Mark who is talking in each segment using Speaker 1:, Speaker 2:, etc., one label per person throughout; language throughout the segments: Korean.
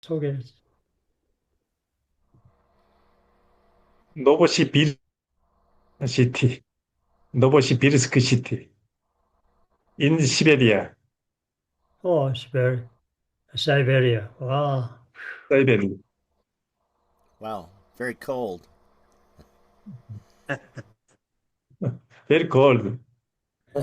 Speaker 1: 소개.
Speaker 2: 노보시비르 시티, 노보시비르스크 시티, in 시베리아,
Speaker 1: 사이베리아. 와,
Speaker 2: 사이베리.
Speaker 3: Wow, very cold.
Speaker 2: Very cold.
Speaker 1: 어,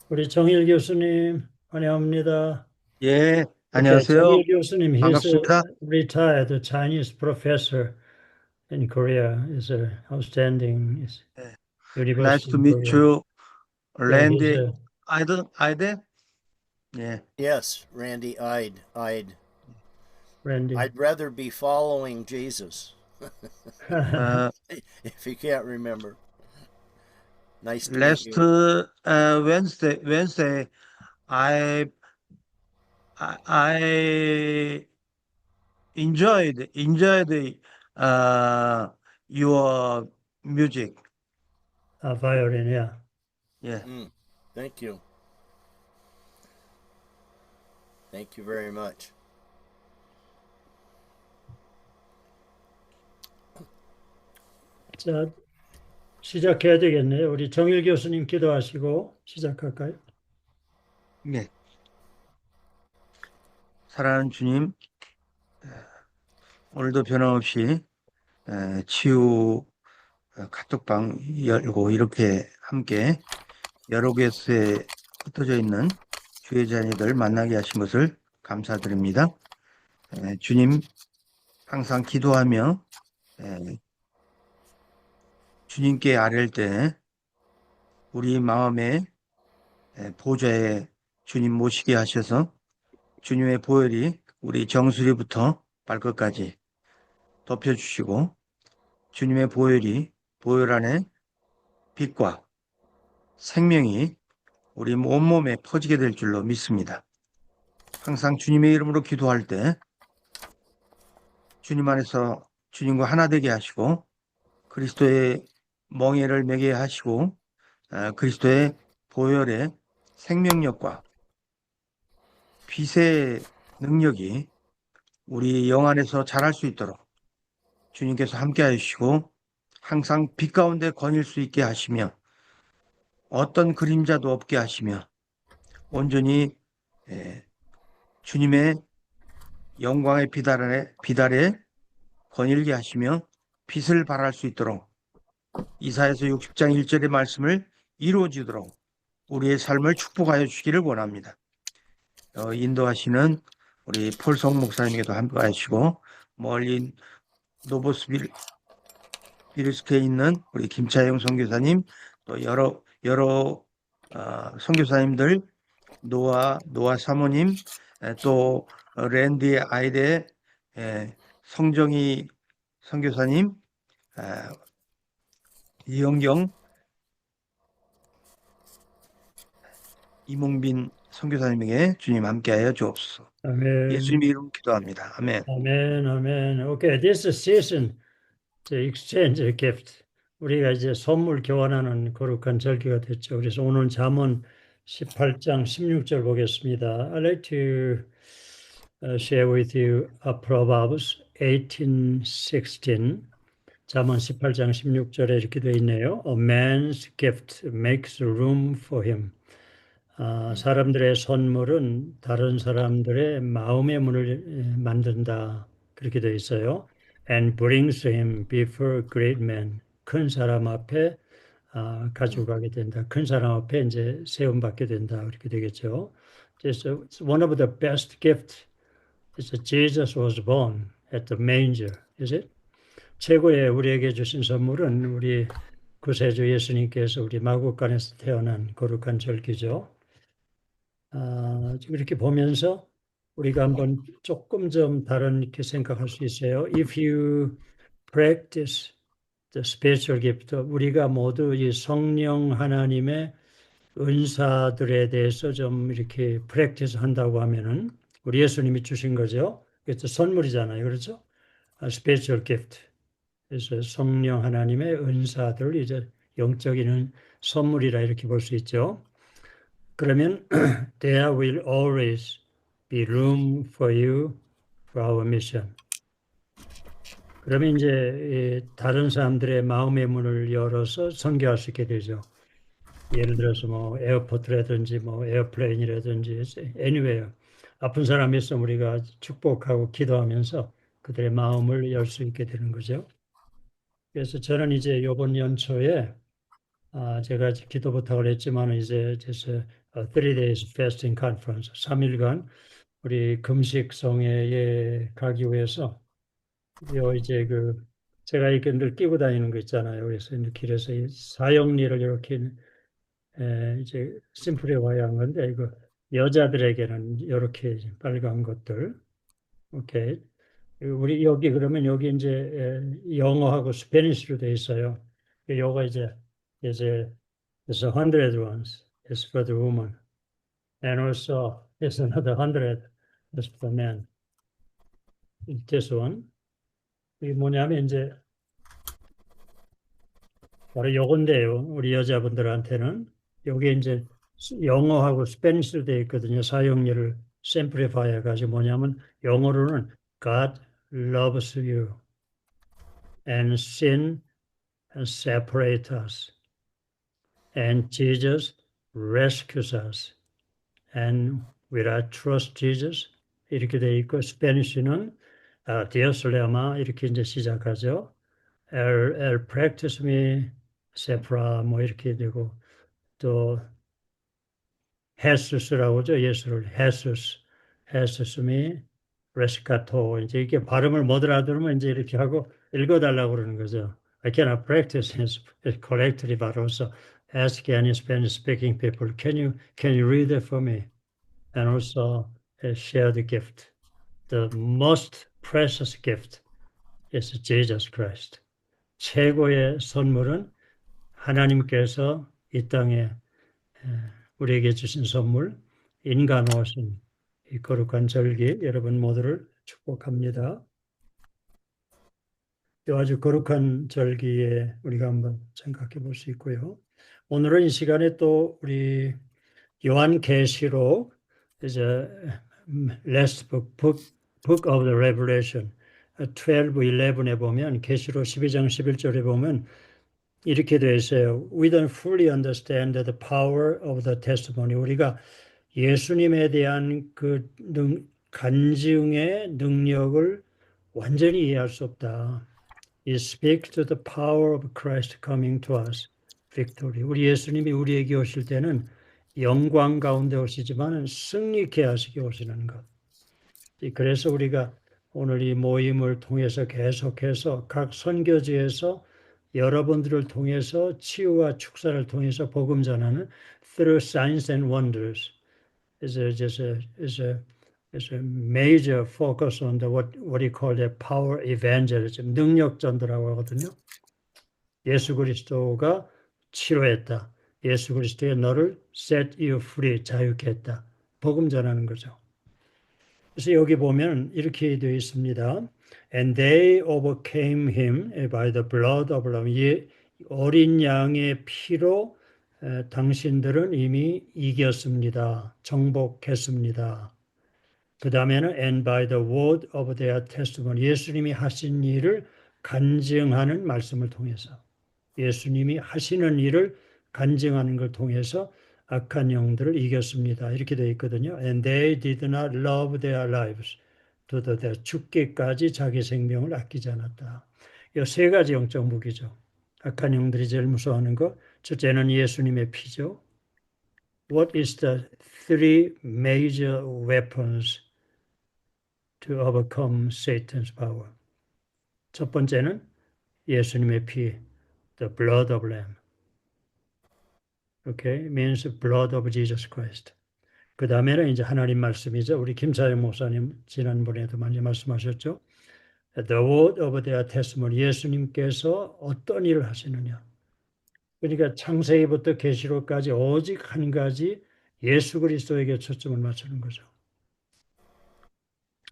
Speaker 1: 우리 정일 교수님 환영합니다.
Speaker 4: 예,
Speaker 1: Okay,
Speaker 4: 안녕하세요.
Speaker 1: 정일 교수님, he's a
Speaker 4: 반갑습니다.
Speaker 1: retired Chinese professor in Korea. Is a outstanding
Speaker 4: 예, Nice
Speaker 1: university
Speaker 4: to
Speaker 1: in
Speaker 4: meet
Speaker 1: Korea.
Speaker 4: you,
Speaker 1: Yeah, he's
Speaker 4: 랜디
Speaker 1: a
Speaker 4: 아이드? 예,
Speaker 3: Yes, Randy,
Speaker 1: Randy.
Speaker 3: I'd rather be following Jesus.
Speaker 4: 어,
Speaker 3: If you can't remember. Nice to meet
Speaker 4: last
Speaker 3: you.
Speaker 4: Wednesday, I I enjoyed your music.
Speaker 1: Violin, yeah.
Speaker 4: 예,
Speaker 3: Thank you. Thank you very much.
Speaker 1: 자, 시작해야 되겠네요. 우리 정일 교수님 기도하시고 시작할까요?
Speaker 4: 예. 사랑하는 주님, 오늘도 변함없이 치유 카톡방 열고 이렇게 함께 여러 개수에 흩어져 있는 주의 자녀들 만나게 하신 것을 감사드립니다. 주님 항상 기도하며 주님께 아뢰을 때 우리 마음의 보좌에 주님 모시게 하셔서 주님의 보혈이 우리 정수리부터 발끝까지 덮여주시고 주님의 보혈 안에 빛과 생명이 우리 온몸에 퍼지게 될 줄로 믿습니다. 항상 주님의 이름으로 기도할 때 주님 안에서 주님과 하나 되게 하시고 그리스도의 멍에를 매게 하시고 그리스도의 보혈의 생명력과 빛의 능력이 우리 영 안에서 자랄 수 있도록 주님께서 함께 하시고 항상 빛 가운데 거닐 수 있게 하시며 어떤 그림자도 없게 하시며 온전히 주님의 영광의 빛 아래 거닐게 하시며 빛을 발할 수 있도록 이사야서 60장 1절의 말씀을 이루어지도록 우리의 삶을 축복하여 주시기를 원합니다. 인도하시는 우리 폴성 목사님에게도 함께하시고 멀리 노보스비르스크에 있는 우리 김차영 선교사님 또 여러 선교사님들 노아 사모님 또 랜디 아이데 성정희 선교사님 이영경 이몽빈 선교사님에게 주님 함께하여 주옵소서.
Speaker 1: 아멘.
Speaker 4: 예수님의 이름 기도합니다. 아멘.
Speaker 1: 아멘, 아멘. Okay, this season, the exchange gift. 우리가 이제 선물 교환하는 거룩한 절기가 됐죠. 그래서 오늘 잠언 18장 16절 보겠습니다. I'd like to share with you Proverbs 18:16. 잠언 18장 16절에 이렇게 되어 있네요. A man's gift makes room for him. 사람들의 선물은 다른 사람들의 마음의 문을 만든다. 그렇게 되어 있어요. And brings him before great men. 큰 사람 앞에 가져가게 된다. 큰 사람 앞에 이제 세움받게 된다. 그렇게 되겠죠. 그래서 one of the best gifts is that Jesus was born at the manger. Is it? 최고의 우리에게 주신 선물은 우리 구세주 예수님께서 우리 마구간에서 태어난 거룩한 절기죠. 지금 이렇게 보면서 우리가 한번 조금 좀 다른 이렇게 생각할 수 있어요. If you practice the spiritual gift, 우리가 모두 이 성령 하나님의 은사들에 대해서 좀 이렇게 practice 한다고 하면은 우리 예수님이 주신 거죠. 그래서 선물이잖아요. 그렇죠? spiritual gift. 그래서 성령 하나님의 은사들 이제 영적인 선물이라 이렇게 볼 수 있죠. 그러면 there will always be room for you for our mission. 그러면 이제 다른 사람들의 마음의 문을 열어서 선교할 수 있게 되죠. 예를 들어서 뭐 에어포트라든지 뭐 에어플레인이라든지 anywhere 아픈 사람이 있으면 우리가 축복하고 기도하면서 그들의 마음을 열 수 있게 되는 거죠. 그래서 저는 이제 이번 연초에 제가 기도 부탁을 했지만 이제 3 days fasting conference 3일간 우리 금식 성회에 가기 위해서 요 이제 제가 이렇게 늘 끼고 다니는 거 있잖아요. 그래서 길에서 이 사형리를 이렇게 이제 심플해화한 건데 이거 여자들에게는 이렇게 빨간 것들. 오케이. 우리 여기 그러면 여기 이제 영어하고 스페니쉬로 돼 있어요. 요거 이제 there's 100 ones. It's for the woman. And also there's another 100. It's for the man. This one. 이게 뭐냐면 이제 바로 요건데요. 우리 여자분들한테는 여기 이제 영어하고 스페니쉬로 되어 있거든요. 사용률을 샘플리파이 해가지고 뭐냐면 영어로는 God loves you and sin separates us and Jesus rescues us and without trust Jesus 이렇게 되어 있고 스페니쉬는 Dios le ama 이렇게 이제 시작하죠. El practice me separa 뭐 이렇게 되고 또 헤수스라고 하죠. 예수를 헤수스미 레스카토 이제 이게 발음을 못 알아들으면 이제 이렇게 하고 읽어달라고 그러는 거죠. I cannot practice it correctly, but also ask any Spanish speaking people, can you read it for me? And also share the gift. The most precious gift is Jesus Christ. 최고의 선물은 하나님께서 이 땅에 우리에게 주신 선물, 인간 오신 이 거룩한 절기 여러분 모두를 축복합니다. 이 아주 거룩한 절기에 우리가 한번 생각해 볼 수 있고요. 오늘은 이 시간에 또 우리 요한계시록 이제 last book of the Revelation 12:11에 보면 계시록 12장 11절에 보면 이렇게 되어 있어요. We don't fully understand the power of the testimony. 우리가 예수님에 대한 그 간증의 능력을 완전히 이해할 수 없다. It speaks to the power of Christ coming to us. Victory. 우리 예수님이 우리에게 오실 때는 영광 가운데 오시지만 승리케 하시게 오시는 것. 그래서 우리가 오늘 이 모임을 통해서 계속해서 각 선교지에서 여러분들을 통해서 치유와 축사를 통해서 복음 전하는 through signs and wonders is a major focus on the what you call the power evangelism 능력 전도라고 하거든요. 예수 그리스도가 치료했다. 예수 그리스도의 너를 set you free 자유케 했다. 복음 전하는 거죠. 그래서 여기 보면 이렇게 되어 있습니다. And they overcame him by the blood of the Lamb. 어린 양의 피로 당신들은 이미 이겼습니다. 정복했습니다. 그 다음에는 and by the word of their testimony. 예수님이 하신 일을 간증하는 말씀을 통해서 예수님이 하시는 일을 간증하는 걸 통해서 악한 영들을 이겼습니다. 이렇게 되어 있거든요. And they did not love their lives. to the death. 죽기까지 자기 생명을 아끼지 않았다. 이 세 가지 영적 무기죠. 악한 영들이 제일 무서워하는 것. 첫째는 예수님의 피죠. What is the three major weapons to overcome Satan's power? 첫 번째는 예수님의 피, the blood of Lamb. Okay, means blood of Jesus Christ. 그 다음에는 이제 하나님 말씀이죠. 우리 김사영 목사님 지난번에도 많이 말씀하셨죠. The word of their testimony. 예수님께서 어떤 일을 하시느냐. 그러니까 창세기부터 계시록까지 오직 한 가지 예수 그리스도에게 초점을 맞추는 거죠.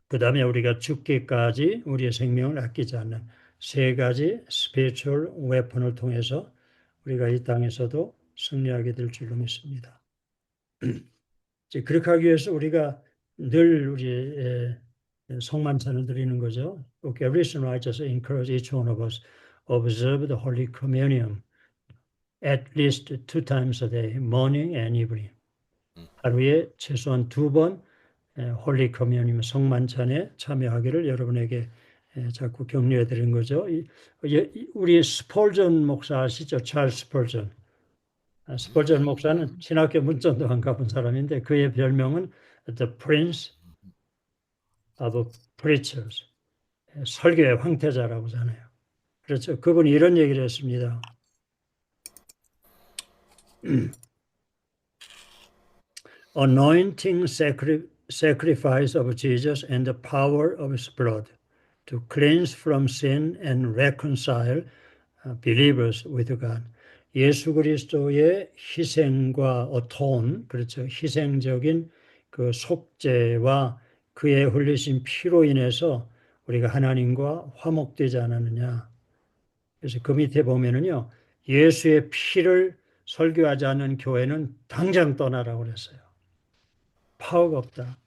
Speaker 1: 그 다음에 우리가 죽기까지 우리의 생명을 아끼지 않는 세 가지 스피리추얼 웨폰을 통해서 우리가 이 땅에서도 승리하게 될 줄로 믿습니다. 그렇게 하기 위해서 우리가 늘 우리 성만찬을 드리는 거죠. Okay, reason why I just encourage each one of us observe the Holy Communion at least 2 times a day, morning and evening. 하루에 최소한 2번 홀리 커뮤니언 성만찬에 참여하기를 여러분에게 자꾸 격려해 드리는 거죠. 우리 스폴전 목사 아시죠? 찰스 스폴전. 스폴전 목사는 신학교 문전도 안 가본 사람인데 그의 별명은 The Prince of Preachers, 설교의 황태자라고 하잖아요. 그렇죠. 그분이 이런 얘기를 했습니다. Anointing sacrifice of Jesus and the power of his blood to cleanse from sin and reconcile believers with God. 예수 그리스도의 희생과 어톤, 그렇죠. 희생적인 그 속죄와 그의 흘리신 피로 인해서 우리가 하나님과 화목되지 않았느냐. 그래서 그 밑에 보면은요, 예수의 피를 설교하지 않는 교회는 당장 떠나라고 그랬어요. 파워가 없다.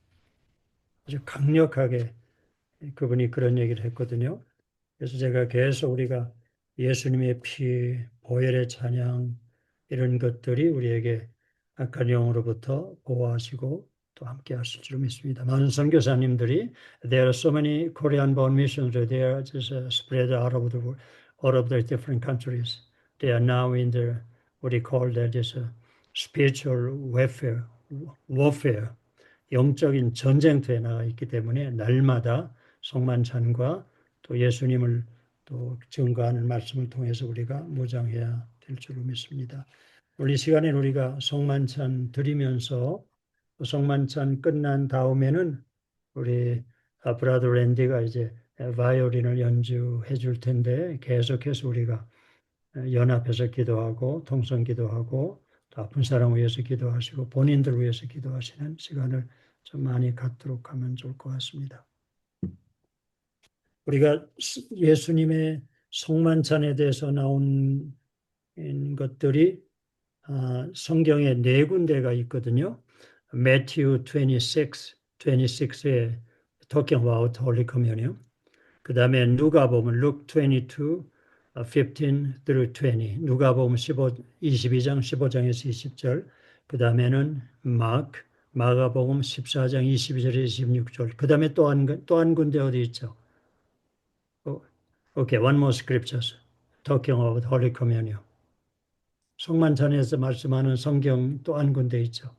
Speaker 1: 아주 강력하게 그분이 그런 얘기를 했거든요. 그래서 제가 계속 우리가 예수님의 피, 보혈의 찬양 이런 것들이 우리에게 악한 영으로부터 보호하시고 또 함께 하실 줄 믿습니다. 많은 선교사님들이 there are so many Korean born missionaries there just spread out of the world, all of the different countries. They are now in the what we call that is spiritual warfare. 영적인 전쟁터에 나가 있기 때문에 날마다 성만찬과 또 예수님을 또 증거하는 말씀을 통해서 우리가 무장해야 될 줄로 믿습니다. 오늘 이 시간에 우리가 성만찬 드리면서 성만찬 끝난 다음에는 우리 브라더 랜디가 이제 바이올린을 연주해 줄 텐데 계속해서 우리가 연합해서 기도하고 통성 기도하고 또 아픈 사람을 위해서 기도하시고 본인들 위해서 기도하시는 시간을 좀 많이 갖도록 하면 좋을 것 같습니다. 우리가 예수님의 성만찬에 대해서 나온 것들이 성경에 4군데가 있거든요. Matthew 26에 talking about Holy Communion. 그 다음에 누가복음 Luke 22, 15 through 20. 누가복음 22장 15장에서 20절. 그 다음에는 마가복음 14장 22절에서 26절. 그 다음에 또 한 군데 어디 있죠? Okay, one more scriptures talking about Holy Communion. 성만찬에서 말씀하는 성경 또 한 군데 있죠.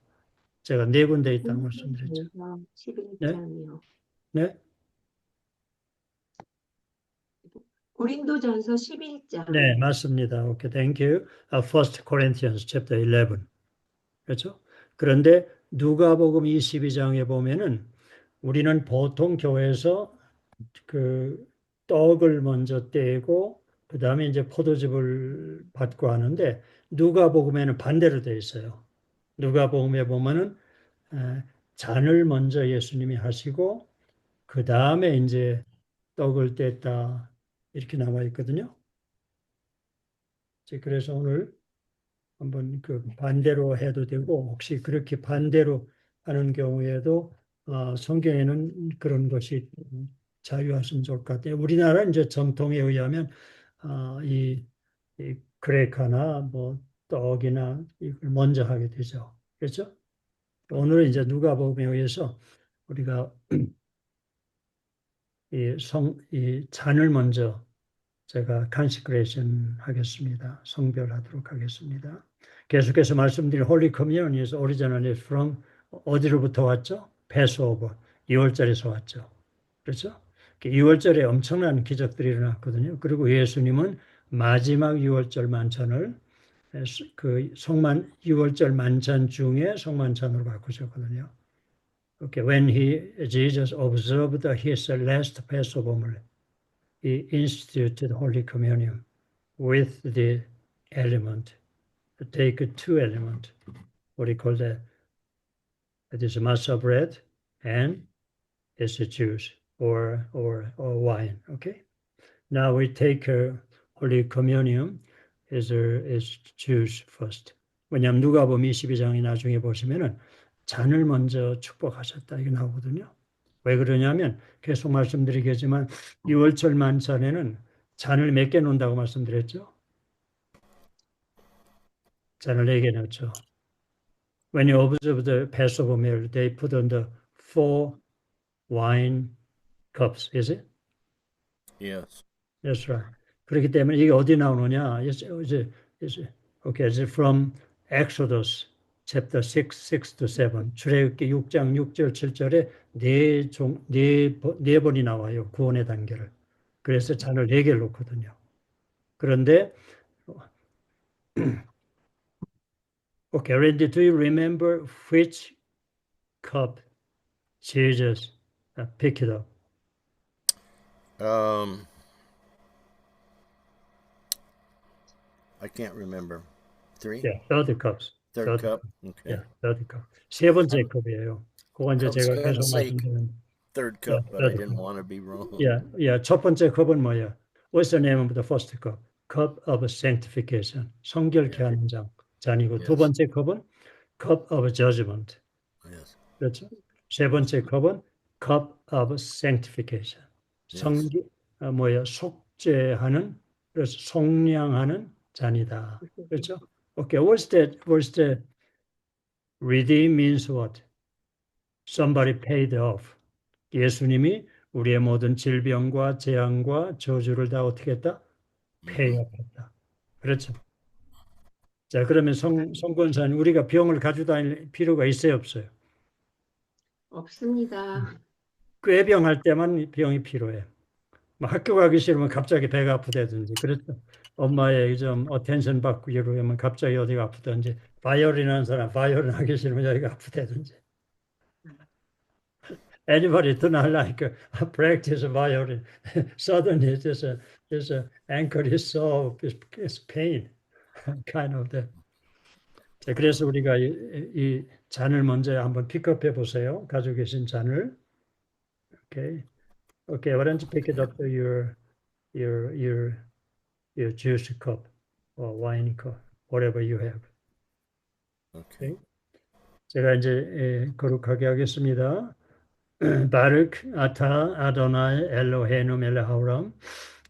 Speaker 1: 제가 4군데 있다고 말씀드렸죠.
Speaker 5: 11장이요.
Speaker 1: 네?
Speaker 5: 고린도전서 11장.
Speaker 1: 네, 맞습니다. Okay, thank you. 1 Corinthians chapter 11. 그렇죠? 그런데 누가복음 22장에 보면은 우리는 보통 교회에서 그 떡을 먼저 떼고 그 다음에 이제 포도즙을 받고 하는데 누가복음에는 반대로 되어 있어요. 누가복음에 보면은 잔을 먼저 예수님이 하시고 그 다음에 이제 떡을 뗐다 이렇게 나와 있거든요. 그래서 오늘 한번 그 반대로 해도 되고 혹시 그렇게 반대로 하는 경우에도 성경에는 그런 것이 자유하시면 좋을 것 같아요. 우리나라 이제 정통에 의하면 이 그레카나 뭐 떡이나 이걸 먼저 하게 되죠. 그렇죠? 오늘은 이제 누가복음에 의해서 우리가 이 잔을 먼저 제가 consecration 하겠습니다. 성별하도록 하겠습니다. 계속해서 말씀드린 Holy Communion에서 originally from 어디로부터 왔죠? Passover, 2월절에서 왔죠. 그렇죠? 2월절에 엄청난 기적들이 일어났거든요. 그리고 예수님은 마지막 6월절 만찬을 그 6월절 만찬 중에 성만찬으로 바꾸셨거든요. Okay, when Jesus observed his last Passover meal, he instituted Holy Communion with the element. Take 2 elements. What do you call that? It is matzah bread and it's a juice or wine. Okay. Now we take Holy Communion as juice first. 왜냐하면 누가복음 22장이 나중에 보시면은 잔을 먼저 축복하셨다 이게 나오거든요. 왜 그러냐면 계속 말씀드리겠지만 유월절 만찬에는 잔을 몇 개 놓는다고 말씀드렸죠. 잔을 4개 넣죠. When you observe the Passover meal, they put on the 4 wine cups, is it?
Speaker 3: Yes.
Speaker 1: That's right. 그렇기 때문에 이게 어디 나오느냐? Okay, it's from Exodus chapter 6, 6 to 7. 출애굽기 6장 6절 7절에 네 번이 나와요. 구원의 단계를. 그래서 잔을 4개를 놓거든요. 그런데 okay, Randy, do you remember which cup Jesus picked it up?
Speaker 3: I can't remember. 3?
Speaker 1: Yeah, third cups.
Speaker 3: Third cup. Okay.
Speaker 1: Yeah, third cup. 세 번째 컵이에요. 그건 이제
Speaker 3: I was
Speaker 1: 제가
Speaker 3: gonna
Speaker 1: 계속
Speaker 3: say
Speaker 1: 말씀드린.
Speaker 3: Third
Speaker 1: Yeah,
Speaker 3: cup, but I
Speaker 1: third
Speaker 3: didn't
Speaker 1: cup.
Speaker 3: want to be wrong.
Speaker 1: Yeah. 첫 번째 컵은 뭐야? What's the name of the first cup? Cup of sanctification. 성결케 하는 잔이고 두
Speaker 3: Yes.
Speaker 1: 번째 컵은 cup of judgment.
Speaker 3: Yes.
Speaker 1: 그렇죠? 세 번째 컵은 cup of sanctification.
Speaker 3: Yes.
Speaker 1: 속죄하는, 그래서 속량하는 잔이다. 그렇죠? Okay, what's the redeem means what? Somebody paid off. 예수님이 우리의 모든 질병과 재앙과 저주를 다 어떻게 했다? pay off 했다. 그렇죠? 자, 그러면 송권사님, 우리가 병을 가지고 다닐 필요가 있어요, 없어요?
Speaker 5: 없습니다.
Speaker 1: 꾀병할 때만 병이 필요해. 뭐 학교 가기 싫으면 갑자기 배가 아프다든지, 그렇죠? 엄마의 좀 어텐션 받고 이러면 갑자기 어디가 아프다든지, 바이올린 하는 사람 바이올린 하기 싫으면 여기가 아프다든지. Anybody do not like practice violin? Suddenly, this ankle is so it's pain, kind of that. 자, 그래서 우리가 이 잔을 먼저 한번 픽업해 보세요. 가지고 계신 잔을. Okay, why don't you pick it up to your juice cup or wine cup, whatever you have.
Speaker 3: Okay.
Speaker 1: 제가 이제 거룩하게 하겠습니다. 바르크 아타 아도나이 엘로헤누 멜라하우람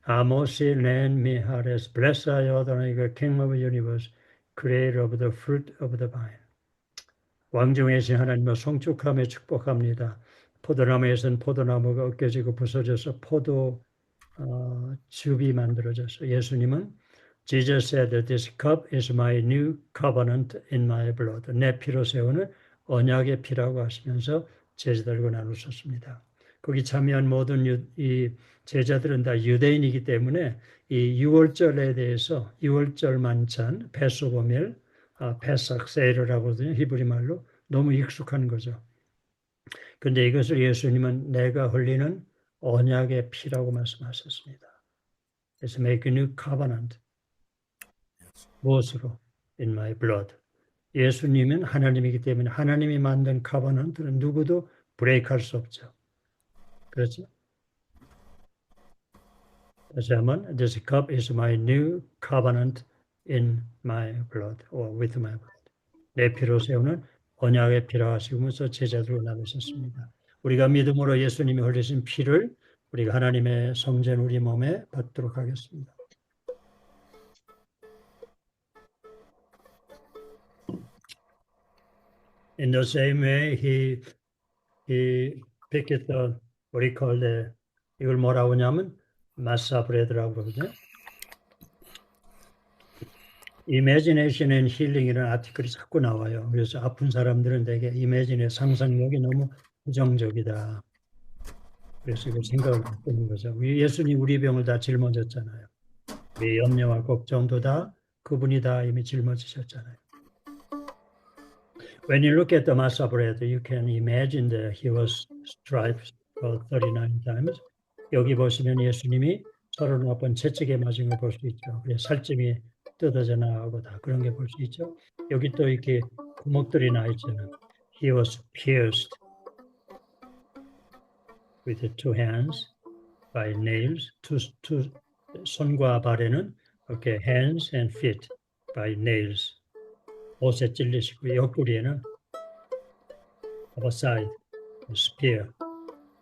Speaker 1: 아모시 렌 미하레스 블레사여 아도나이 king of the universe, creator of the fruit of the vine. 왕중이신 하나님을 송축함에 축복합니다. 포도나무에서는 포도나무가 으깨지고 부서져서 포도 즙이 만들어져서 예수님은 Jesus said that this cup is my new covenant in my blood. 내 피로 세우는 언약의 피라고 하시면서 제자들과 나누셨습니다. 거기 참여한 모든 이 제자들은 다 유대인이기 때문에 이 유월절에 대해서 유월절 만찬, 패소버밀, 페삭 세일이라고 하거든요. 히브리 말로 너무 익숙한 거죠. 그런데 이것을 예수님은 내가 흘리는 언약의 피라고 말씀하셨습니다. 그래서 make a new covenant. 무엇으로? In my blood. 예수님은 하나님이기 때문에 하나님이 만든 커버넌트는 누구도 브레이크할 수 없죠. 그렇죠? 다시 한번, this cup is my new covenant in my blood, or with my blood. 내 피로 세우는 언약의 피라 하시면서 제자들과 나누셨습니다. 우리가 믿음으로 예수님이 흘리신 피를 우리가 하나님의 성전 우리 몸에 받도록 하겠습니다. In the same way, he picked the what he called 이걸 뭐라고 하냐면 마사 브레드라고 그러거든요. Imagination and Healing이라는 아티클이 자꾸 나와요. 그래서 아픈 사람들은 되게 이미지의 상상력이 너무 부정적이다. 그래서 이걸 생각을 바꾸는 거죠. 예수님 우리 병을 다 짊어졌잖아요. 우리 염려와 걱정도 다 그분이 다 이미 짊어지셨잖아요. When you look at the Masa bread, you can imagine that he was striped for 39 times. 여기 보시면 예수님이 39번 채찍에 맞은 걸 볼 수 있죠. 그래서 살점이 뜯어져 나가고 다 그런 게 볼 수 있죠. 여기 또 이렇게 구멍들이 나 있잖아요. He was pierced with the 2 hands by nails. 손과 발에는 이렇게 hands and feet by nails. 옷에 찔리시고 옆구리에는 of a side, spear.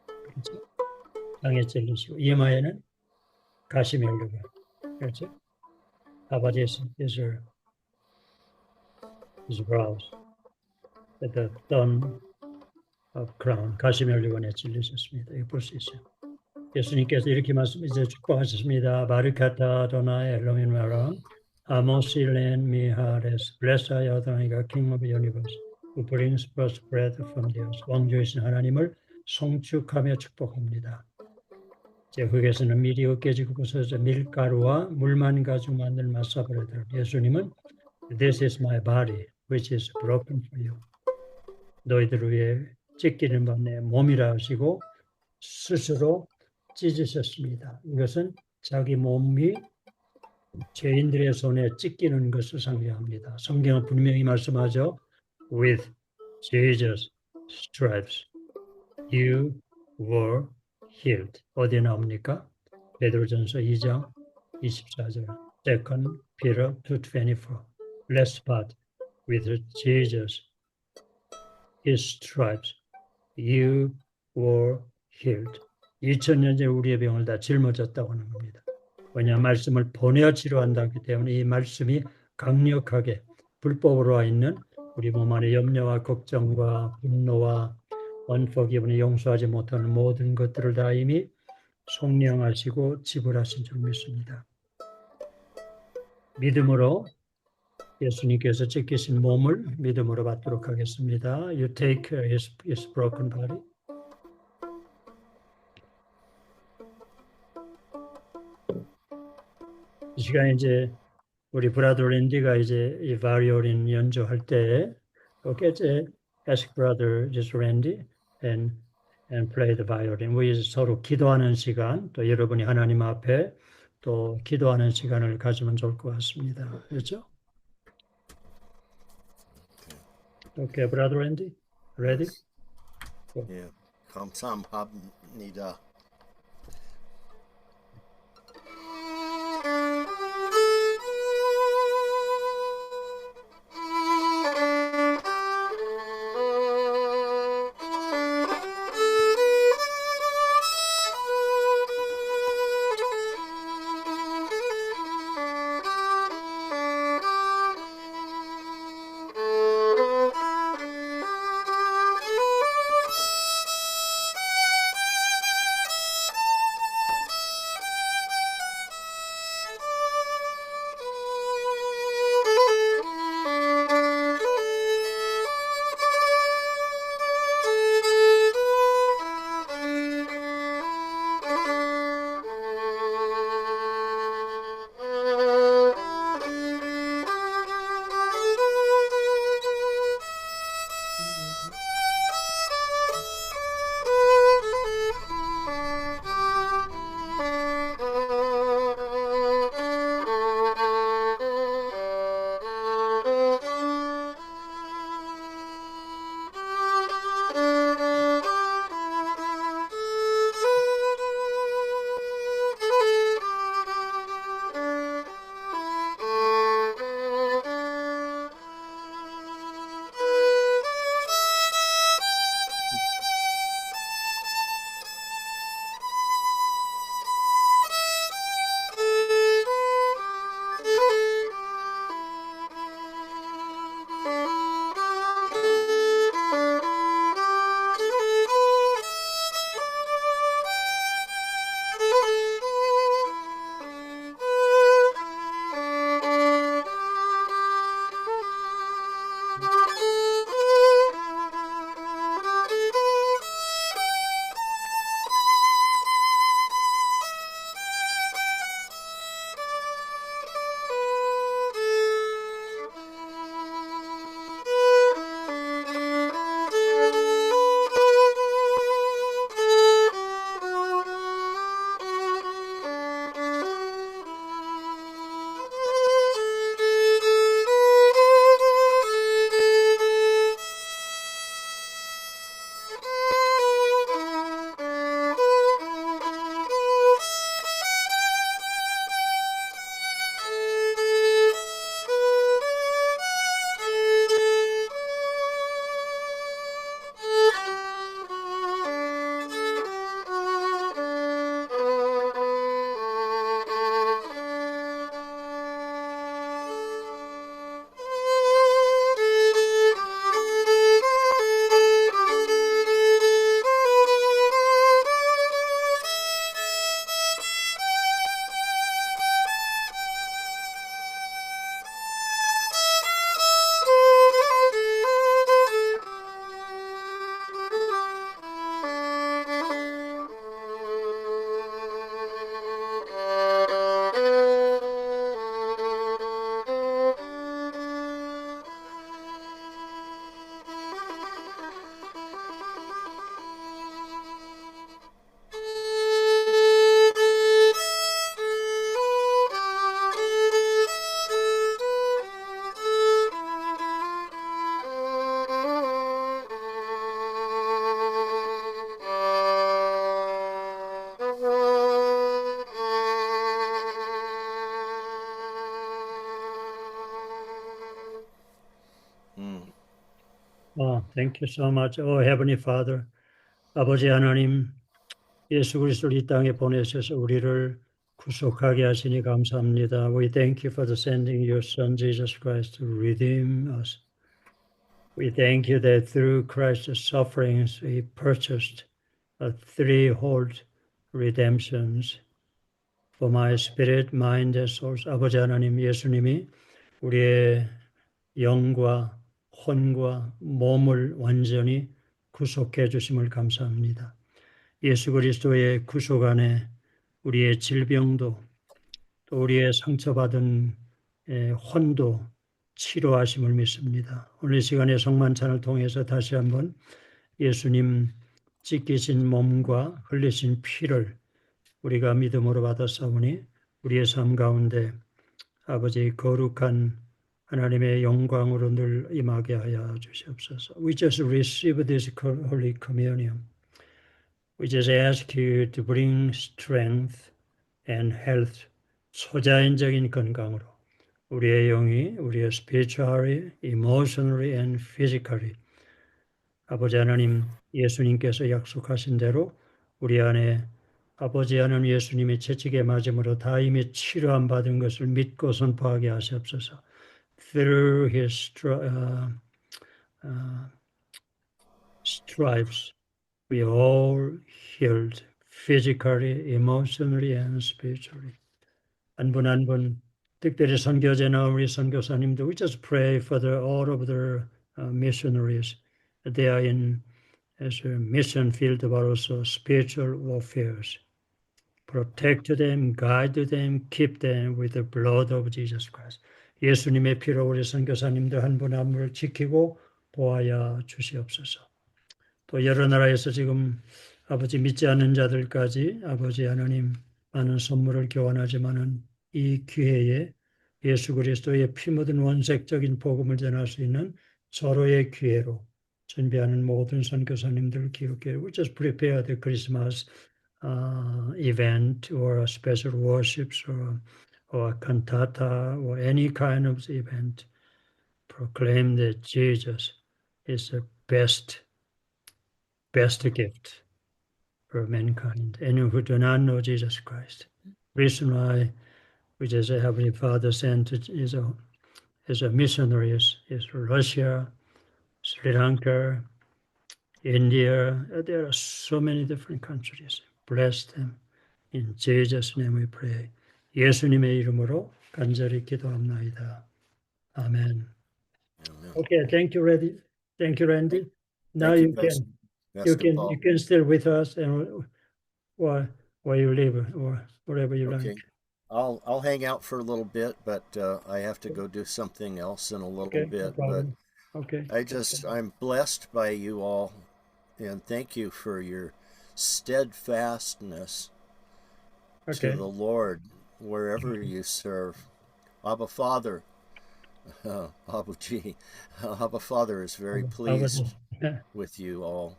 Speaker 1: 그렇죠? 땅에 찔리시고 이마에는 가시멜류가. 그렇죠? How about his brows? At the thorn of crown, 가시멜류관에 찔리셨습니다. 이거 볼 수 있어요. 예수님께서 이렇게 이제 축복하셨습니다. 바르카타 도나 엘로힘 마람 아모실렌 미하레스 블레사야 아도나이가 킹 오브 유니버스 who brings forth bread from the earth. 왕조이신 하나님을 송축하며 축복합니다. 제 흙에서는 밀이 으깨지고 부서져 밀가루와 물만 가지고 만든 마사브레드. 예수님은 This is my body which is broken for you. 너희들 위해 찢기는 바 내 몸이라 하시고 스스로 찢으셨습니다. 이것은 자기 몸이 죄인들의 손에 찢기는 것을 상징합니다. 성경은 분명히 말씀하죠. With Jesus' stripes you were healed. 어디에 나옵니까? 베드로전서 2장 24절. 2 Peter 2:24. Last part. With Jesus' stripes you were healed. 2000년 전 우리의 병을 다 짊어졌다고 하는 겁니다. 왜냐하면 말씀을 보내어 치료한다기 때문에 이 말씀이 강력하게 불법으로 와 있는 우리 몸 안에 염려와 걱정과 분노와 unforgiveness, 용서하지 못하는 모든 것들을 다 이미 속량하시고 지불하신 줄 믿습니다. 믿음으로 예수님께서 찢기신 몸을 믿음으로 받도록 하겠습니다. You take his broken body. 이 시간에 이제 우리 브라더 랜디가 이제 이 바이올린 연주할 때 okay, ask brother just Randy and play the violin. 우리 서로 기도하는 시간, 또 여러분이 하나님 앞에 또 기도하는 시간을 가지면 좋을 것 같습니다. 그렇죠? Okay, brother Randy, ready?
Speaker 3: Yeah. 감사합니다.
Speaker 1: Thank you so much. Oh, Heavenly Father, 아버지 하나님, 예수 그리스도를 이 땅에 보내셔서 우리를 구속하게 하시니 감사합니다. We thank you for the sending your Son Jesus Christ to redeem us. We thank you that through Christ's sufferings he purchased a threefold redemptions for my spirit, mind, and soul. 아버지 하나님, 예수님이 우리의 영과 혼과 몸을 완전히 구속해 주심을 감사합니다. 예수 그리스도의 구속 안에 우리의 질병도 또 우리의 상처받은 혼도 치료하심을 믿습니다. 오늘 이 시간에 성만찬을 통해서 다시 한번 예수님 찢기신 몸과 흘리신 피를 우리가 믿음으로 받았사오니 우리의 삶 가운데 아버지 거룩한 하나님의 영광으로 늘 임하게 하여 주시옵소서. We just receive this Holy Communion. We just ask you to bring strength and health, 초자연적인 건강으로 우리의 영이, 우리의 spiritually, emotionally and physically 아버지 하나님 예수님께서 약속하신 대로 우리 안에 아버지 하나님 예수님의 채찍에 맞음으로 다 이미 치료함 받은 것을 믿고 선포하게 하시옵소서. Through his stripes we all healed physically, emotionally and spiritually. 한 분 한 분 특별히 선교제나 우리 선교사님들 we just pray for all of the missionaries. They are in as a mission field but also spiritual warfares. Protect them, guide them, keep them with the blood of Jesus Christ. 예수님의 피로 우리 선교사님들 한 분 한 분을 지키고 보호하여 주시옵소서. 또 여러 나라에서 지금 아버지 믿지 않는 자들까지 아버지 하나님 많은 선물을 교환하지만은 이 기회에 예수 그리스도의 피 묻은 원색적인 복음을 전할 수 있는 서로의 기회로 준비하는 모든 선교사님들 기억해. We just prepare the Christmas event or a special worships or cantata or any kind of event. Proclaim that Jesus is the best gift for mankind. Anyone who do not know Jesus Christ. Reason why we just Heavenly Father sent as a missionary is Russia, Sri Lanka, India. There are so many different countries. Bless them. In Jesus' name we pray. 예수님의 이름으로 간절히 기도합나이다. 아멘.
Speaker 3: Amen.
Speaker 1: Okay, thank you, Randy. Thank you, Randy. Now
Speaker 3: Thank
Speaker 1: you
Speaker 3: Pastor-
Speaker 1: can
Speaker 3: Pastor Paul.
Speaker 1: you can stay with us and where you live or wherever you
Speaker 3: Okay.
Speaker 1: like.
Speaker 3: I'll hang out for a little bit, but I have to go do something else in a little
Speaker 1: Okay, no
Speaker 3: bit. But
Speaker 1: problem. Okay.
Speaker 3: I'm blessed by you all, and thank you for your steadfastness
Speaker 1: Okay.
Speaker 3: to the Lord wherever you serve. Abba Father, Abba G, Abba Father is very pleased with you all.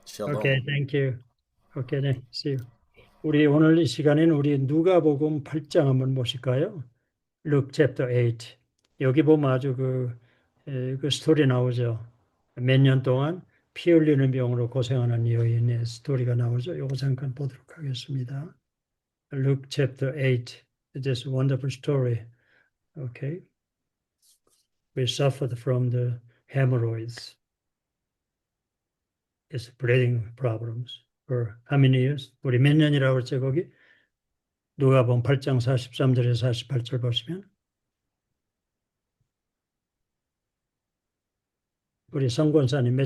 Speaker 3: Shalom.
Speaker 1: Okay, thank you. Okay, 네, see you. 우리 오늘 이 시간에는 우리 누가복음 8장 한번 보실까요? Luke chapter 8. 여기 보면 아주 그 스토리 나오죠. 몇 년 동안 피 흘리는 병으로 고생하는 여인의 스토리가 나오죠. 요거 잠깐 보도록 하겠습니다. Luke chapter 8. It's a wonderful story. Okay. We suffered from the hemorrhoids. It's bleeding problems for how many years? 우리 몇 년이라고 했죠, 거기? 누가복음 8장 43절에서 48절 보시면 우리 성권사님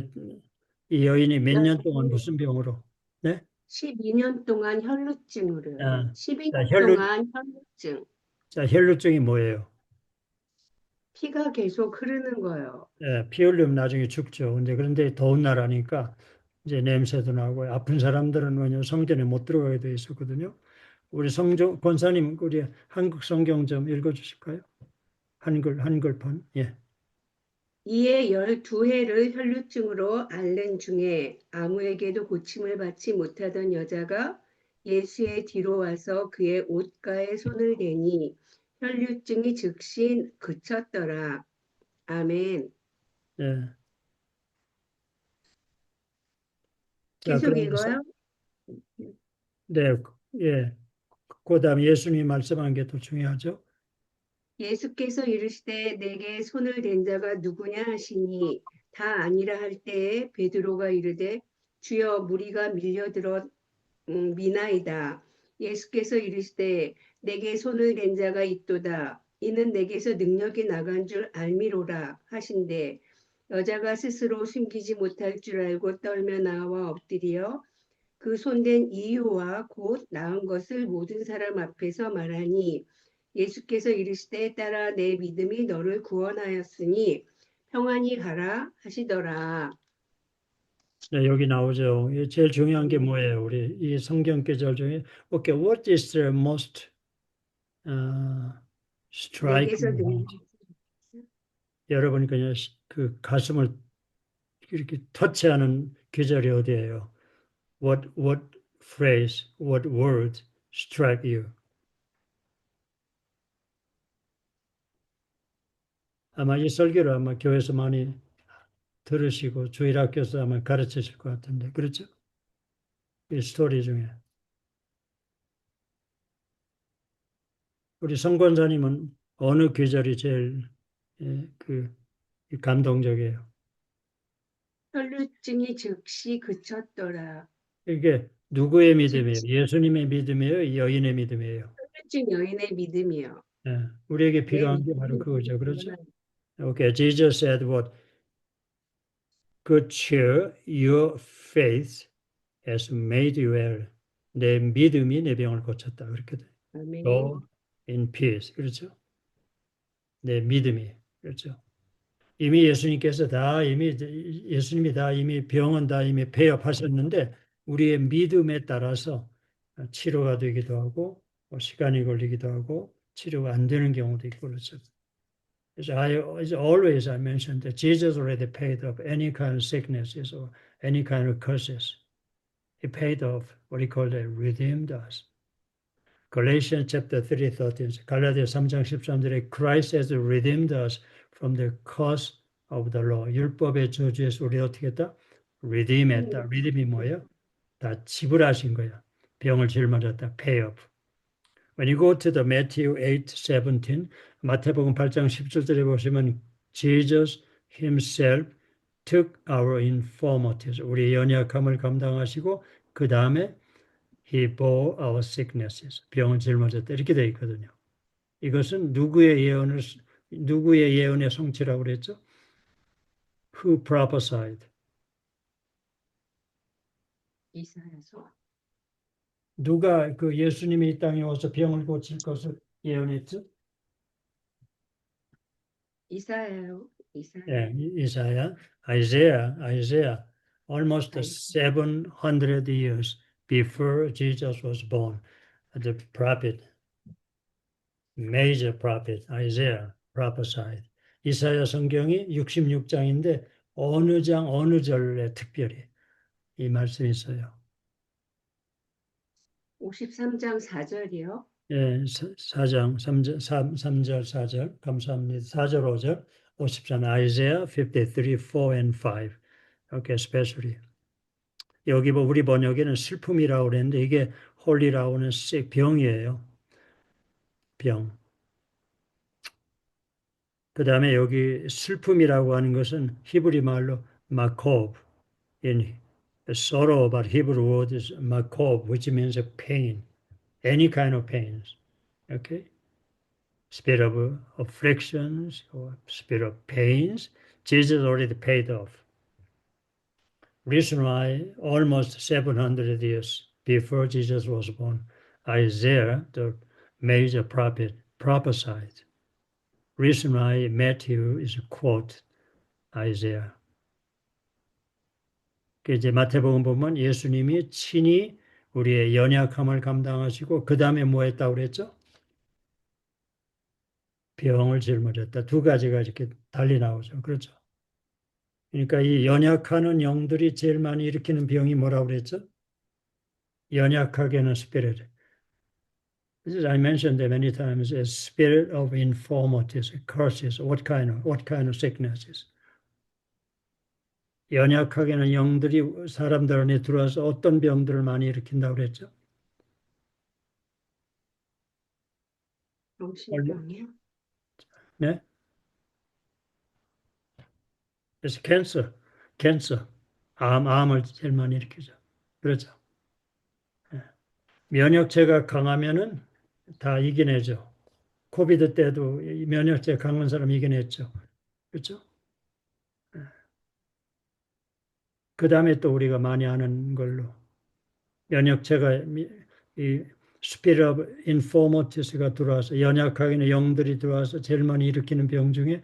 Speaker 1: 이 여인이 몇 년 동안 무슨 병으로? 네?
Speaker 5: 12년 동안 혈루증으로요.
Speaker 1: 아,
Speaker 5: 12년
Speaker 1: 혈루-
Speaker 5: 동안 혈루증.
Speaker 1: 자, 혈루증이 뭐예요?
Speaker 5: 피가 계속 흐르는 거예요.
Speaker 1: 피 흘리면 나중에 죽죠. 그런데 더운 나라니까 이제 냄새도 나고 아픈 사람들은 뭐냐 성전에 못 들어가게 돼 있었거든요. 우리 권사님 우리 한국 성경 좀 읽어주실까요? 한글판. 예.
Speaker 5: 이에 12해를 혈루증으로 앓는 중에 아무에게도 고침을 받지 못하던 여자가 예수의 뒤로 와서 그의 옷가에 손을 대니 혈루증이 즉시 그쳤더라. 아멘.
Speaker 1: 예.
Speaker 5: 계속
Speaker 1: 그러면서
Speaker 5: 읽어요?
Speaker 1: 네, 예. 그다음 예수님이 말씀한 게 또 중요하죠.
Speaker 5: 예수께서 이르시되 내게 손을 댄 자가 누구냐 하시니 다 아니라 할 때에 베드로가 이르되 주여 무리가 밀려들어 미나이다. 예수께서 이르시되 내게 손을 댄 자가 있도다. 이는 내게서 능력이 나간 줄 알미로라 하신대 여자가 스스로 숨기지 못할 줄 알고 떨며 나와 엎드려 그 손댄 이유와 곧 나은 것을 모든 사람 앞에서 말하니 예수께서 이르시되 따라 내 믿음이 너를 구원하였으니 평안히 가라 하시더라.
Speaker 1: 네, 여기 나오죠. 이 제일 중요한 게 뭐예요? 우리 이 성경 구절 중에 okay, what is the most
Speaker 5: 내게서
Speaker 1: striking
Speaker 5: 능력
Speaker 1: point? 여러분이 그냥 그 가슴을 이렇게 터치하는 구절이 어디예요? What phrase, what word strike you? 아마 이 설교를 아마 교회에서 많이 들으시고 주일학교에서 아마 가르치실 것 같은데 그렇죠? 이 스토리 중에 우리 성권사님은 어느 구절이 제일 그 감동적이에요?
Speaker 5: 혈루증이 즉시 그쳤더라.
Speaker 1: 이게 누구의 믿음이에요?
Speaker 5: 즉시
Speaker 1: 예수님의 믿음이에요? 여인의 믿음이에요?
Speaker 5: 혈루증 여인의 믿음이요.
Speaker 1: 우리에게
Speaker 5: 내
Speaker 1: 필요한 게 바로
Speaker 5: 믿음이
Speaker 1: 그거죠. 그렇죠?
Speaker 5: 구원하는
Speaker 1: Okay, Jesus said what? Good cheer, your faith has made you well. 내 믿음이 내 병을 고쳤다. 그렇게 돼.
Speaker 5: 아멘.
Speaker 1: Go in peace. 그렇죠? 내 믿음이. 그렇죠? 이미 예수님께서 다 이미 예수님이 다 이미 병은 다 이미 폐업하셨는데 우리의 믿음에 따라서 치료가 되기도 하고 시간이 걸리기도 하고 치료가 안 되는 경우도 있고 그렇죠. As always I mentioned that Jesus already paid off any kind of sicknesses or any kind of curses. He paid off what he called it, redeemed us. Galatians chapter 3:13. 갈라디아 3장 13절에 Christ has redeemed us from the curse of the law. 율법의 저주에서 우리 어떻게 했다? redeem했다. redeem이 뭐예요? 다 지불하신 거야. 병을 짊어졌다. pay off. When you go to the Matthew 8:17, 마태복음 8장 17절에 보시면 Jesus himself took our infirmities. 우리 연약함을 감당하시고 그 다음에 He bore our sicknesses. 병을 짊어졌다. 이렇게 되어 있거든요. 이것은 누구의 예언의 성취라고 그랬죠? Who prophesied?
Speaker 5: 이사야서.
Speaker 1: 누가 그 예수님이 이 땅에 와서 병을 고칠 것을 예언했죠?
Speaker 5: 이사야요. 이사야.
Speaker 1: 예, 이사야, Isaiah, almost 700 years before Jesus was born. The prophet, major prophet, Isaiah prophesied. 이사야 성경이 66장인데 어느 장 어느 절에 특별히 이 말씀이 있어요.
Speaker 5: 53장 4절이요.
Speaker 1: 예, 4장 3절 4절 감사합니다. 4절 5절 53 Isaiah 53, 4 and 5. Okay, especially. 여기 뭐 우리 번역에는 슬픔이라고 그랬는데 이게 홀리라고는 병이에요. 병. 그 다음에 여기 슬픔이라고 하는 것은 히브리 말로 마코브. In sorrow, but Hebrew word is makob, which means a pain, any kind of pains. Okay? Spirit of afflictions or spirit of pains. Jesus already paid off. Reason why almost 700 years before Jesus was born, Isaiah, the major prophet, prophesied. Reason why Matthew is quote Isaiah. 이제 마태복음 보면 예수님이 친히 우리의 연약함을 감당하시고 그 다음에 뭐 했다고 그랬죠? 병을 짊어졌다. 두 가지가 이렇게 달리 나오죠. 그렇죠? 그러니까 이 연약하는 영들이 제일 많이 일으키는 병이 뭐라고 그랬죠? 연약하게는 spirit. This is, I mentioned it many times as spirit of infirmities, curses. What kind of sicknesses? 연약하게는 영들이 사람들 안에 들어와서 어떤 병들을 많이 일으킨다고 그랬죠?
Speaker 5: 정신병이요?
Speaker 1: 네? 그래서 캔서, 암을 제일 많이 일으키죠. 그렇죠. 예. 면역체가 강하면은 다 이겨내죠. 코비드 때도 면역체 강한 사람 이겨냈죠. 그렇죠? 그 다음에 또 우리가 많이 하는 걸로 면역체가 이 스피릿 오브 인포머티스가 들어와서 연약하게는 영들이 들어와서 제일 많이 일으키는 병 중에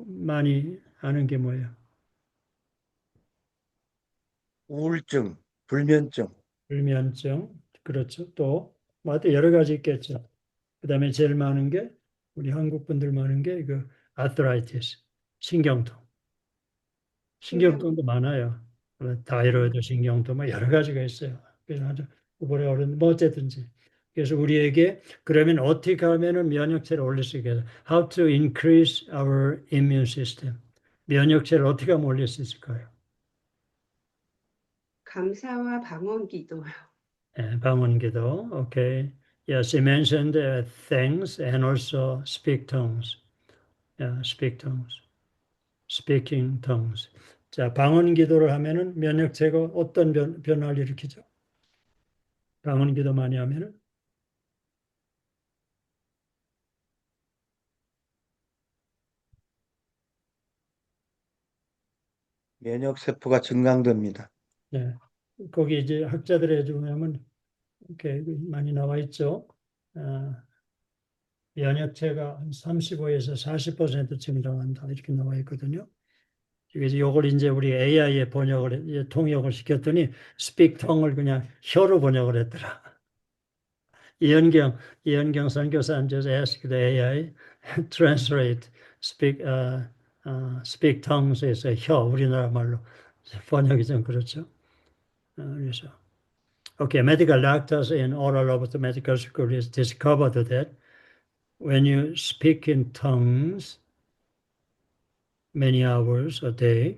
Speaker 1: 많이 하는 게 뭐예요?
Speaker 4: 우울증, 불면증,
Speaker 1: 불면증, 그렇죠. 또 여러 가지 있겠죠. 그 다음에 제일 많은 게 우리 한국 분들 많은 게 그 아트라이티스, 신경통. 신경통도 많아요. 다이로이드 신경통 뭐 여러 가지가 있어요. 그래서 아주 구분이 어려운데 뭐 어쨌든지. 그래서 우리에게 그러면 어떻게 하면은 면역체를 올릴 수 있겠어요? How to increase our immune system. 면역체를 어떻게 하면 올릴 수 있을까요?
Speaker 5: 감사와 방언 기도요.
Speaker 1: 방언기도. Okay. Yes, you mentioned thanks and also speak tongues. Yeah, speak tongues. Speaking tongues. 자, 방언기도를 하면은 면역체가 어떤 변화를 일으키죠? 방언기도 많이 하면은
Speaker 4: 면역세포가 증강됩니다.
Speaker 1: 네. 거기 이제 학자들의 중에는 이렇게 많이 나와 있죠. 면역체가 한 35에서 40% 증강한다 이렇게 나와 있거든요. 그래서 이걸 이제 우리 AI에 번역을 통역을 시켰더니 speak tongue을 그냥 혀로 번역을 했더라. 이현경 선교사 just asked the AI translate speak tongues에서 혀 우리나라 말로 번역이 좀 그렇죠. 그래서 okay, medical doctors in oral Roberts Medical School has discovered that when you speak in tongues many hours a day,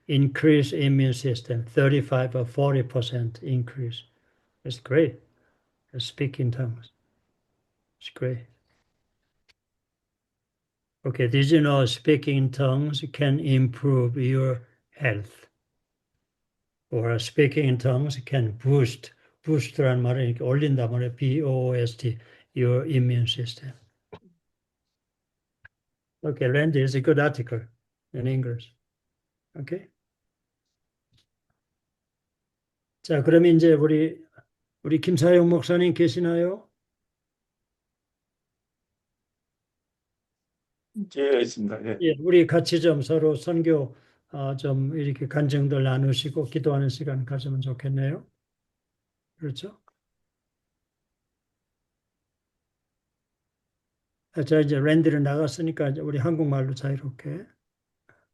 Speaker 1: increase immune system, 35 or 40% increase. It's great. Speak in tongues. It's great. Okay, did you know speaking in tongues can improve your health? Or speaking in tongues can boost라는 말은 이렇게 올린다 말이에요. B-O-O-S-T, your immune system. Okay, Randy, it's a good article in English. Okay. 자, 그러면 이제 우리 김사용 목사님 계시나요?
Speaker 2: 예, 있습니다. 예.
Speaker 1: 예, 우리 같이 좀 서로 선교 좀 이렇게 간증들 나누시고 기도하는 시간 가지면 좋겠네요. 그렇죠? 자, 이제 랜디를 나갔으니까 이제 우리 한국말로 자유롭게.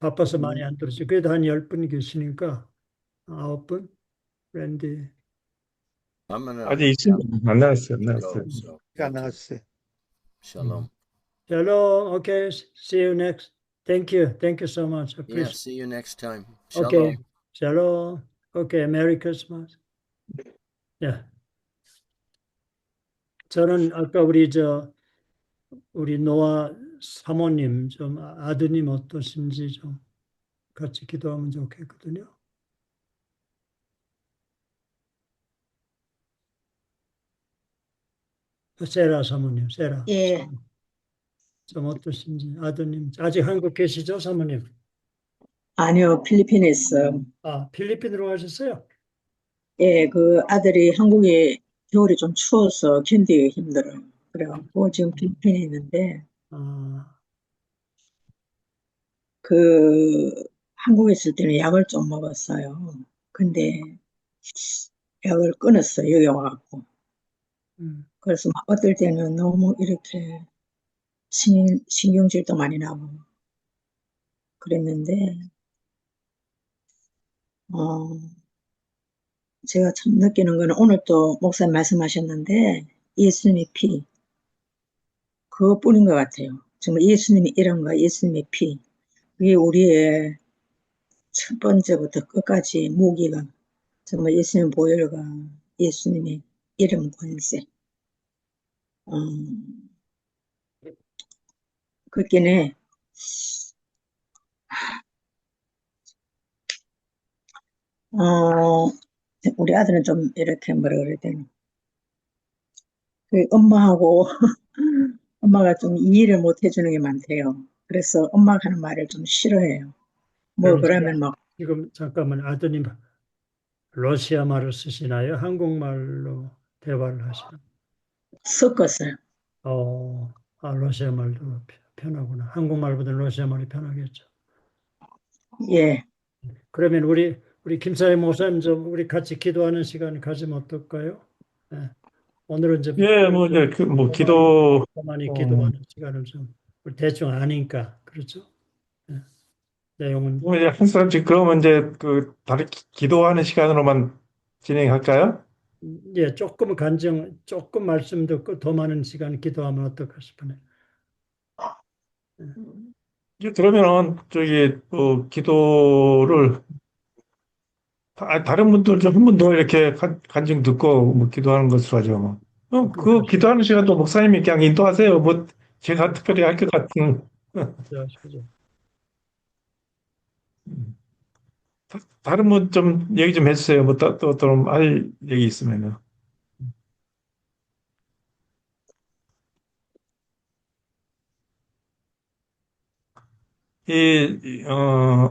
Speaker 1: 바빠서 많이 안 들었죠. 그래도 한 10분 계시니까 9분? 랜디.
Speaker 3: I'm gonna
Speaker 2: 아직 있습니다. 안 나왔어요. 안
Speaker 3: go.
Speaker 2: 나왔어요.
Speaker 3: So
Speaker 4: 안 나갔어요.
Speaker 3: shalom.
Speaker 1: Hello. Okay. See you next. Thank you. Thank you so much.
Speaker 3: Yeah.
Speaker 1: Appreciate.
Speaker 3: See you next time.
Speaker 1: Okay.
Speaker 3: Shalom.
Speaker 1: Shalom. Okay. Merry Christmas. 예. 저는 아까 우리 노아 사모님 좀 아드님 어떠신지 좀 같이 기도하면 좋겠거든요. 세라 사모님, 세라.
Speaker 6: 예,
Speaker 1: 좀 어떠신지 아드님 아직 한국 계시죠, 사모님?
Speaker 6: 아니요, 필리핀에서.
Speaker 1: 필리핀으로 가셨어요?
Speaker 6: 예, 그 아들이 한국에 겨울이 좀 추워서 견디기 힘들어요. 그래갖고 지금 필리핀에 있는데,
Speaker 1: 아,
Speaker 6: 한국에 있을 때는 약을 좀 먹었어요. 근데 약을 끊었어요, 여기 와갖고. 그래서 막 어떨 때는 너무 이렇게 신경질도 많이 나고 그랬는데, 어, 제가 참 느끼는 거는 오늘 또 목사님 말씀하셨는데, 예수님의 피, 그것뿐인 것 같아요. 정말 예수님이 이런 거, 예수님의 피. 그게 우리의 첫 번째부터 끝까지 무기가 정말 예수님 보혈과 예수님의 이름 권세. 음, 그렇긴 해. 어, 우리 아들은 좀 이렇게 뭐라 그래야 되나. 그 엄마하고 엄마가 좀 이해를 못 해주는 게 많대요. 그래서 엄마가 하는 말을 좀 싫어해요. 뭐
Speaker 1: 그럼
Speaker 6: 그러면 막
Speaker 1: 지금 잠깐만 아드님 러시아 말을 쓰시나요? 한국말로 대화를 하시나요?
Speaker 6: 섞었어요.
Speaker 1: 러시아 말도 편하구나. 한국말보다 러시아 말이 편하겠죠.
Speaker 6: 예.
Speaker 1: 그러면 우리 김사희 목사님 좀 우리 같이 기도하는 시간 가지면 어떨까요? 네. 오늘은 좀
Speaker 2: 예, 뭐, 이제, 기도,
Speaker 1: 많이 기도하는 시간을 좀 우리 대충 아니까 그렇죠? 네. 내용은
Speaker 2: 뭐 이제 항상 지금 그러면 이제 다른 기도하는 시간으로만 진행할까요?
Speaker 1: 예, 조금 말씀 듣고 더 많은 시간 기도하면 어떨까 싶으네.
Speaker 2: 이제 그러면은, 기도를, 다른 분들 좀 한 번 더 이렇게 간증 듣고 뭐 기도하는 것으로 하죠. 뭐. 그 기도하는 시간도 목사님이 그냥 인도하세요. 뭐, 제가 특별히 할 것 같은.
Speaker 1: 하시죠.
Speaker 2: 다른 분 좀 얘기 좀 해주세요. 뭐, 또 할 얘기 있으면요.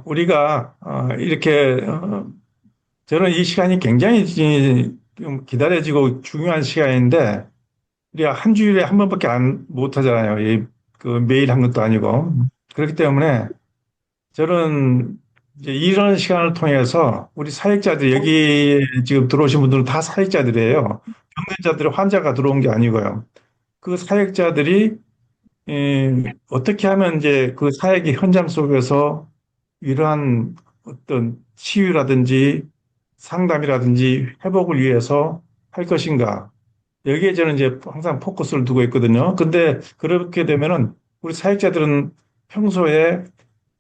Speaker 2: 우리가, 이렇게, 저는 이 시간이 굉장히 좀 기다려지고 중요한 시간인데, 우리가 한 주일에 한 번밖에 못 하잖아요. 매일 한 것도 아니고. 그렇기 때문에 저는 이제 이런 시간을 통해서 우리 사역자들, 여기 지금 들어오신 분들은 다 사역자들이에요. 병든자들, 환자가 들어온 게 아니고요. 그 사역자들이 어떻게 하면 이제 그 사역의 현장 속에서 이러한 어떤 치유라든지 상담이라든지 회복을 위해서 할 것인가. 여기에 저는 이제 항상 포커스를 두고 있거든요. 근데 그렇게 되면은 우리 사역자들은 평소에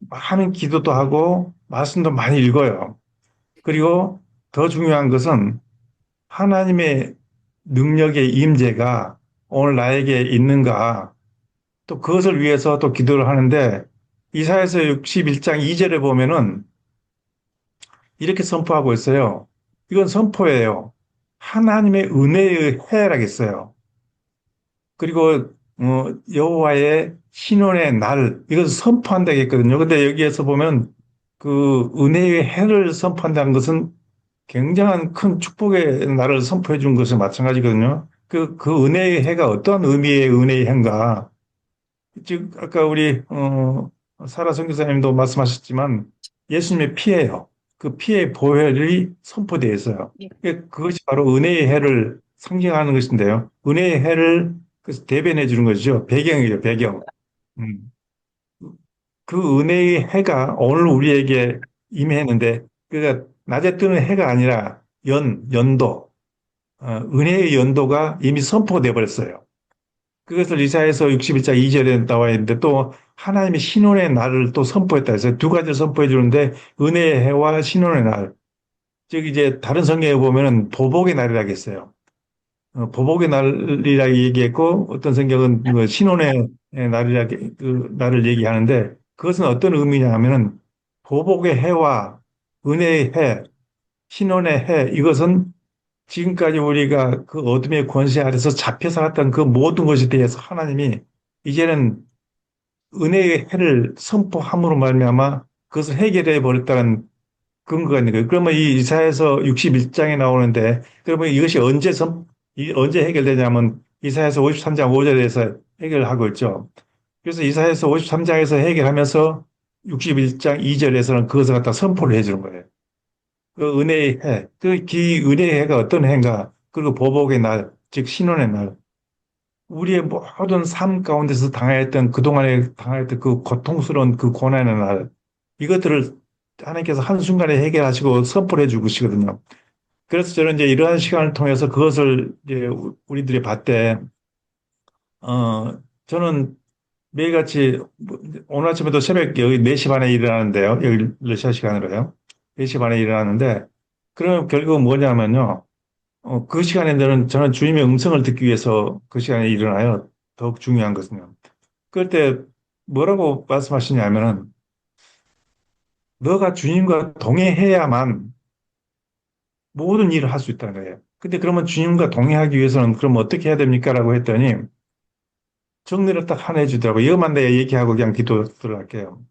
Speaker 2: 많은 기도도 하고 말씀도 많이 읽어요. 그리고 더 중요한 것은 하나님의 능력의 임재가 오늘 나에게 있는가 또 그것을 위해서 또 기도를 하는데 이사야서 61장 2절에 보면은 이렇게 선포하고 있어요. 이건 선포예요. 하나님의 은혜의 해라겠어요. 그리고 여호와의 신원의 날 이것을 선포한다고 했거든요. 근데 여기에서 보면 그 은혜의 해를 선포한다는 것은 굉장한 큰 축복의 날을 선포해 준 것이 마찬가지거든요. 그 은혜의 해가 어떠한 의미의 은혜의 해인가? 즉 아까 우리 사라 선교사님도 말씀하셨지만 예수님의 피예요. 그 피의 보혈이 선포되어 있어요. 그것이 바로 은혜의 해를 상징하는 것인데요. 은혜의 해를 그래서 대변해 주는 것이죠. 배경이에요, 배경. 음. 그 은혜의 해가 오늘 우리에게 임했는데, 그러니까 낮에 뜨는 해가 아니라 연도, 은혜의 연도가 이미 선포돼 버렸어요. 그것을 이사야서 61장 2절에 나와 있는데 또 하나님의 신원의 날을 또 선포했다 해서 두 가지를 선포해 주는데 은혜의 해와 신원의 날. 즉 이제 다른 성경에 보면은 보복의 날이라겠어요. 보복의 날이라 얘기했고 어떤 성경은 그 신혼의 날이라 그 날을 얘기하는데 그것은 어떤 의미냐 하면은 보복의 해와 은혜의 해, 신혼의 해 이것은 지금까지 우리가 그 어둠의 권세 아래서 잡혀 살았던 그 모든 것에 대해서 하나님이 이제는 은혜의 해를 선포함으로 말미암아 그것을 해결해 버렸다는 근거가 있는 거예요. 그러면 이 이사야서 61장에 나오는데 그러면 이것이 언제 해결되냐면 이사야서 53장 5절에서 해결하고 있죠. 그래서 이사야서 53장에서 해결하면서 61장 2절에서는 그것을 갖다 선포를 해주는 거예요. 그 은혜의 해, 은혜의 해가 어떤 해인가? 그리고 보복의 날, 즉 신혼의 날. 우리의 모든 삶 가운데서 당했던 그동안에 당했던 그 고통스러운 그 고난의 날. 이것들을 하나님께서 한순간에 해결하시고 선포를 해주고 계시거든요. 그래서 저는 이제 이러한 시간을 통해서 그것을 이제 우리들이 봤대, 저는 매일같이 오늘 아침에도 새벽 여기 4시 반에 일어나는데요. 여기 러시아 시간으로요. 4시 반에 일어나는데 그럼 결국은 뭐냐면요. 그 시간에는 저는 주님의 음성을 듣기 위해서 그 시간에 일어나요. 더욱 중요한 것은요. 그럴 때 뭐라고 말씀하시냐면은 너가 주님과 동행해야만 모든 일을 할 수 있다는 거예요. 근데 그러면 주님과 동행하기 위해서는 그럼 어떻게 해야 됩니까? 라고 했더니 정리를 딱 하나 해주더라고요. 이것만 내가 얘기하고 그냥 기도 들어갈게요.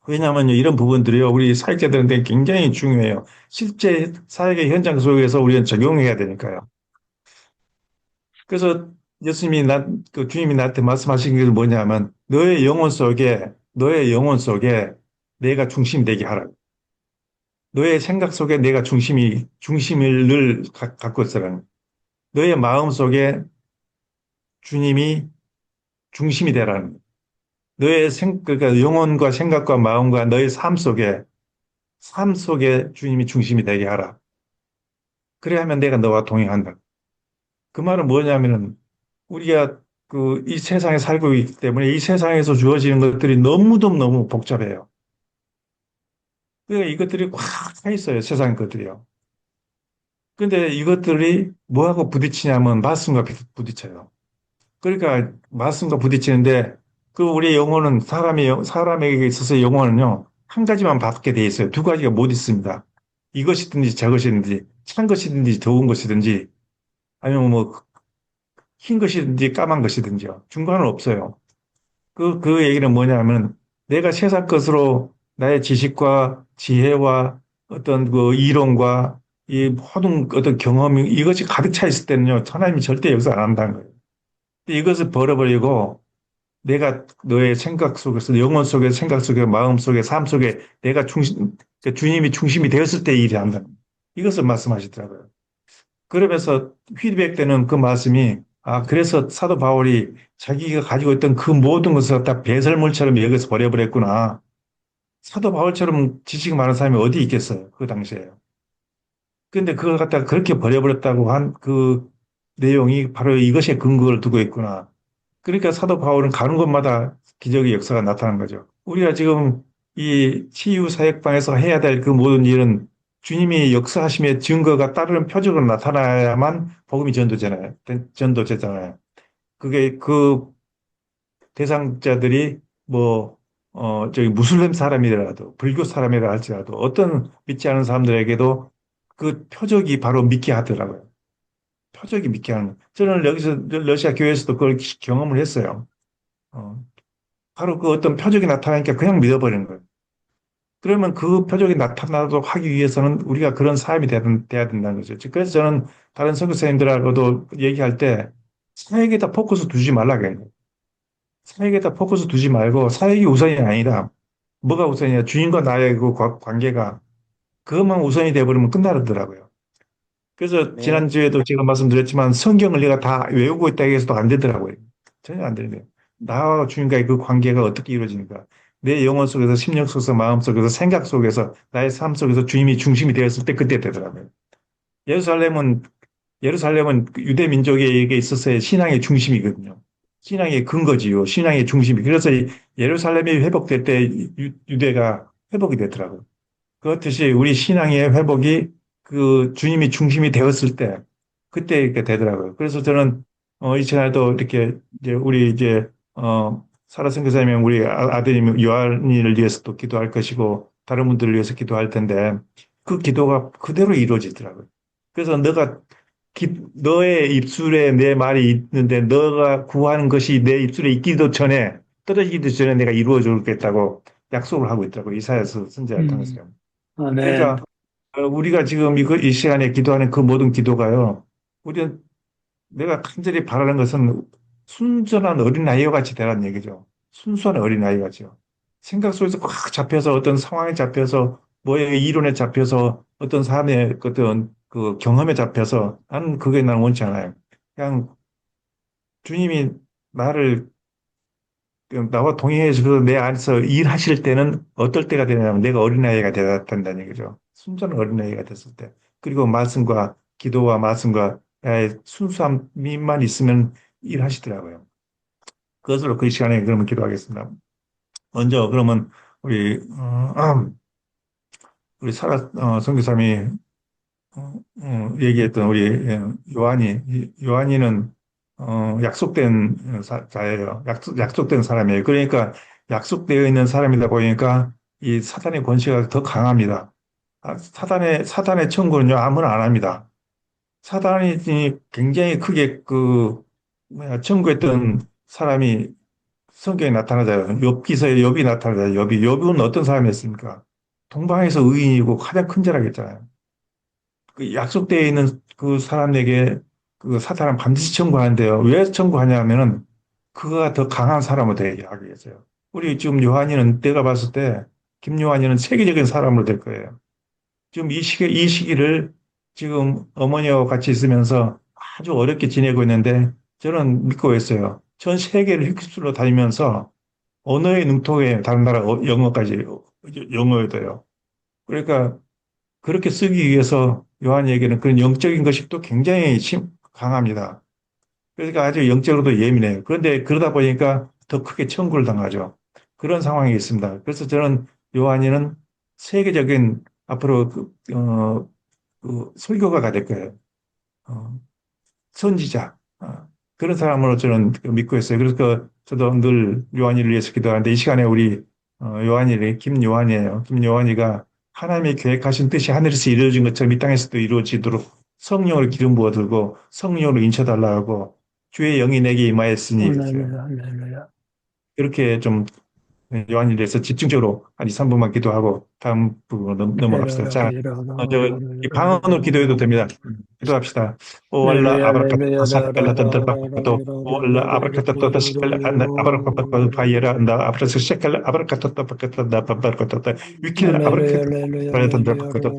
Speaker 2: 왜냐하면 이런 부분들이요, 우리 사역자들한테 굉장히 중요해요. 실제 사역의 현장 속에서 우리는 적용해야 되니까요. 그래서 주님이 나한테 말씀하신 게 뭐냐면, 너의 영혼 속에 내가 중심이 되게 하라. 너의 생각 속에 내가 중심을 늘 갖고 있으라는. 너의 마음 속에 주님이 중심이 되라는. 그러니까 영혼과 생각과 마음과 너의 삶 속에 주님이 중심이 되게 하라. 그래야 하면 내가 너와 동행한다. 그 말은 뭐냐면은 우리가 이 세상에 살고 있기 때문에 이 세상에서 주어지는 것들이 너무 복잡해요. 그러니까 이것들이 꽉 차 있어요. 세상 것들이요. 근데 이것들이 뭐하고 부딪히냐면 말씀과 부딪혀요. 그러니까 말씀과 부딪히는데 우리 영혼은 사람에게 있어서 영혼은요. 한 가지만 받게 돼 있어요. 두 가지가 못 있습니다. 이것이든지 저것이든지 찬 것이든지 더운 것이든지 아니면 뭐 흰 것이든지 까만 것이든지요. 중간은 없어요. 그 얘기는 뭐냐면 내가 세상 것으로 나의 지식과 지혜와 어떤 그 이론과 이 모든 어떤 경험이 이것이 가득 차 있을 때는요. 하나님이 절대 역사 안 한다는 거예요. 근데 이것을 버려버리고 내가 너의 생각 속에서 영혼 속에 생각 속에 마음 속에 삶 속에 그러니까 주님이 중심이 되었을 때 일이 한다. 이것을 말씀하시더라고요. 그러면서 피드백되는 그 말씀이 그래서 사도 바울이 자기가 가지고 있던 그 모든 것을 다 배설물처럼 여기서 버려버렸구나. 사도 바울처럼 지식 많은 사람이 어디 있겠어요. 그 당시에. 근데 그걸 갖다가 그렇게 버려버렸다고 한 그 내용이 바로 이것에 근거를 두고 있구나. 그러니까 사도 바울은 가는 곳마다 기적의 역사가 나타난 거죠. 우리가 지금 이 치유 사역방에서 해야 될 그 모든 일은 주님이 역사하심의 증거가 따르는 표적으로 나타나야만 복음이 전도되잖아요. 그게 그 대상자들이 저기 무슬림 사람이라도 불교 사람이라 할지라도 어떤 믿지 않은 사람들에게도 그 표적이 바로 믿게 하더라고요. 표적이 믿게 하는. 저는 여기서 러시아 교회에서도 그걸 경험을 했어요. 어, 바로 그 어떤 표적이 나타나니까 그냥 믿어버리는 거예요. 그러면 그 표적이 나타나도록 하기 위해서는 우리가 그런 사람이 돼야 된다는 거죠. 그래서 저는 다른 선교사님들하고도 얘기할 때 사역에다 포커스 두지 말라고 해요. 사역에다 포커스 두지 말고 사역이 우선이 아니다. 뭐가 우선이냐? 주님과 나의 그 관계가 그것만 우선이 돼버리면 끝나더라고요. 그래서
Speaker 4: 네.
Speaker 2: 지난주에도 제가 말씀드렸지만 성경을 내가 다 외우고 있다고 해서도 안 되더라고요. 전혀 안 되는 거예요. 나와 주님과의 그 관계가 어떻게 이루어지는가. 내 영혼 속에서, 심령 속에서, 마음 속에서, 생각 속에서, 나의 삶 속에서 주님이 중심이 되었을 때 그때 되더라고요. 예루살렘은, 예루살렘은 유대 민족에게 있어서의 신앙의 중심이거든요. 신앙의 근거지요. 신앙의 중심이. 그래서 예루살렘이 회복될 때 유대가 회복이 되더라고요. 그렇듯이 우리 신앙의 회복이 그 주님이 중심이 되었을 때 그때 이렇게 되더라고요. 그래서 저는 이 시간에도 이렇게 사라 선교사님은 우리 아드님 요한이를 위해서도 기도할 것이고 다른 분들을 위해서 기도할 텐데 그 기도가 그대로 이루어지더라고요. 그래서 너의 입술에 내 말이 있는데 너가 구하는 것이 내 입술에 있기도 전에 떨어지기도 전에 내가 이루어 주겠다고 약속을 하고 있더라고요. 이사야서 선지자를 통해서요.
Speaker 1: 아멘.
Speaker 2: 그러니까 우리가 지금 이 시간에 기도하는 그 모든 기도가요. 우리는 내가 간절히 바라는 것은 순전한 어린아이와 같이 되라는 얘기죠. 순수한 어린아이 같이요. 생각 속에서 꽉 잡혀서 어떤 상황에 잡혀서 뭐의 이론에 잡혀서 어떤 삶의 어떤 그 경험에 잡혀서 나는 원치 않아요. 그냥 주님이 나와 동행해서 내 안에서 일하실 때는 어떨 때가 되냐면 내가 어린아이가 되어야 된다는 얘기죠. 순전한 어린아이가 됐을 때. 그리고 기도와 말씀과 나의 순수함만 있으면 일하시더라고요. 그것으로 그 시간에 그러면 기도하겠습니다. 먼저 그러면 우리 우리 선교사님이 얘기했던 우리 요한이는 약속된 자예요. 약속된 사람이에요. 그러니까 약속되어 있는 사람이다 보니까 이 사탄의 권세가 더 강합니다. 사탄의 청구는요 아무나 안 합니다. 사탄이 굉장히 크게 청구했던 사람이 성경에 나타나잖아요. 욥기서에 욥이 나타나잖아요. 욥은 어떤 사람이었습니까? 동방에서 의인이고 가장 큰 자라겠잖아요. 그 약속되어 있는 그 사람에게 그 사탄은 반드시 청구하는데요. 왜 청구하냐면은 그가 더 강한 사람으로 되게 하기 위해서요. 우리 지금 요한이는 내가 봤을 때 김요한이는 세계적인 사람으로 될 거예요. 지금 이 시기를 지금 어머니와 같이 있으면서 아주 어렵게 지내고 있는데 저는 믿고 있어요. 전 세계를 휩쓸러 다니면서 언어의 능통에 다른 나라 영어까지 영어에도요. 그러니까 그렇게 쓰기 위해서 요한에게는 그런 영적인 것이 또 굉장히 강합니다. 그러니까 아주 영적으로도 예민해요. 그런데 그러다 보니까 더 크게 청구를 당하죠. 그런 상황이 있습니다. 그래서 저는 요한이는 세계적인 앞으로 그 설교가가 될 거예요. 어, 선지자. 그런 사람으로 저는 믿고 있어요. 그래서 저도 늘 요한이를 위해서 기도하는데 이 시간에 우리 김요한이에요. 김요한이가 하나님의 계획하신 뜻이 하늘에서 이루어진 것처럼 이 땅에서도 이루어지도록 성령으로 기름 부어들고 성령으로 인쳐달라고 주의 영이 내게 임하였으니 이렇게 그렇게 좀 요한에 대해서 집중적으로 한 2, 3분만 기도하고 다음 부분으로 넘어갑시다. 자, 이 방언으로 기도해도 됩니다. 기도합시다. 오알라 아브라카타 사칼라 던던바카토 오알라 아브라카타토 시칼라 안나 아브라카타토 바이에라 안다 아브라스 시칼라 아브라카타토 바카타다 바바카타타 위킬라 아브라카타토 던던바카토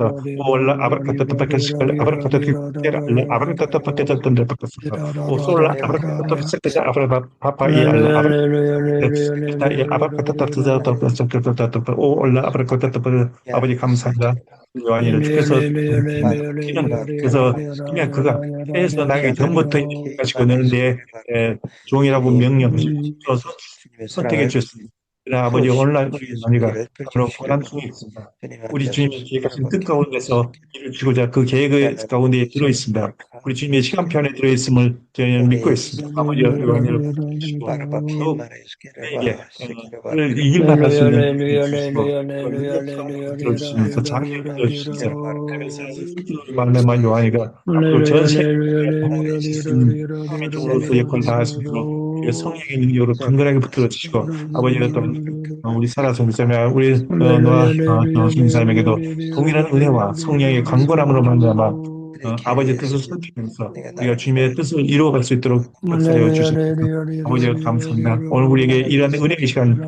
Speaker 2: 오알라 아브라카타토 바카시칼라 아브라카타토 위킬라 아브라카타토 바카타토 던던바카토 오솔라 아브라카타토 시칼라 아브라카타파이 알라 아버지 감사합니다. 요한이를 주께서 키는 그래서 그냥 그가 해에서 나기 전부터 가시고 너는 내 종이라고 명령하셔서
Speaker 4: 주님의
Speaker 2: 선택해
Speaker 4: 사랑을
Speaker 2: 주셨습니다. 그러나 아버지
Speaker 4: 풀어주시고
Speaker 2: 오늘날
Speaker 4: 우리의
Speaker 2: 우리가
Speaker 4: 손길을
Speaker 2: 바로 고난
Speaker 4: 펼쳐주시려고
Speaker 2: 중에 있습니다.
Speaker 4: 주님
Speaker 2: 우리
Speaker 4: 함께
Speaker 2: 주님의
Speaker 4: 하소서.
Speaker 2: 계획하신 뜻
Speaker 4: 여러분께
Speaker 2: 가운데서 이루시고자 그 계획
Speaker 4: 하나님
Speaker 2: 가운데 들어
Speaker 4: 주님
Speaker 2: 있습니다. 우리 주님의
Speaker 4: 감사합니다.
Speaker 2: 시간편에 들어 있음을 저희는 믿고 있습니다. 아버지 요한이를 주시고
Speaker 4: 바라바
Speaker 2: 더욱
Speaker 4: 키마라
Speaker 2: 우리에게
Speaker 4: 스케라바 세키라바
Speaker 2: 그를 이길만할 수 있는 힘을 주시고 그 능력을 들어주시는 그 장애를 들어주시면서 그러면서 그 말레만 요한이가 앞으로 전 세계에 복음을 수 있는 사람의 역할을 다할 수 있도록 그 성령의 능력으로 강건하게 붙들어 주시고 아버지가 또 우리 살아서 믿자며 우리 노아 선생님에게도 동일한 은혜와 성령의 강건함으로 말미암아 아버지의 뜻을 살피면서
Speaker 4: 내가
Speaker 2: 우리가
Speaker 4: 나를
Speaker 2: 주님의
Speaker 4: 위하여
Speaker 2: 뜻을 이루어갈 수 있도록 역사하여 주셔서 아버지가 감사합니다. 오늘 우리에게 이러한 은혜의 시간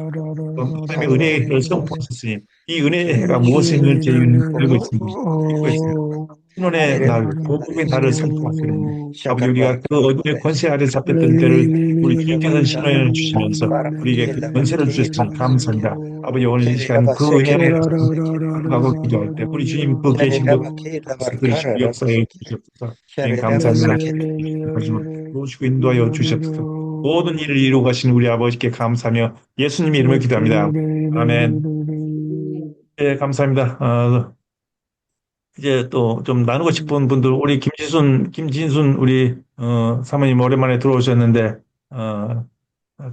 Speaker 2: 하나님의 은혜를 선포하셨으니 이 은혜의 해가 무엇인지 저희는 알고 있습니다. 믿고 있습니다. 신혼의 날, 복음의 날을 선포하시는 아버지 우리가 그 어둠의 권세 아래 잡혔던 때를 우리 주님께서 신원을 주시면서 우리에게 그 권세를 주셨으니 감사합니다. 아버지 오늘 이 시간 그 은혜 안에서 나가고 기도할 때 우리 주님 그 계신 곳 들으시고 역사에 주셨소서 주님 감사합니다. 가지고 도우시고 인도하여 주셨소서 모든 일을 이루어 가신 우리 아버지께 감사하며 예수님의 이름을 기도합니다. 아멘. 네, 감사합니다. 이제 또 좀 나누고 싶은 분들, 우리 김진순 우리 사모님 오랜만에 들어오셨는데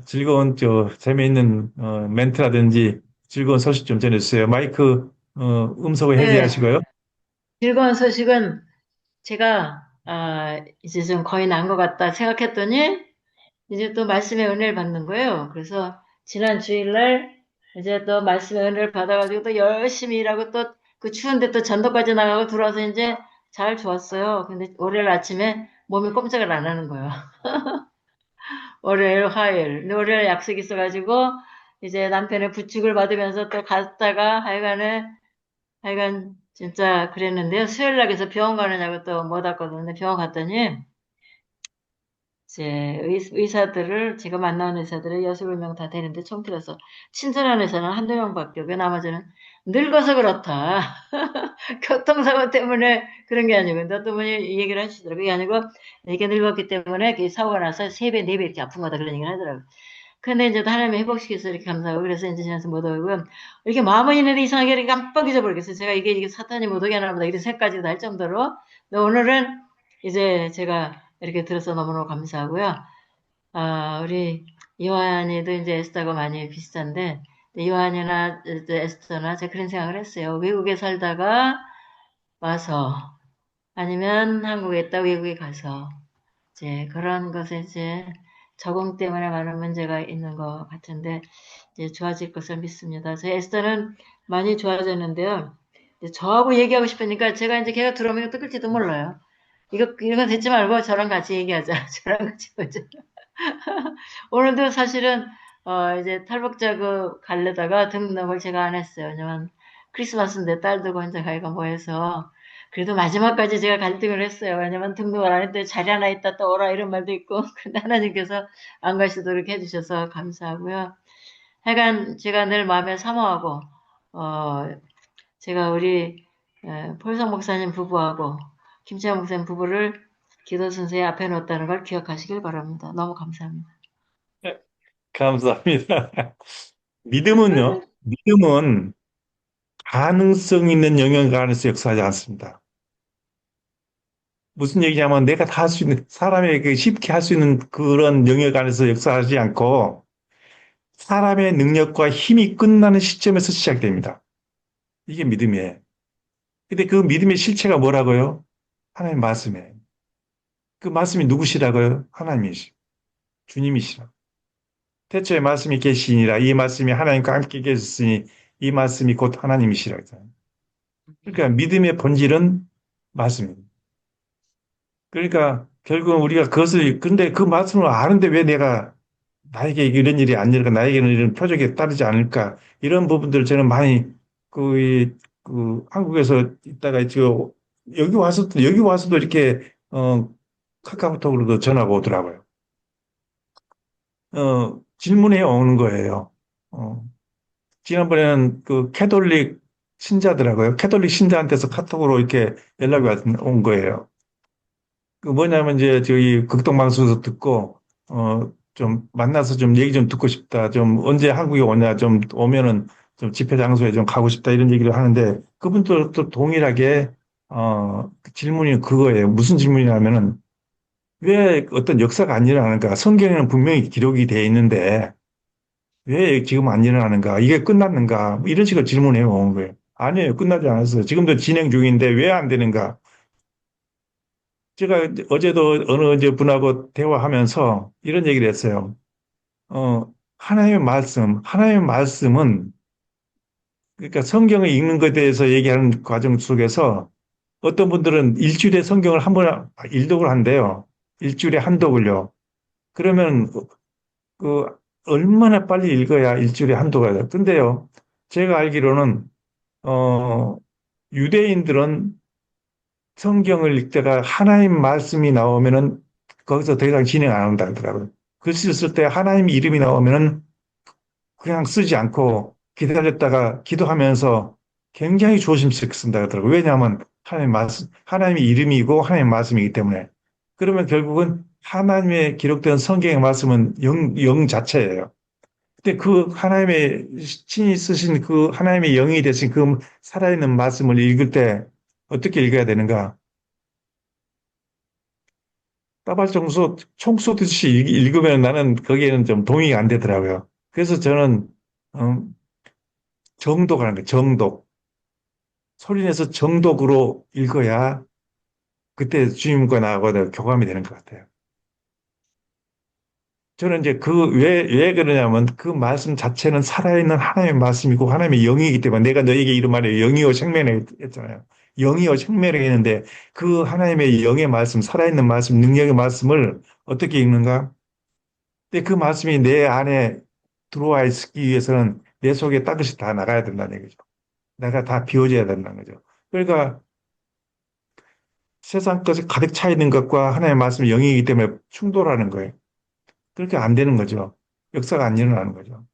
Speaker 2: 즐거운 재미있는 멘트라든지 즐거운 소식 좀 전해주세요. 마이크 음성을
Speaker 7: 네,
Speaker 2: 해제하시고요.
Speaker 7: 즐거운 소식은 제가 이제 좀 거의 난 것 같다 생각했더니 이제 또 말씀의 은혜를 받는 거예요. 그래서 지난 주일날 이제 또 말씀의 은혜를 받아가지고 또 열심히 일하고 또 그 추운데 또 전도까지 나가고 들어와서 이제 잘 좋았어요. 근데 월요일 아침에 몸이 꼼짝을 안 하는 거예요. 월요일, 화요일. 근데 월요일 약속이 있어가지고 이제 남편의 부축을 받으면서 또 갔다가 하여간 진짜 그랬는데요. 수요일 날 그래서 병원 가느냐고 또 못 왔거든요. 병원 갔더니 이제 의사들을 제가 만나는 의사들을 6, 7명 다 되는데 총틀어서 친절한 의사는 한두 명밖에 없고 나머지는 늙어서 그렇다. 교통사고 때문에 그런 게 아니고 근데 어떤 분이 이 얘기를 하시더라고요. 그게 아니고 이게 늙었기 때문에 그 사고가 나서 3배, 4배 이렇게 아픈 거다 그런 얘기를 하더라고요. 근데 이제 하나님이 회복시켜서 이렇게 감사하고, 그래서 이제 지나서 못 오고, 이렇게 마음은 있는데 이상하게 이렇게 깜빡 잊어버리겠어요. 제가 이게 사탄이 못 오게 하나 보다, 이런 생각까지도 할 정도로. 근데 오늘은 이제 제가 이렇게 들어서 너무너무 감사하고요. 우리 요한이도 이제 에스더가 많이 비슷한데, 요한이나 이제 에스더나 제가 그런 생각을 했어요. 외국에 살다가 와서, 아니면 한국에 있다 외국에 가서, 이제 그런 것에 이제 적응 때문에 많은 문제가 있는 것 같은데, 이제 좋아질 것을 믿습니다. 제 에스더는 많이 좋아졌는데요. 이제 저하고 얘기하고 싶으니까 제가 이제 걔가 들어오면 이거 뜯을지도 몰라요. 이거 듣지 말고 저랑 같이 얘기하자. 저랑 같이 보자. 오늘도 사실은, 이제 탈북자 가려다가 등록을 제가 안 했어요. 왜냐면 크리스마스인데 딸도 혼자 가기가 뭐해서. 그래도 마지막까지 제가 갈등을 했어요. 왜냐면 등록을 안 했더니 자리 하나 있다 또 오라 이런 말도 있고. 근데 하나님께서 안 가시도록 해주셔서 감사하고요. 하여간 제가 늘 마음에 사모하고, 제가 우리 폴성 목사님 부부하고 김채영 목사님 부부를 기도 순서에 앞에 놓았다는 걸 기억하시길 바랍니다. 너무 감사합니다.
Speaker 2: 감사합니다. 믿음은 가능성 있는 영역 안에서 역사하지 않습니다. 무슨 얘기냐면 내가 다 할 수 있는, 사람에게 쉽게 할 수 있는 그런 영역 안에서 역사하지 않고 사람의 능력과 힘이 끝나는 시점에서 시작됩니다. 이게 믿음이에요. 근데 그 믿음의 실체가 뭐라고요? 하나님 말씀이에요. 그 말씀이 누구시라고요? 하나님이시, 주님이시라. 태초에 말씀이 계시니라. 이 말씀이 하나님과 함께 계셨으니 이 말씀이 곧 하나님이시라. 그러니까 믿음의 본질은 말씀입니다. 그러니까 결국은 우리가 근데 그 말씀을 아는데 왜 나에게 이런 일이 안 일어날까, 나에게는 이런 표적이 따르지 않을까, 이런 부분들을 저는 많이 한국에서 있다가 여기 와서도 이렇게, 카카오톡으로도 전화가 오더라고요. 질문해 오는 거예요. 지난번에는 그 캐톨릭 신자더라고요. 캐톨릭 신자한테서 카톡으로 이렇게 연락이 온 거예요. 그 뭐냐면 이제 저희 극동방송에서 듣고 좀 만나서 좀 얘기 좀 듣고 싶다. 좀 언제 한국에 오냐. 좀 오면은 좀 집회 장소에 좀 가고 싶다. 이런 얘기를 하는데 그분도 또 동일하게 그 질문이 그거예요. 무슨 질문이냐면은 왜 어떤 역사가 안 일어나는가? 성경에는 분명히 기록이 돼 있는데 왜 지금 안 일어나는가? 이게 끝났는가? 뭐 이런 식으로 질문해 온 거예요. 아니에요. 끝나지 않았어요. 지금도 진행 중인데 왜 안 되는가? 제가 어제도 어느 이제 분하고 대화하면서 이런 얘기를 했어요. 하나님의 말씀은, 그러니까 성경을 읽는 것에 대해서 얘기하는 과정 속에서 어떤 분들은 일주일에 성경을 한 번 일독을 한대요. 일주일에 한 독을요. 그러면 그 얼마나 빨리 읽어야 일주일에 한 독을 해요. 근데요, 제가 알기로는, 유대인들은 성경을 읽다가 하나님 말씀이 나오면은 거기서 더 이상 진행 안 한다 하더라고요. 글씨를 쓸 때 하나님 이름이 나오면은 그냥 쓰지 않고 기다렸다가 기도하면서 굉장히 조심스럽게 쓴다 하더라고요. 왜냐하면 하나님의 이름이고 하나님의 말씀이기 때문에. 그러면 결국은 하나님의 기록된 성경의 말씀은 영 자체예요. 근데 그 하나님의 친히 쓰신 그 하나님의 영이 되신 그 살아있는 말씀을 읽을 때 어떻게 읽어야 되는가? 따발총수 총 쏘듯이 읽으면 나는 거기에는 좀 동의가 안 되더라고요. 그래서 저는 정독하는 거예요. 정독. 소리내서 정독으로 읽어야 그때 주님과 나하고 교감이 되는 것 같아요. 저는 이제 왜 그러냐면 그 말씀 자체는 살아있는 하나님의 말씀이고 하나님의 영이기 때문에 내가 너에게 이런 말이에요. 영이요 생명이라고 했잖아요. 영이요 생명이라고 했는데 그 하나님의 영의 말씀, 살아있는 말씀, 능력의 말씀을 어떻게 읽는가? 근데 그 말씀이 내 안에 들어와 있기 위해서는 내 속에 따뜻이 다 나가야 된다는 얘기죠. 내가 다 비워져야 된다는 거죠. 그러니까 세상 것이 가득 차 있는 것과 하나님의 말씀이 영이기 때문에 충돌하는 거예요. 그렇게 안 되는 거죠. 역사가 안 일어나는 거죠.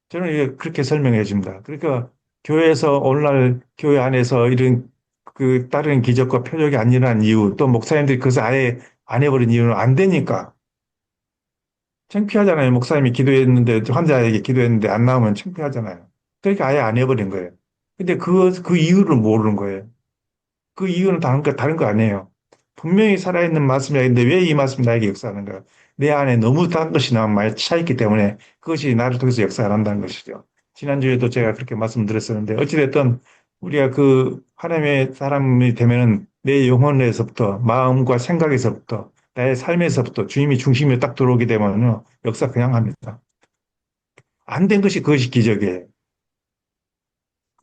Speaker 2: 저는 이게 그렇게 설명해 줍니다. 그러니까 교회에서 오늘날 교회 안에서 이런 다른 기적과 표적이 안 일어난 이유, 또 목사님들이 그것을 아예 안 해버린 이유는 안 되니까. 창피하잖아요. 목사님이 기도했는데, 환자에게 기도했는데 안 나오면 창피하잖아요. 그러니까 아예 안 해버린 거예요. 근데 그 이유를 모르는 거예요. 그 이유는 다른 거 아니에요. 분명히 살아있는 말씀이었는데 왜 이 말씀이 나에게 역사하는가? 내 안에 너무 다른 것이 나와 많이 차있기 때문에 그것이 나를 통해서 역사를 한다는 것이죠. 지난주에도 제가 그렇게 말씀드렸었는데 어찌됐든 우리가 그 하나님의 사람이 되면은 내 영혼에서부터 마음과 생각에서부터 나의 삶에서부터 주님이 중심에 딱 들어오게 되면요 역사 그냥 합니다. 안 된 것이 그것이 기적이에요.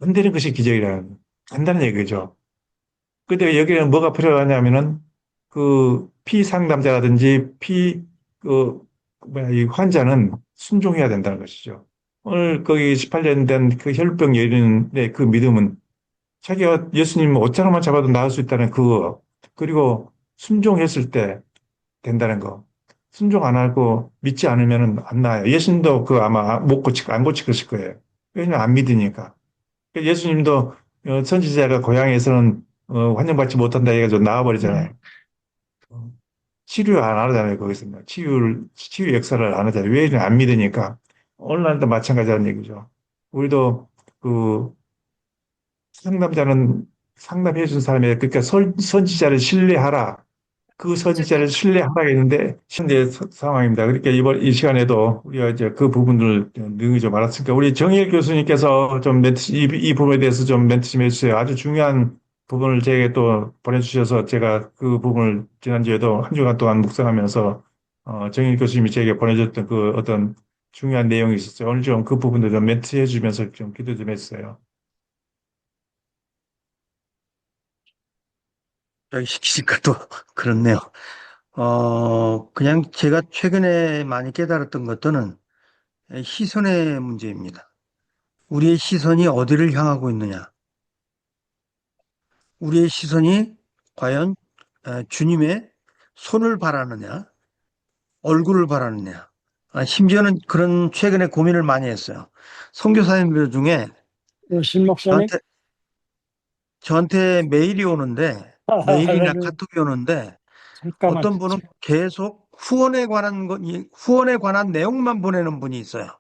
Speaker 2: 안 되는 것이 기적이라는 간단한 얘기죠. 근데 여기는 뭐가 필요하냐면은 그 피상담자라든지 이 환자는 순종해야 된다는 것이죠. 오늘 거기 18년 된 그 혈병 여인의 그 믿음은 자기가 예수님 옷자루만 잡아도 나을 수 있다는 그거, 그리고 순종했을 때 된다는 거. 순종 안 하고 믿지 않으면은 안 나아요. 예수님도 그 아마 안 고치실 거예요. 왜냐면 안 믿으니까. 예수님도 선지자가 고향에서는 환영받지 못한다 해가지고 나와버리잖아요. 치료 안 하잖아요, 거기서는. 치유 역사를 안 하잖아요. 왜 안 믿으니까. 오늘날도 마찬가지라는 얘기죠. 우리도 그 상담자는 상담해 준 사람의 그러니까 선지자를 신뢰하라. 그 선지자를 신뢰하라 했는데 현재 상황입니다. 그러니까 이 시간에도 우리가 이제 그 부분을 능히 좀 알았으니까 우리 정일 교수님께서 좀 이 부분에 대해서 좀 멘트 좀 해주세요. 아주 중요한 부분을 제게 또 보내주셔서 제가 그 부분을 지난주에도 한 주간 동안 묵상하면서 정일 교수님이 제게 보내줬던 그 어떤 중요한 내용이 있었어요. 오늘 좀 그 부분도 좀 멘트 해주면서 좀 기도 좀 해주세요.
Speaker 4: 여기 시키니까 또 그렇네요. 그냥 제가 최근에 많이 깨달았던 것들은 시선의 문제입니다. 우리의 시선이 어디를 향하고 있느냐? 우리의 시선이 과연 주님의 손을 바라느냐? 얼굴을 바라느냐? 심지어는 그런 최근에 고민을 많이 했어요. 선교사님들 중에
Speaker 1: 신 목사님?
Speaker 4: 저한테 메일이 오는데, 메일이나
Speaker 1: 할렐루야.
Speaker 4: 카톡이 오는데,
Speaker 1: 잠깐만,
Speaker 4: 어떤 분은 계속 후원에 관한 내용만 보내는 분이 있어요.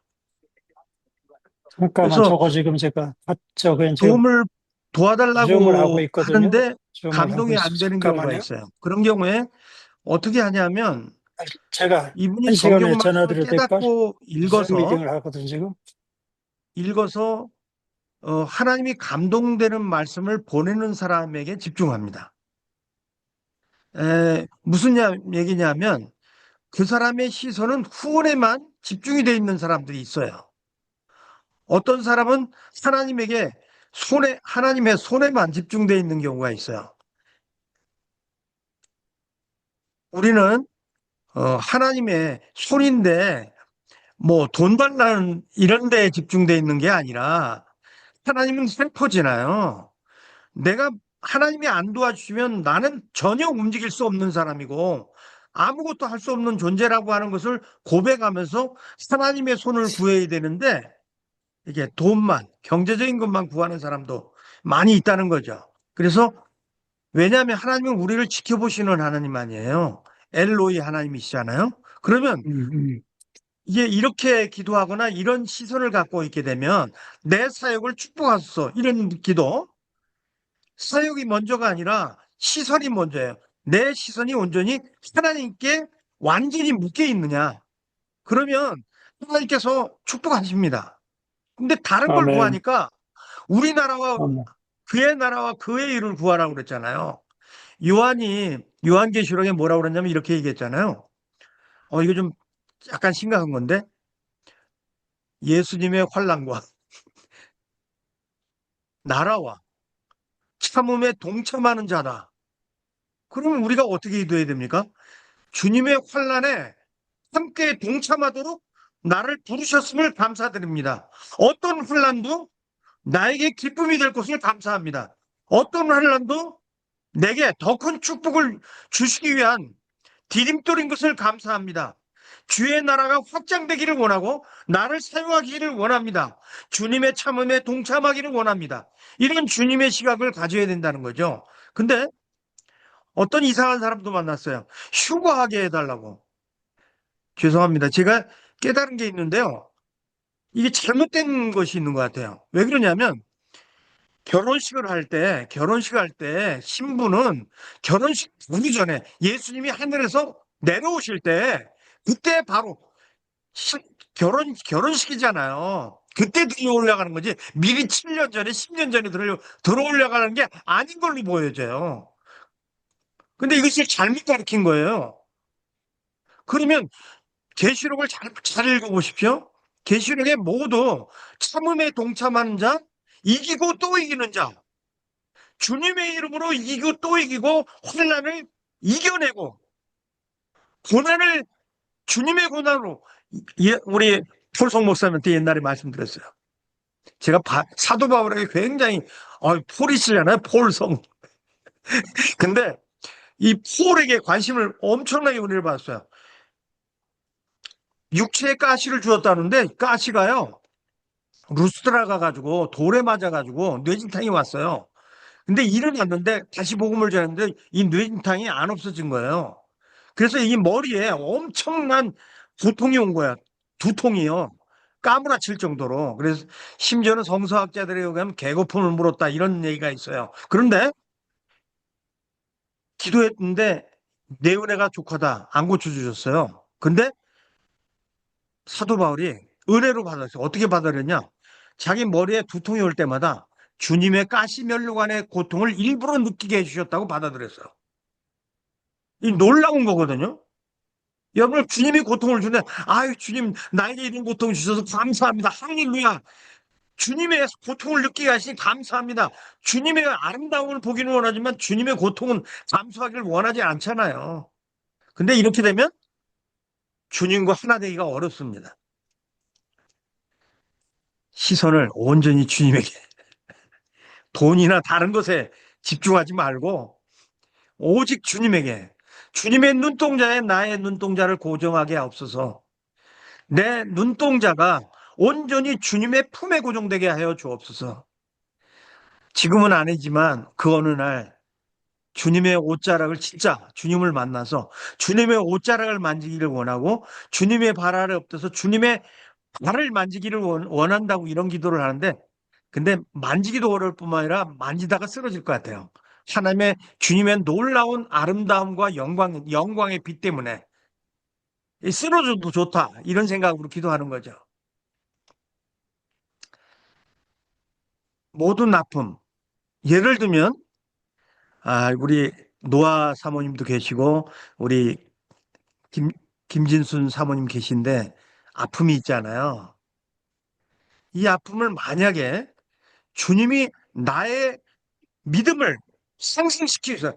Speaker 4: 그래서
Speaker 1: 저거 지금 제가, 저거 지금
Speaker 4: 도움을
Speaker 1: 줌을 하고
Speaker 4: 도와달라고
Speaker 1: 있거든요.
Speaker 4: 하는데
Speaker 1: 줌을 하고
Speaker 4: 감동이 안
Speaker 1: 있어요.
Speaker 4: 되는 경우가
Speaker 1: 잠깐만요.
Speaker 4: 있어요. 그런 경우에 어떻게 하냐면
Speaker 1: 제가
Speaker 4: 이분이
Speaker 1: 한 시간 후에
Speaker 4: 성경
Speaker 1: 전화
Speaker 4: 말씀을
Speaker 1: 드려도 될까?
Speaker 4: 깨닫고
Speaker 1: 줌 미팅을 하거든, 지금.
Speaker 4: 읽어서 하나님이 감동되는 말씀을 보내는 사람에게 집중합니다. 무슨 얘기냐면 그 사람의 시선은 후원에만 집중이 되어 있는 사람들이 있어요. 어떤 사람은 하나님의 손에만 집중되어 있는 경우가 있어요. 우리는 하나님의 손인데 뭐 돈 달라는 이런 데에 집중되어 있는 게 아니라 하나님은 셀퍼잖아요. 내가 하나님이 안 도와주시면 나는 전혀 움직일 수 없는 사람이고 아무것도 할 수 없는 존재라고 하는 것을 고백하면서 하나님의 손을 구해야 되는데 이게 돈만, 경제적인 것만 구하는 사람도 많이 있다는 거죠. 그래서 왜냐하면 하나님은 우리를 지켜보시는 하나님 아니에요. 엘로이 하나님이시잖아요. 그러면 이게 이렇게 기도하거나 이런 시선을 갖고 있게 되면 내 사역을 축복하소서 이런 기도, 사역이 먼저가 아니라 시선이 먼저예요. 내 시선이 온전히 하나님께 완전히 묶여 있느냐. 그러면 하나님께서 축복하십니다. 근데 다른 걸
Speaker 1: 아멘.
Speaker 4: 구하니까 우리나라와
Speaker 1: 아멘.
Speaker 4: 그의 나라와 그의 일을 구하라고 그랬잖아요. 요한계시록에 뭐라고 그랬냐면 이렇게 얘기했잖아요. 이거 좀 약간 심각한 건데 예수님의 환난과 나라와 참음에 동참하는 자다. 그러면 우리가 어떻게 기도해야 됩니까? 주님의 환난에 함께 동참하도록 나를 부르셨음을 감사드립니다. 어떤 환난도 나에게 기쁨이 될 것을 감사합니다. 어떤 환난도 내게 더 큰 축복을 주시기 위한 디딤돌인 것을 감사합니다. 주의 나라가 확장되기를 원하고 나를 사용하기를 원합니다. 주님의 참음에 동참하기를 원합니다. 이런 주님의 시각을 가져야 된다는 거죠. 근데 어떤 이상한 사람도 만났어요. 휴가하게 해달라고. 죄송합니다. 제가 깨달은 게 있는데요. 이게 잘못된 것이 있는 것 같아요. 왜 그러냐면 결혼식을 할 때 신부는 결혼식 오기 전에 예수님이 하늘에서 내려오실 때 그때 바로 시- 결혼식이잖아요. 그때 들어 올라가는 거지. 미리 7년 전에, 10년 전에 들어 올라가는 게 아닌 걸로 보여져요. 근데 이것을 잘못 가르친 거예요. 그러면 계시록을 잘 읽어보십시오. 계시록에 모두 참음에 동참하는 자, 이기고 또 이기는 자, 주님의 이름으로 이기고 또 이기고 환난을 이겨내고 고난을 주님의 고난으로 우리 폴송 목사님한테 옛날에 말씀드렸어요. 제가 사도 바울에게 굉장히 폴이 쓰잖아요. 폴성. 근데 이 폴에게 관심을 엄청나게 은혜를 받았어요. 육체에 가시를 주었다는데 가시가요. 루스드라 가가지고 돌에 맞아가지고 뇌진탕이 왔어요. 근데 일어났는데 다시 복음을 전했는데 이 뇌진탕이 안 없어진 거예요. 그래서 이 머리에 엄청난 고통이 온 거야. 두통이요. 까무라칠 정도로. 그래서 심지어는 성서학자들에 의하면 개거품을 물었다 이런 얘기가 있어요. 그런데 기도했는데 내 은혜가 족하다 안 고쳐주셨어요. 근데 사도 바울이 은혜로 받았어요. 어떻게 받으려냐? 자기 머리에 두통이 올 때마다 주님의 가시면류관의 고통을 일부러 느끼게 해주셨다고 받아들였어요. 이 놀라운 거거든요. 여러분 주님이 고통을 주는데 아유 주님 나에게 이런 고통을 주셔서 감사합니다. 할렐루야. 주님의 고통을 느끼게 하시니 감사합니다. 주님의 아름다움을 보기는 원하지만 주님의 고통은 감수하기를 원하지 않잖아요. 근데 이렇게 되면 주님과 하나 되기가 어렵습니다. 시선을 온전히 주님에게 돈이나 다른 것에 집중하지 말고 오직 주님에게 주님의 눈동자에 나의 눈동자를 고정하게 하옵소서. 내 눈동자가 온전히 주님의 품에 고정되게 하여 주옵소서. 지금은 아니지만 그 어느 날 주님의 옷자락을 진짜 주님을 만나서 주님의 옷자락을 만지기를 원하고 주님의 발 아래 엎드서 주님의 발을 만지기를 원한다고 이런 기도를 하는데 근데 만지기도 어려울 뿐만 아니라 만지다가 쓰러질 것 같아요. 하나님의 주님의 놀라운 아름다움과 영광의 빛 때문에 쓰러져도 좋다 이런 생각으로 기도하는 거죠. 모든 아픔 예를 들면 우리 노아 사모님도 계시고 우리 김진순 사모님 계신데 아픔이 있잖아요. 이 아픔을 만약에 주님이 나의 믿음을 상승시키기 위해서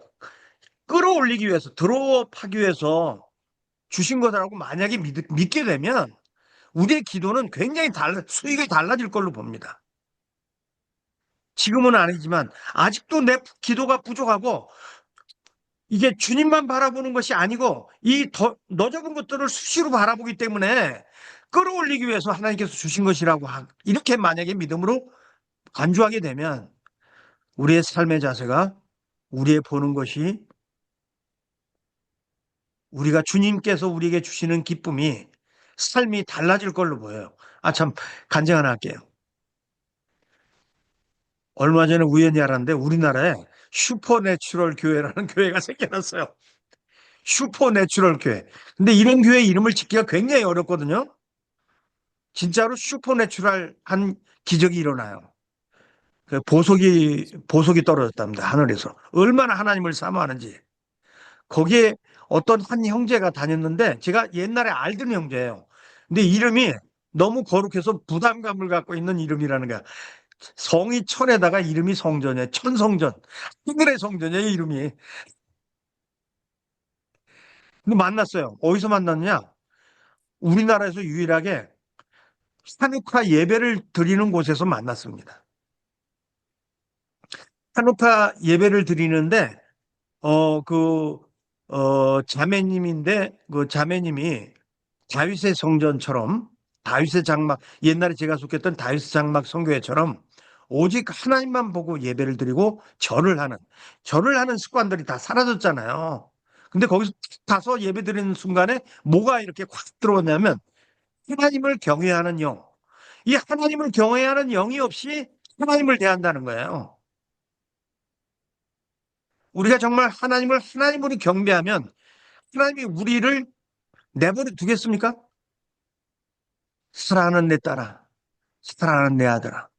Speaker 4: 끌어올리기 위해서 드롭하기 위해서 주신 거라고 만약에 믿게 되면 우리의 기도는 굉장히 수익이 달라질 걸로 봅니다. 지금은 아니지만 아직도 내 기도가 부족하고 이게 주님만 바라보는 것이 아니고 이 너적은 것들을 수시로 바라보기 때문에 끌어올리기 위해서 하나님께서 주신 것이라고 이렇게 만약에 믿음으로 간주하게 되면 우리의 삶의 자세가 우리의 보는 것이 우리가 주님께서 우리에게 주시는 기쁨이 삶이 달라질 걸로 보여요. 참 간증 하나 할게요. 얼마 전에 우연히 알았는데 우리나라에 슈퍼내추럴 교회라는 교회가 생겨났어요. 슈퍼내추럴 교회. 근데 이런 교회 이름을 짓기가 굉장히 어렵거든요. 진짜로 슈퍼내추럴한 기적이 일어나요. 보석이 떨어졌답니다. 하늘에서. 얼마나 하나님을 사모하는지. 거기에 어떤 한 형제가 다녔는데 제가 옛날에 알던 형제예요. 근데 이름이 너무 거룩해서 부담감을 갖고 있는 이름이라는 거야. 성이 천에다가 이름이 성전이에요. 천성전. 하늘의 성전이에요, 이름이. 근데 만났어요. 어디서 만났냐? 우리나라에서 유일하게 하누카 예배를 드리는 곳에서 만났습니다. 하누카 예배를 드리는데 자매님인데 그 자매님이 다윗의 성전처럼 다윗의 장막 옛날에 제가 속했던 다윗의 장막 성교회처럼 오직 하나님만 보고 예배를 드리고 절을 하는 습관들이 다 사라졌잖아요. 근데 거기서 가서 예배 드리는 순간에 뭐가 이렇게 확 들어왔냐면 하나님을 경외하는 영. 이 하나님을 경외하는 영이 없이 하나님을 대한다는 거예요. 우리가 정말 하나님을 하나님으로 경배하면 하나님이 우리를 내버려 두겠습니까? 사랑하는 내 딸아, 사랑하는 내 아들아,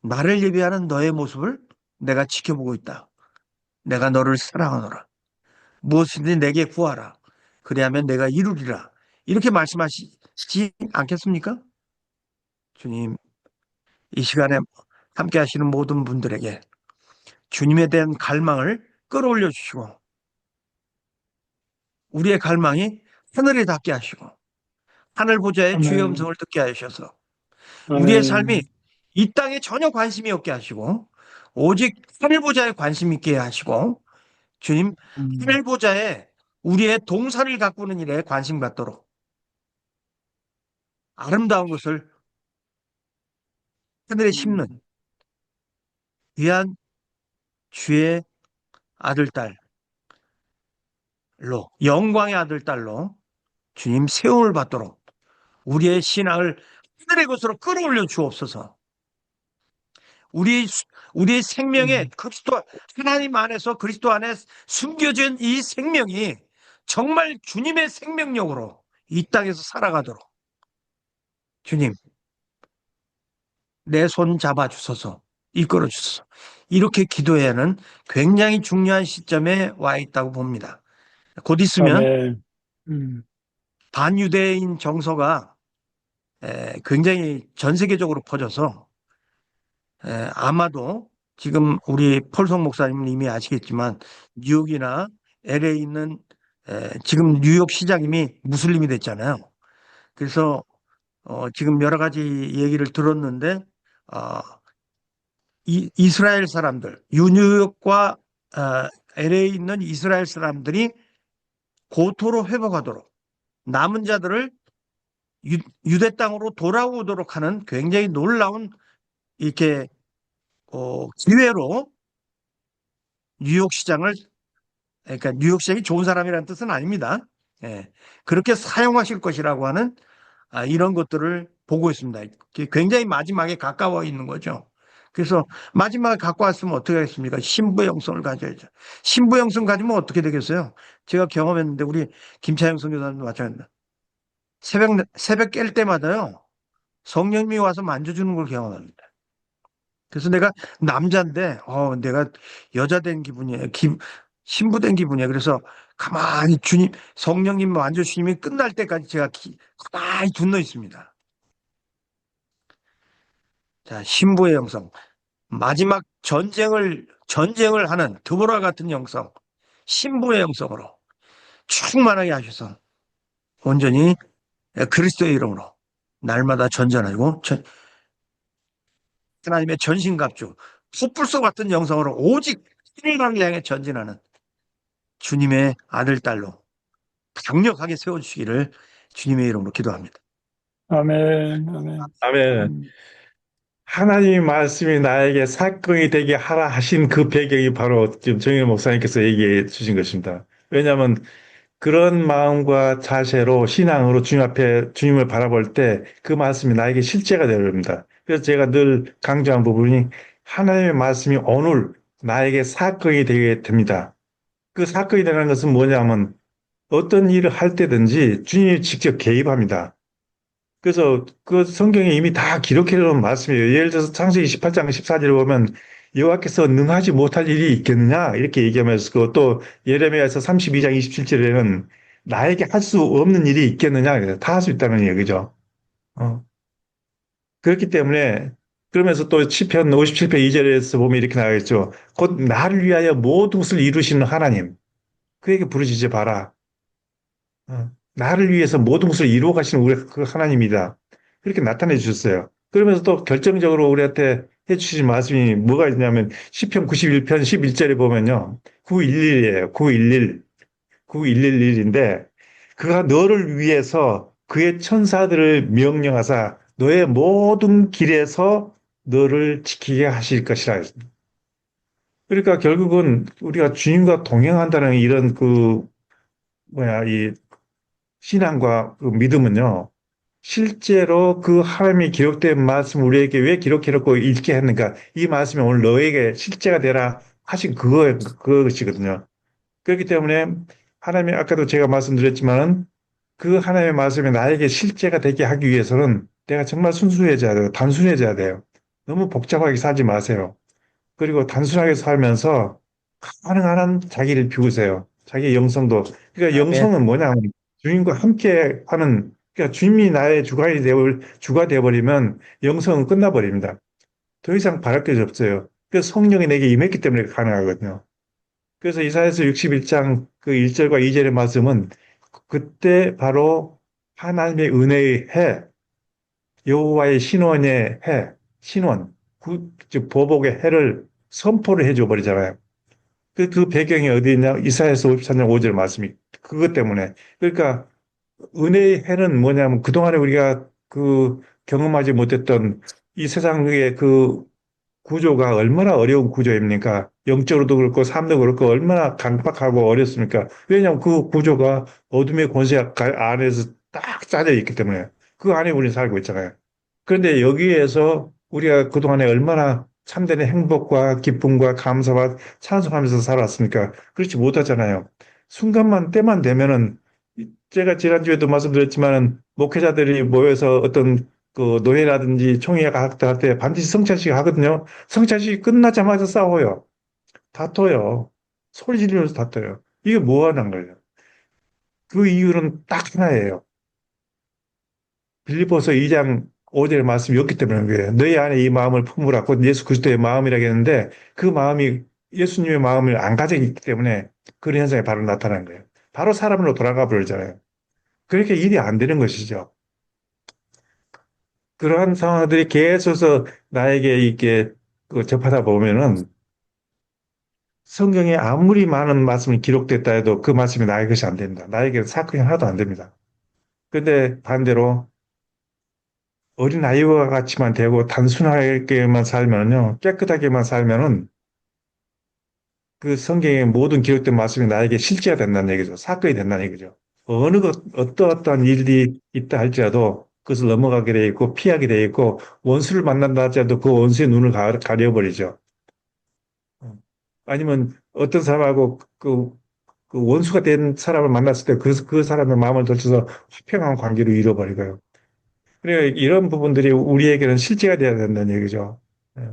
Speaker 4: 나를 예배하는 너의 모습을 내가 지켜보고 있다. 내가 너를 사랑하노라. 무엇이든지 내게 구하라. 그리하면 내가 이루리라. 이렇게 말씀하시지 않겠습니까? 주님, 이 시간에 함께 하시는 모든 분들에게 주님에 대한 갈망을 끌어올려 주시고 우리의 갈망이 하늘에 닿게 하시고 하늘 보좌의 주의
Speaker 1: 아멘.
Speaker 4: 음성을 듣게 하셔서 우리의 삶이 이 땅에 전혀 관심이 없게 하시고 오직 하늘 보좌에 관심 있게 하시고 주님 하늘 보좌에 우리의 동산을 가꾸는 일에 관심 갖도록 아름다운 것을 하늘에 심는 귀한 주의 아들 딸로 영광의 아들 딸로 주님 세움을 받도록 우리의 신앙을 하늘의 것으로 끌어올려 주옵소서. 우리의 생명에 그리스도 하나님 안에서 그리스도 안에 숨겨진 이 생명이 정말 주님의 생명력으로 이 땅에서 살아가도록 주님 내 손 잡아 주소서 이끌어 주소서 이렇게 기도해야 하는 굉장히 중요한 시점에 와 있다고 봅니다. 곧 있으면
Speaker 1: 아멘.
Speaker 4: 반유대인 정서가 굉장히 전 세계적으로 퍼져서 아마도 지금 우리 폴송 목사님은 이미 아시겠지만 뉴욕이나 LA에 있는 지금 뉴욕 시장님이 무슬림이 됐잖아요. 그래서 지금 여러 가지 얘기를 들었는데 이스라엘 사람들, 뉴욕과 LA에 있는 이스라엘 사람들이 고토로 회복하도록 남은 자들을 유대 땅으로 돌아오도록 하는 굉장히 놀라운 이렇게 기회로 뉴욕 시장을 그러니까 뉴욕 시장이 좋은 사람이라는 뜻은 아닙니다. 예, 그렇게 사용하실 것이라고 하는 이런 것들을 보고 있습니다. 굉장히 마지막에 가까워 있는 거죠. 그래서 마지막에 갖고 왔으면 어떻게 하겠습니까? 신부의 영성을 가져야죠. 신부의 영성 가지면 어떻게 되겠어요? 제가 경험했는데 우리 김차영 선교사님도 마찬가지입니다. 새벽 깰 때마다요. 성령님이 와서 만져주는 걸 경험합니다. 그래서 내가 남자인데 내가 여자 된 기분이에요. 신부 된 기분이에요. 그래서 가만히 주님 성령님 만져주심이 끝날 때까지 제가 가만히 둔너 있습니다. 자, 신부의 영성. 마지막 전쟁을 하는 드보라 같은 영성. 신부의 영성으로 충만하게 하셔서 온전히 그리스도의 이름으로 날마다 전전하고 하나님의 전신갑주 촛불소 같은 영성으로 오직 하늘을 향해 전진하는 주님의 아들 딸로 강력하게 세워주시기를 주님의 이름으로 기도합니다.
Speaker 1: 아멘. 아멘.
Speaker 2: 아멘. 하나님의 말씀이 나에게 사건이 되게 하라 하신 그 배경이 바로 지금 정일 목사님께서 얘기해 주신 것입니다. 왜냐하면 그런 마음과 자세로 신앙으로 주님 앞에 주님을 바라볼 때 그 말씀이 나에게 실제가 되어버립니다. 그래서 제가 늘 강조한 부분이 하나님의 말씀이 오늘 나에게 사건이 되게 됩니다. 그 사건이 되는 것은 뭐냐면 어떤 일을 할 때든지 주님이 직접 개입합니다. 그래서 그 성경에 이미 다 기록해 놓은 말씀이에요. 예를 들어서 창세기 18장 14절에 보면 여호와께서 능하지 못할 일이 있겠느냐 이렇게 얘기하면서 또 예레미야에서 32장 27절에는 나에게 할 수 없는 일이 있겠느냐 다 할 수 있다는 얘기죠. 그렇기 때문에 그러면서 또 시편 57편 2절에서 보면 이렇게 나와있죠. 곧 나를 위하여 모든 것을 이루시는 하나님 그에게 부르짖어 봐라. 나를 위해서 모든 것을 이루어 가시는 우리 그 하나님이다. 그렇게 나타내 주셨어요. 그러면서 또 결정적으로 우리한테 해주신 말씀이 뭐가 있냐면 시편 91편 11절에 보면요. 911이에요. 911. 9111인데 그가 너를 위해서 그의 천사들을 명령하사 너의 모든 길에서 너를 지키게 하실 것이라. 그러니까 결국은 우리가 주님과 동행한다는 이런 이 신앙과 그 믿음은요, 실제로 그 하나님이 기록된 말씀 우리에게 왜 기록해놓고 읽게 했는가? 이 말씀이 오늘 너에게 실제가 되라 하신 그것이거든요. 그렇기 때문에 하나님이 아까도 제가 말씀드렸지만은 그 하나님의 말씀이 나에게 실제가 되게 하기 위해서는 내가 정말 순수해져야 돼요. 단순해져야 돼요. 너무 복잡하게 살지 마세요. 그리고 단순하게 살면서 가능한 한 자기를 비우세요. 자기 영성도. 그러니까
Speaker 4: 아멘.
Speaker 2: 영성은 뭐냐면 주님과 함께 하는, 그러니까 주님이 나의 주가 되어버리면 영성은 끝나버립니다. 더 이상 바랄 것이 없어요. 그래서 성령이 내게 임했기 때문에 가능하거든요. 그래서 이사야서 61장 그 1절과 2절의 말씀은 그때 바로 하나님의 은혜의 해, 여호와의 신원의 해, 신원, 즉 보복의 해를 선포를 해줘 버리잖아요. 그 배경이 어디 있냐? 이사야서 53장 5절 말씀이 그것 때문에. 그러니까 은혜의 해는 뭐냐면 그동안에 우리가 경험하지 못했던 이 세상의 구조가 얼마나 어려운 구조입니까? 영적으로도 그렇고 삶도 그렇고 얼마나 강박하고 어렵습니까? 왜냐하면 그 구조가 어둠의 권세 안에서 딱 짜져 있기 때문에 그 안에 우리 살고 있잖아요. 그런데 여기에서 우리가 그동안에 얼마나 참된 행복과 기쁨과 감사와 찬송하면서 살았습니까? 그렇지 못하잖아요. 순간만 때만 되면은 제가 지난주에도 말씀드렸지만은 목회자들이 모여서 어떤 노예라든지 총회 할 때 반드시 성찬식 하거든요. 성찬식이 끝나자마자 싸워요. 다퉈요. 소리 지르면서 다퉈요. 이게 뭐 하는 거예요? 그 이유는 딱 하나예요. 빌립보서 2장 5절 말씀이었기 때문에 그래요. 너희 안에 이 마음을 품으라. 곧 예수 그리스도의 마음이라고 했는데 그 마음이 예수님의 마음을 안 가지고 있기 때문에 그런 현상이 바로 나타난 거예요. 바로 사람으로 돌아가 버리잖아요. 그렇게 일이 안 되는 것이죠. 그러한 상황들이 계속해서 나에게 이렇게 접하다 보면은 성경에 아무리 많은 말씀이 기록됐다 해도 그 말씀이 나의 것이 안 됩니다. 나에게는 사건이 하나도 안 됩니다. 근데 반대로 어린 아이와 같이만 되고 단순하게만 살면요, 깨끗하게만 살면은 그 성경의 모든 기록된 말씀이 나에게 실제가 된다는 얘기죠. 사건이 된다는 얘기죠. 어떠한 일이 있다 할지라도 그것을 넘어가게 돼 있고 피하게 돼 있고 원수를 만난다 할지라도 그 원수의 눈을 가려버리죠. 아니면 어떤 사람하고 그 원수가 된 사람을 만났을 때 그 사람의 마음을 돌쳐서 화평한 관계로 잃어버리고요. 그래 이런 부분들이 우리에게는 실제가 돼야 된다는 얘기죠. 예.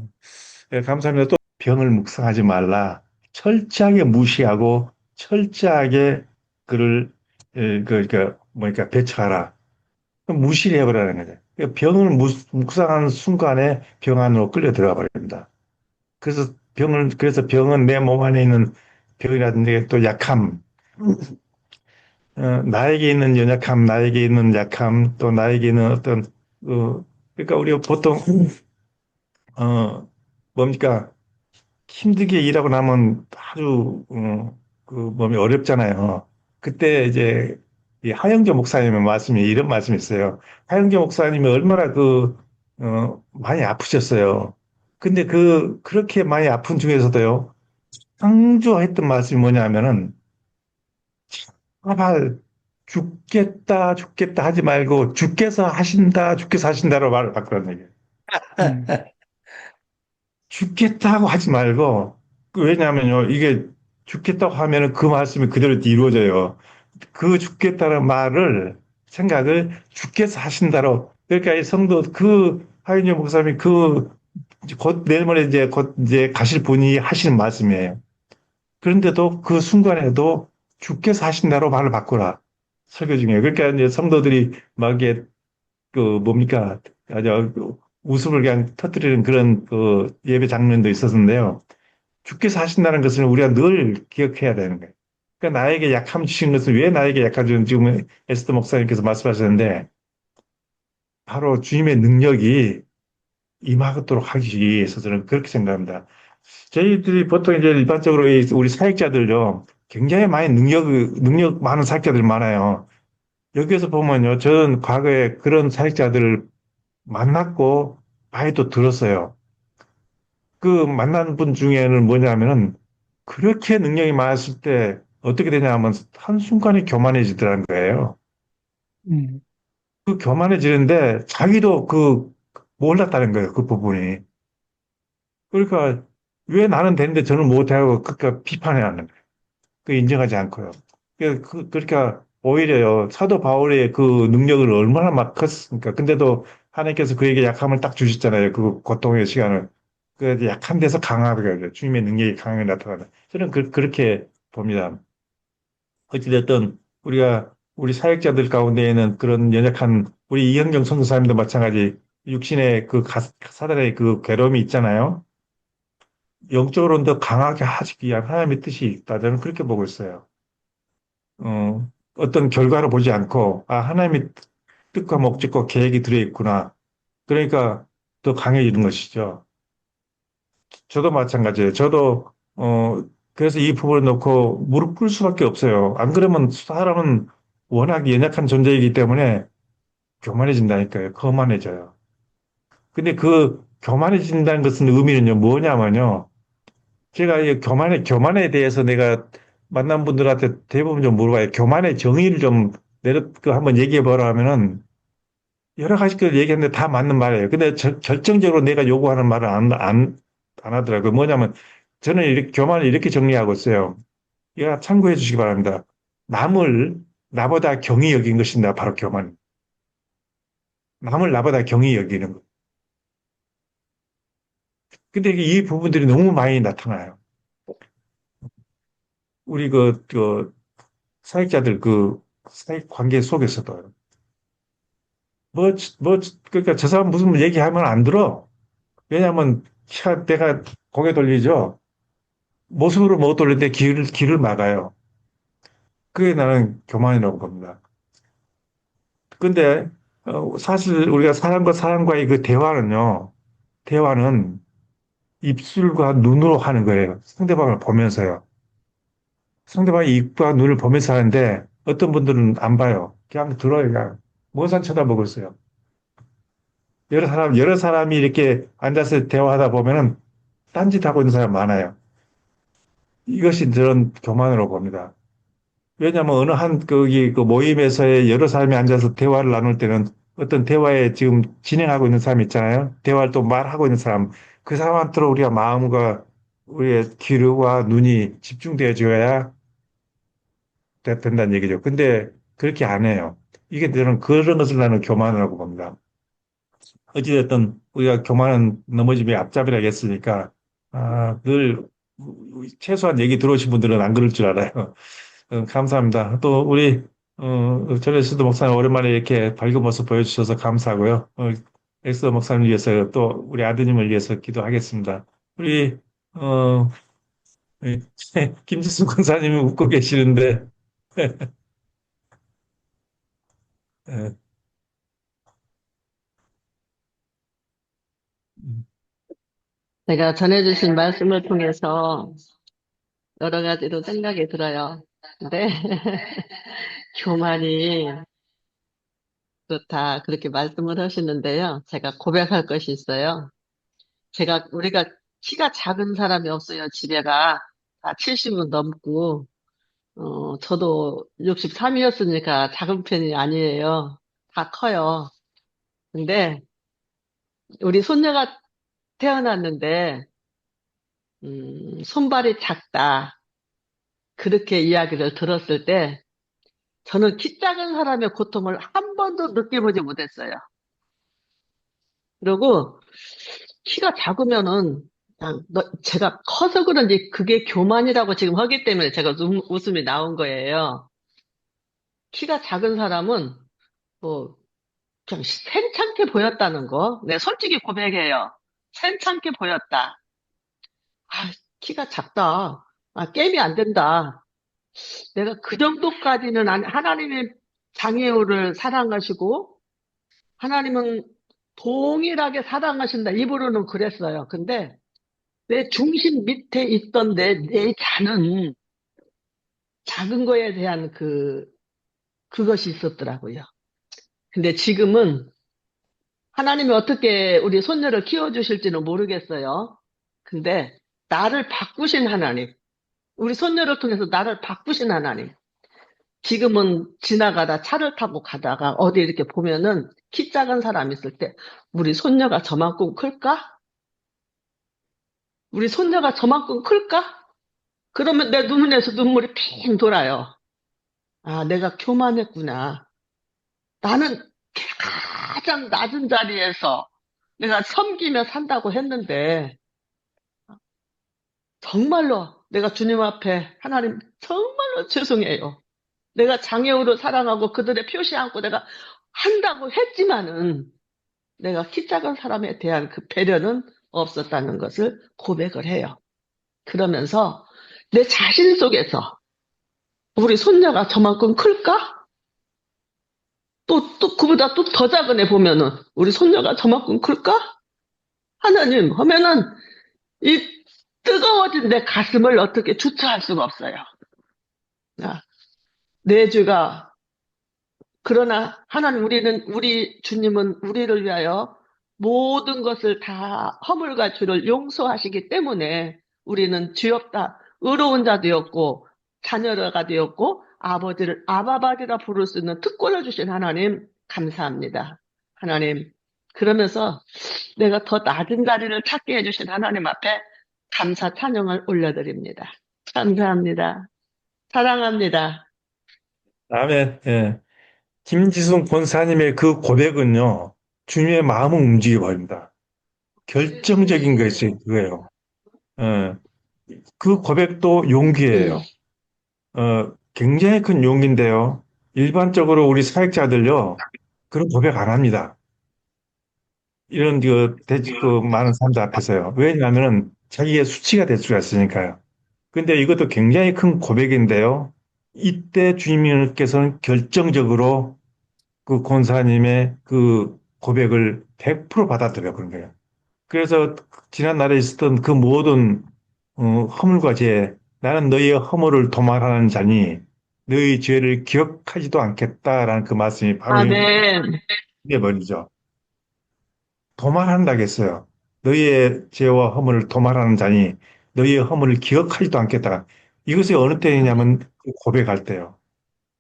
Speaker 2: 예, 감사합니다. 또 병을 묵상하지 말라. 철저하게 무시하고 철저하게 그를 뭐니까 배척하라. 무시를 해버리는 거죠. 그러니까 병을 묵상하는 순간에 병 안으로 끌려 들어가 버립니다. 그래서 병은 내 몸 안에 있는 병이라든지 또 약함, 나에게 있는 연약함, 나에게 있는 약함, 또 나에게 있는 그러니까 우리가 보통, 뭡니까, 힘들게 일하고 나면 아주, 몸이 어렵잖아요. 그때 이제, 이 하영조 목사님의 이런 말씀이 있어요. 하영조 목사님이 얼마나 많이 아프셨어요. 근데 그렇게 많이 아픈 중에서도요, 강조했던 말씀이 뭐냐면은, 제발 죽겠다, 죽겠다 하지 말고, 주께서 하신다로 말을 바꾸라는 얘기예요.
Speaker 1: 음,
Speaker 2: 죽겠다고 하지 말고, 왜냐하면요, 이게 죽겠다고 하면은 그 말씀이 그대로 이루어져요. 그 죽겠다는 생각을 주께서 하신다로, 그러니까 이 성도, 하윤희 목사님이 곧 내일 모레 곧 이제 가실 분이 하시는 말씀이에요. 그런데도 그 순간에도 주께서 하신다로 말을 바꾸라. 설교 중에. 그러니까 이제 성도들이 막 이게, 뭡니까. 아주 웃음을 그냥 터뜨리는 그런 예배 장면도 있었는데요. 주께서 하신다는 것을 우리가 늘 기억해야 되는 거예요. 그러니까 나에게 약함 주신 것은 왜 나에게 약함 주는 지금 에스더 목사님께서 말씀하셨는데 바로 주님의 능력이 임하도록 하기 위해서 저는 그렇게 생각합니다. 저희들이 보통 이제 일반적으로 우리 사역자들요, 굉장히 많이 능력 많은 사역자들 많아요. 여기에서 보면요, 저는 과거에 그런 사역자들을 만났고 많이 또 들었어요. 그 만난 분 중에는 뭐냐면은 그렇게 능력이 많았을 때 어떻게 되냐 하면 한순간에 교만해지더라는 거예요.
Speaker 4: 음,
Speaker 2: 그 교만해지는데 자기도 그 몰랐다는 거예요. 그 부분이. 그러니까 왜 나는 되는데 저는 못하고 그러니까 비판해 하는 거예요. 그 인정하지 않고요. 그러니까 오히려요 사도 바울의 그 능력을 얼마나 막 컸습니까? 근데도 하나님께서 그에게 약함을 딱 주셨잖아요. 그 고통의 시간을. 그 약한 데서 강하게 해요. 주님의 능력이 강하게 나타나는. 저는 그렇게 봅니다. 어찌됐든 우리가 우리 사역자들 가운데에는 그런 연약한 우리 이현경 선교사님도 마찬가지 육신의 그 사단의 그 괴로움이 있잖아요. 영적으로는 더 강하게 하시기 위한 하나님의 뜻이 있다. 저는 그렇게 보고 있어요. 어떤 결과를 보지 않고, 아, 하나님의 뜻과 목적과 계획이 들어있구나. 그러니까 더 강해지는 것이죠. 저도 마찬가지예요. 저도, 그래서 이 부분을 놓고 무릎 꿇을 수밖에 없어요. 안 그러면 사람은 워낙 연약한 존재이기 때문에 교만해진다니까요. 거만해져요. 근데 그 교만해진다는 것은 의미는요, 뭐냐면요. 제가 이 교만에 대해서 내가 만난 분들한테 대부분 좀 물어봐요. 교만의 정의를 좀 한번 얘기해 보라 하면은 여러 가지 걸 얘기했는데 다 맞는 말이에요. 근데 결정적으로 내가 요구하는 말을 안 하더라고요. 뭐냐면 저는 이렇게 교만을 이렇게 정리하고 있어요. 이거 참고해 주시기 바랍니다. 남을 나보다 경히 여긴 것입니다. 바로 교만. 남을 나보다 경히 여기는 거. 근데 이 부분들이 너무 많이 나타나요. 우리 사역자들 사역 관계 속에서도. 뭐, 그러니까 저 사람 무슨 얘기하면 안 들어. 왜냐하면, 내가 고개 돌리죠. 모습으로 못 돌리는데 길을 막아요. 그게 나는 교만이라고 봅니다. 근데, 사실 우리가 사람과 사람과의 그 대화는 입술과 눈으로 하는 거예요. 상대방을 보면서요. 상대방의 입과 눈을 보면서 하는데, 어떤 분들은 안 봐요. 그냥 들어요, 그냥. 먼 산 쳐다보고 있어요. 여러 사람이 이렇게 앉아서 대화하다 보면은 딴짓하고 있는 사람 많아요. 이것이 저는 교만으로 봅니다. 왜냐하면 어느 거기 그 모임에서의 여러 사람이 앉아서 대화를 나눌 때는 어떤 대화에 지금 진행하고 있는 사람 있잖아요. 대화를 또 말하고 있는 사람. 그 사람한테 우리가 마음과 우리의 귀와 눈이 집중되어져야 된다는 얘기죠. 근데 그렇게 안 해요. 이게 저는 그런 것을 나는 교만이라고 봅니다. 어찌됐든 우리가 교만은 넘어짐의 앞잡이라 했으니까 늘 최소한 얘기 들어오신 분들은 안 그럴 줄 알아요. 감사합니다. 또 우리 전에스도 목사님 오랜만에 이렇게 밝은 모습 보여주셔서 감사하고요. 엑소 목사님 위해서 또 우리 아드님을 위해서 기도하겠습니다. 우리 어, 김지수 권사님이 웃고 계시는데 예,
Speaker 8: 제가 전해주신 말씀을 통해서 여러 가지로 생각이 들어요. 근데 교만이 그렇다 그렇게 말씀을 하시는데요. 제가 고백할 것이 있어요. 우리가 키가 작은 사람이 없어요. 집에가 다 70은 넘고 저도 63이었으니까 작은 편이 아니에요. 다 커요. 근데 우리 손녀가 태어났는데 손발이 작다. 그렇게 이야기를 들었을 때 저는 키 작은 사람의 고통을 한 번도 느껴보지 못했어요. 그리고 키가 작으면은 그냥 제가 커서 그런지 그게 교만이라고 지금 하기 때문에 제가 웃음이 나온 거예요. 키가 작은 사람은 뭐 그냥 괜찮게 보였다는 거. 내가 솔직히 고백해요. 괜찮게 보였다. 아, 키가 작다. 아, 게임이 안 된다. 내가 그 정도까지는 하나님의 장애우를 사랑하시고 하나님은 동일하게 사랑하신다. 입으로는 그랬어요. 근데 내 중심 밑에 있던 내 자는 작은 거에 대한 그것이 있었더라고요. 근데 지금은 하나님이 어떻게 우리 손녀를 키워주실지는 모르겠어요. 근데 나를 바꾸신 하나님, 우리 손녀를 통해서 나를 바꾸신 하나님. 지금은 지나가다 차를 타고 가다가 어디 이렇게 보면은 키 작은 사람 있을 때 우리 손녀가 저만큼 클까? 우리 손녀가 저만큼 클까? 그러면 내 눈에서 눈물이 핑 돌아요. 아, 내가 교만했구나. 나는 가장 낮은 자리에서 내가 섬기며 산다고 했는데 정말로 내가 주님 앞에 하나님 정말로 죄송해요. 내가 장애우를 사랑하고 그들의 표시 않고 내가 한다고 했지만은 내가 키 작은 사람에 대한 그 배려는 없었다는 것을 고백을 해요. 그러면서 내 자신 속에서 우리 손녀가 저만큼 클까? 또 그보다 또 더 작은 애 보면은 우리 손녀가 저만큼 클까? 하나님 하면은 이 뜨거워진 내 가슴을 어떻게 주체할 수가 없어요. 내 죄가 그러나 하나님 우리 주님은 우리를 위하여 모든 것을 다 허물과 죄를 용서하시기 때문에 우리는 죄 없다 의로운 자 되었고 자녀가 되었고 아버지를 아바바리라 부를 수 있는 특권을 주신 하나님 감사합니다. 하나님 그러면서 내가 더 낮은 자리를 찾게 해주신 하나님 앞에 감사 찬양을 올려드립니다. 감사합니다. 사랑합니다.
Speaker 2: 아멘. 예. 김지순 권사님의 그 고백은요, 주님의 마음을 움직여 버립니다. 결정적인 것이 그거예요. 예. 그 고백도 용기예요. 굉장히 큰 용기인데요. 일반적으로 우리 사역자들요, 그런 고백 안 합니다. 이런 그 많은 사람들 앞에서요. 왜냐하면 자기의 수치가 될 수가 있으니까요. 근데 이것도 굉장히 큰 고백인데요. 이때 주님께서는 결정적으로 그 권사님의 그 고백을 100% 받아들여 그런 거예요. 그래서 지난날에 있었던 그 모든 허물과 죄, 나는 너희의 허물을 도말하는 자니 너희 죄를 기억하지도 않겠다라는 그 말씀이 바로
Speaker 8: 아멘.
Speaker 2: 되어버리죠. 도말한다겠어요. 너희의 죄와 허물을 도말하는 자니 너희의 허물을 기억하지도 않겠다. 이것이 어느 때이냐면 그 고백할 때요.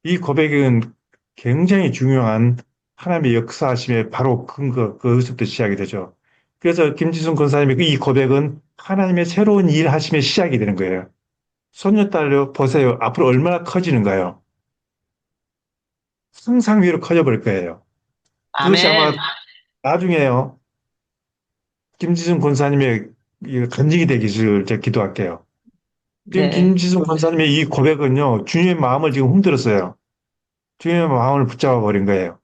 Speaker 2: 이 고백은 굉장히 중요한 하나님의 역사하심의 바로 근거, 그것부터 시작이 되죠. 그래서 김지순 권사님의 이 고백은 하나님의 새로운 일 하심의 시작이 되는 거예요. 손녀딸 보세요. 앞으로 얼마나 커지는가요? 상상 위로 커져버릴 거예요. 그것이 아마
Speaker 8: 아멘.
Speaker 2: 나중에요. 김지순 권사님의 간증이 되기를 제가 기도할게요. 지금
Speaker 8: 네.
Speaker 2: 김지순 권사님의 이 고백은요, 주님의 마음을 지금 흔들었어요. 주님의 마음을 붙잡아 버린 거예요.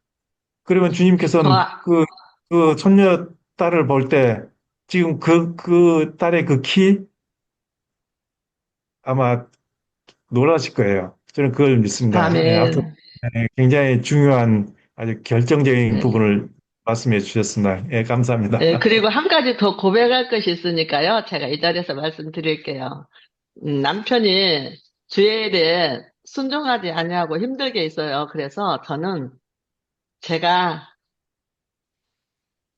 Speaker 2: 그러면 주님께서는
Speaker 8: 와,
Speaker 2: 그 손녀 딸을 볼 때 지금 그 딸의 그 키 아마 놀라실 거예요. 저는 그걸 믿습니다. 예, 앞으로
Speaker 8: 아멘.
Speaker 2: 굉장히 중요한 아주 결정적인
Speaker 8: 네.
Speaker 2: 부분을 말씀해 주셨습니다. 예, 감사합니다.
Speaker 8: 네, 그리고 한 가지 더 고백할 것이 있으니까요. 제가 이 자리에서 말씀드릴게요. 남편이 주에 대해 순종하지 아니하고 힘들게 있어요. 그래서 저는 제가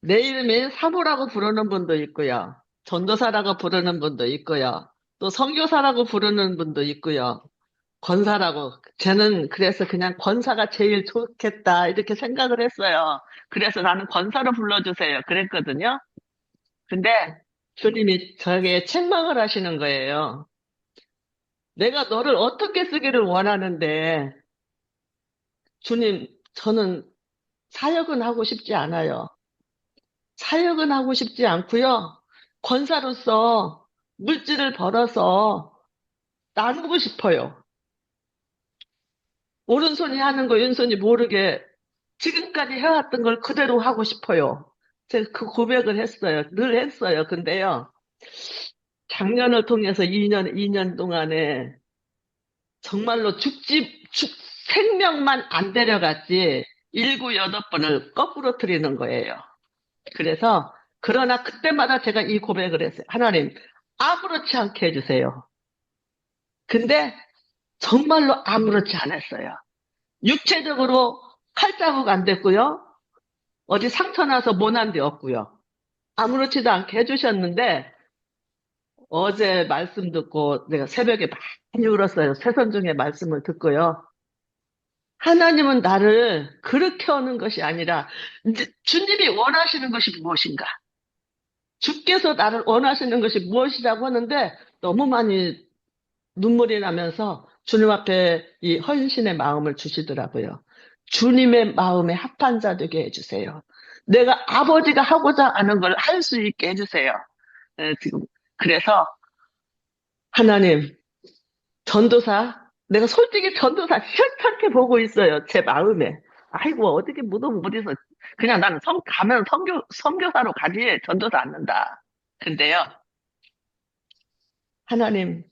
Speaker 8: 내 이름이 사모라고 부르는 분도 있고요. 전도사라고 부르는 분도 있고요. 또 선교사라고 부르는 분도 있고요. 권사라고. 저는 그래서 그냥 권사가 제일 좋겠다 이렇게 생각을 했어요. 그래서 나는 권사로 불러주세요. 그랬거든요. 근데 주님이 저에게 책망을 하시는 거예요. 내가 너를 어떻게 쓰기를 원하는데 주님, 저는 사역은 하고 싶지 않아요. 사역은 하고 싶지 않고요. 권사로서 물질을 벌어서 나누고 싶어요. 오른손이 하는 거 왼손이 모르게 지금까지 해왔던 걸 그대로 하고 싶어요. 제가 그 고백을 했어요. 늘 했어요. 근데요. 작년을 통해서 2년 동안에 정말로 생명만 안 데려갔지 7, 8번을 거꾸로 트리는 거예요. 그래서 그러나 그때마다 제가 이 고백을 했어요. 하나님 아무렇지 않게 해주세요. 근데 정말로 아무렇지 않았어요. 육체적으로 칼자국 안 됐고요. 어디 상처 나서 모난 데 없고요. 아무렇지도 않게 해주셨는데 어제 말씀 듣고 내가 새벽에 많이 울었어요. 새선 중에 말씀을 듣고요. 하나님은 나를 그렇게 하는 것이 아니라 주님이 원하시는 것이 무엇인가? 주께서 나를 원하시는 것이 무엇이라고 하는데 너무 많이 눈물이 나면서 주님 앞에 이 헌신의 마음을 주시더라고요. 주님의 마음에 합한 자 되게 해주세요. 내가 아버지가 하고자 하는 걸 할 수 있게 해주세요. 지금 그래서 하나님 전도사 내가 솔직히 전도사 시원찮게 보고 있어요. 제 마음에. 아이고 어떻게 무덤 어디서 그냥 나는 가면 선교사로 가지 전도사 않는다. 근데요 하나님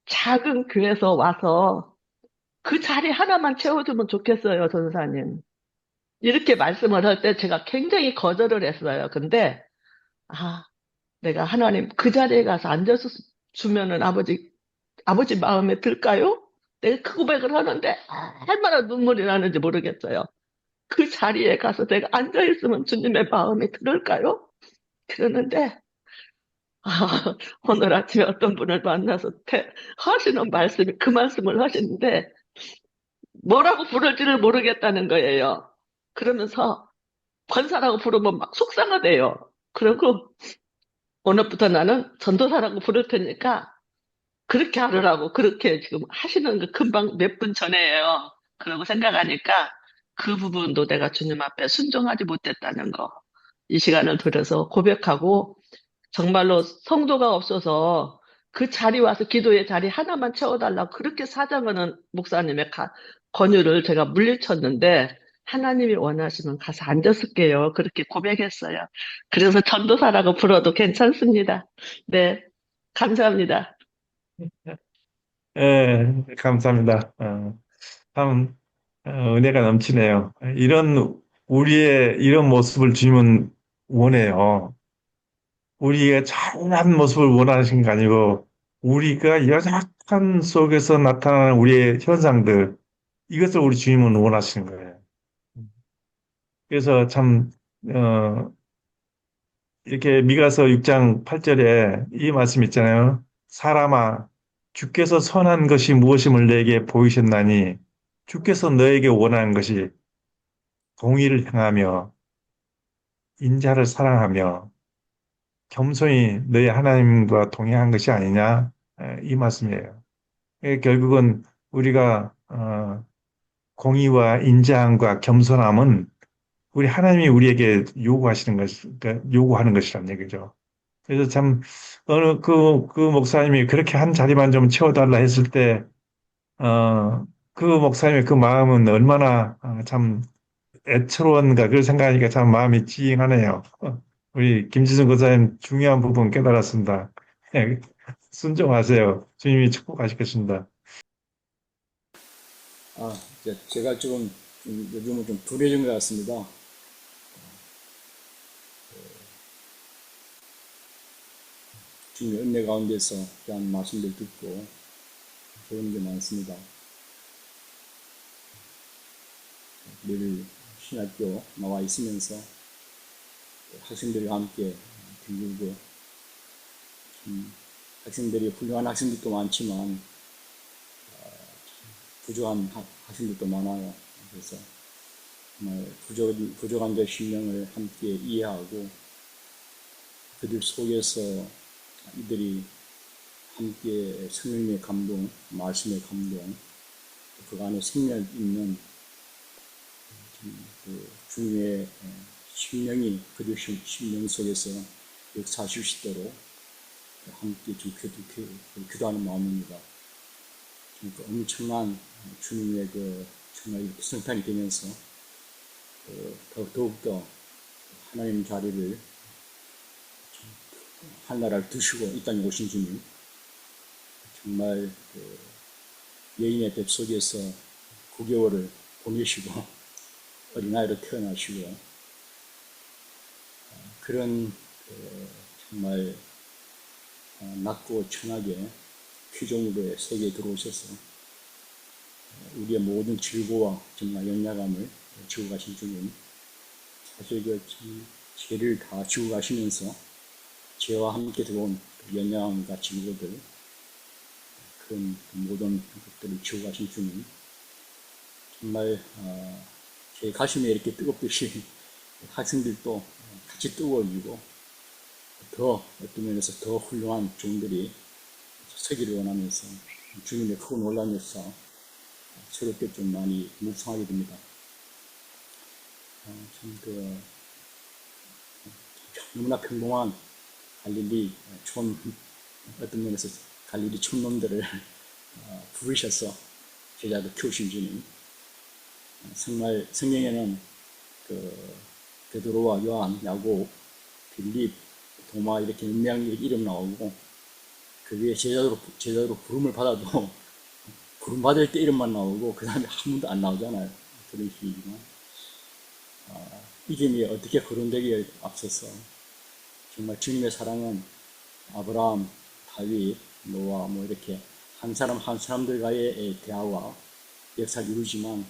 Speaker 8: 작은 교회에서 와서 그 자리 하나만 채워주면 좋겠어요, 전사님. 이렇게 말씀을 할 때 제가 굉장히 거절을 했어요. 근데, 내가 하나님 그 자리에 가서 앉아서 주면은 아버지 마음에 들까요? 내가 그 고백을 하는데 얼마나 눈물이 나는지 모르겠어요. 그 자리에 가서 내가 앉아있으면 주님의 마음에 들을까요? 그러는데, 오늘 아침에 어떤 분을 만나서 하시는 말씀이 그 말씀을 하시는데, 뭐라고 부를지를 모르겠다는 거예요. 그러면서 권사라고 부르면 막 속상하대요. 그리고 오늘부터 나는 전도사라고 부를 테니까 그렇게 하느라고 그렇게 지금 하시는 거 금방 몇 분 전에예요. 그러고 생각하니까 그 부분도 내가 주님 앞에 순종하지 못했다는 거. 이 시간을 들여서 고백하고 정말로 성도가 없어서 그 자리 와서 기도의 자리 하나만 채워달라고 그렇게 사정하는 목사님의 권유를 제가 물리쳤는데 하나님이 원하시면 가서 앉았을게요. 그렇게 고백했어요. 그래서 전도사라고 불러도 괜찮습니다. 네, 감사합니다.
Speaker 2: 예, 감사합니다. 참 은혜가 넘치네요. 우리의 이런 모습을 주님은 원해요. 우리의 찬란한 모습을 원하시는 게 아니고 우리가 연약한 속에서 나타나는 우리의 현상들 이것을 우리 주님은 원하시는 거예요. 그래서 참 이렇게 미가서 6장 8절에 이 말씀 있잖아요. 사람아 주께서 선한 것이 무엇임을 내게 보이셨나니 주께서 너에게 원하는 것이 공의를 행하며 인자를 사랑하며 겸손히 너희 하나님과 동행한 것이 아니냐 이 말씀이에요. 결국은 우리가 공의와 인자함과 겸손함은 우리 하나님이 우리에게 그러니까 요구하는 것이란 얘기죠. 그래서 참 어느 그 목사님이 그렇게 한 자리만 좀 채워달라 했을 때 그 목사님의 그 마음은 얼마나 참 애처로운가 그걸 생각하니까 참 마음이 찡하네요. 우리 김지승 교사님 중요한 부분 깨달았습니다. 순종하세요. 주님이 축복하시겠습니다.
Speaker 9: 제가 지금 요즘은 좀 둔해진 것 같습니다. 주님의 은혜 가운데서 그런 말씀들 듣고 좋은 게 많습니다. 늘 신학교 나와 있으면서 학생들과 함께 들리고 학생들이 훌륭한 학생들도 많지만 부족한 학생들도 많아요. 그래서 정말 부족한 그 심령을 함께 이해하고 그들 속에서 이들이 함께 성령의 감동, 말씀의 감동, 그 안에 생명 있는 그 주님의 심령이 그들 심령 속에서 역사하실 수 있도록 함께 기도하는 마음입니다. 그러니까 엄청난 주님의 정말 성탄이 되면서 더욱더 하나님 자리를 하늘나라를 두시고 이 땅에 오신 주님 정말 여인의 뱃 속에서 9개월을 보내시고 어린아이로 태어나시고 그런 정말 낮고 천하게 피조물의 세계에 들어오셔서 우리의 모든 질고와 정말 연약함을 지고 가신 주님 사실 죄를 다 지고 가시면서 죄와 함께 들어온 연양과 친구들, 그런 모든 것들을 지고 가신 주님, 정말 제 가슴에 이렇게 뜨겁듯이 학생들도 같이 뜨거워지고 더 어떤 면에서 더 훌륭한 종들이 서기를 원하면서 주님의 크고 놀라운 역사 새롭게 좀 많이 묵상하게 됩니다. 너무나 평범한 갈릴리 어떤 면에서 갈릴리 촌놈들을 부르셔서 제자도 키우신 주님, 정말 성경에는 베드로와 요한, 야곱, 빌립, 도마 이렇게 몇 명의 이름 나오고 그 위에 제자로 부름을 받아도 부름 받을 때 이름만 나오고 그 다음에 한 번도 안 나오잖아요. 그런 식이지만 이름이 어떻게 거론되기에 앞서서 정말 주님의 사랑은 아브라함, 다윗, 노아 이렇게 한 사람 한 사람들과의 대화와 역사를 이루지만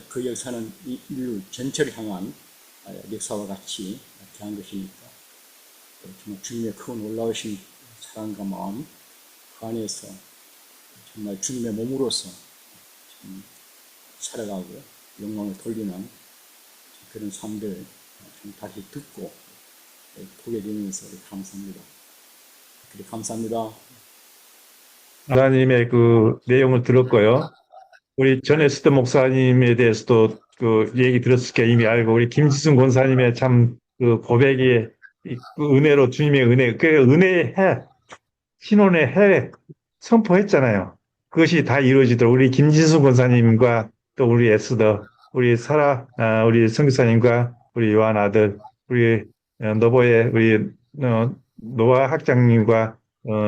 Speaker 9: 그 역사는 인류 전체를 향한 역사와 같이 대한 것이니까 정말 주님의 크고 놀라우신 사랑과 마음 그 안에서 정말 주님의 몸으로서 살아가고 영광을 돌리는 그런 삶들 다시 듣고 보게 되면서 감사합니다. 그래 감사합니다.
Speaker 2: 하나님의 그 내용을 들었고요. 우리 전에스터 목사님에 대해서도 그 얘기 들었을 게 이미 알고 우리 김지순 권사님의 참 그 고백이 그 은혜로 주님의 은혜, 그 은혜의 해, 신혼의 해 선포했잖아요. 그것이 다 이루어지도록 우리 김지순 권사님과 또 우리 에스더, 우리 우리 선교사님과 우리 요한 아들, 우리 노보의 우리 노아 학장님과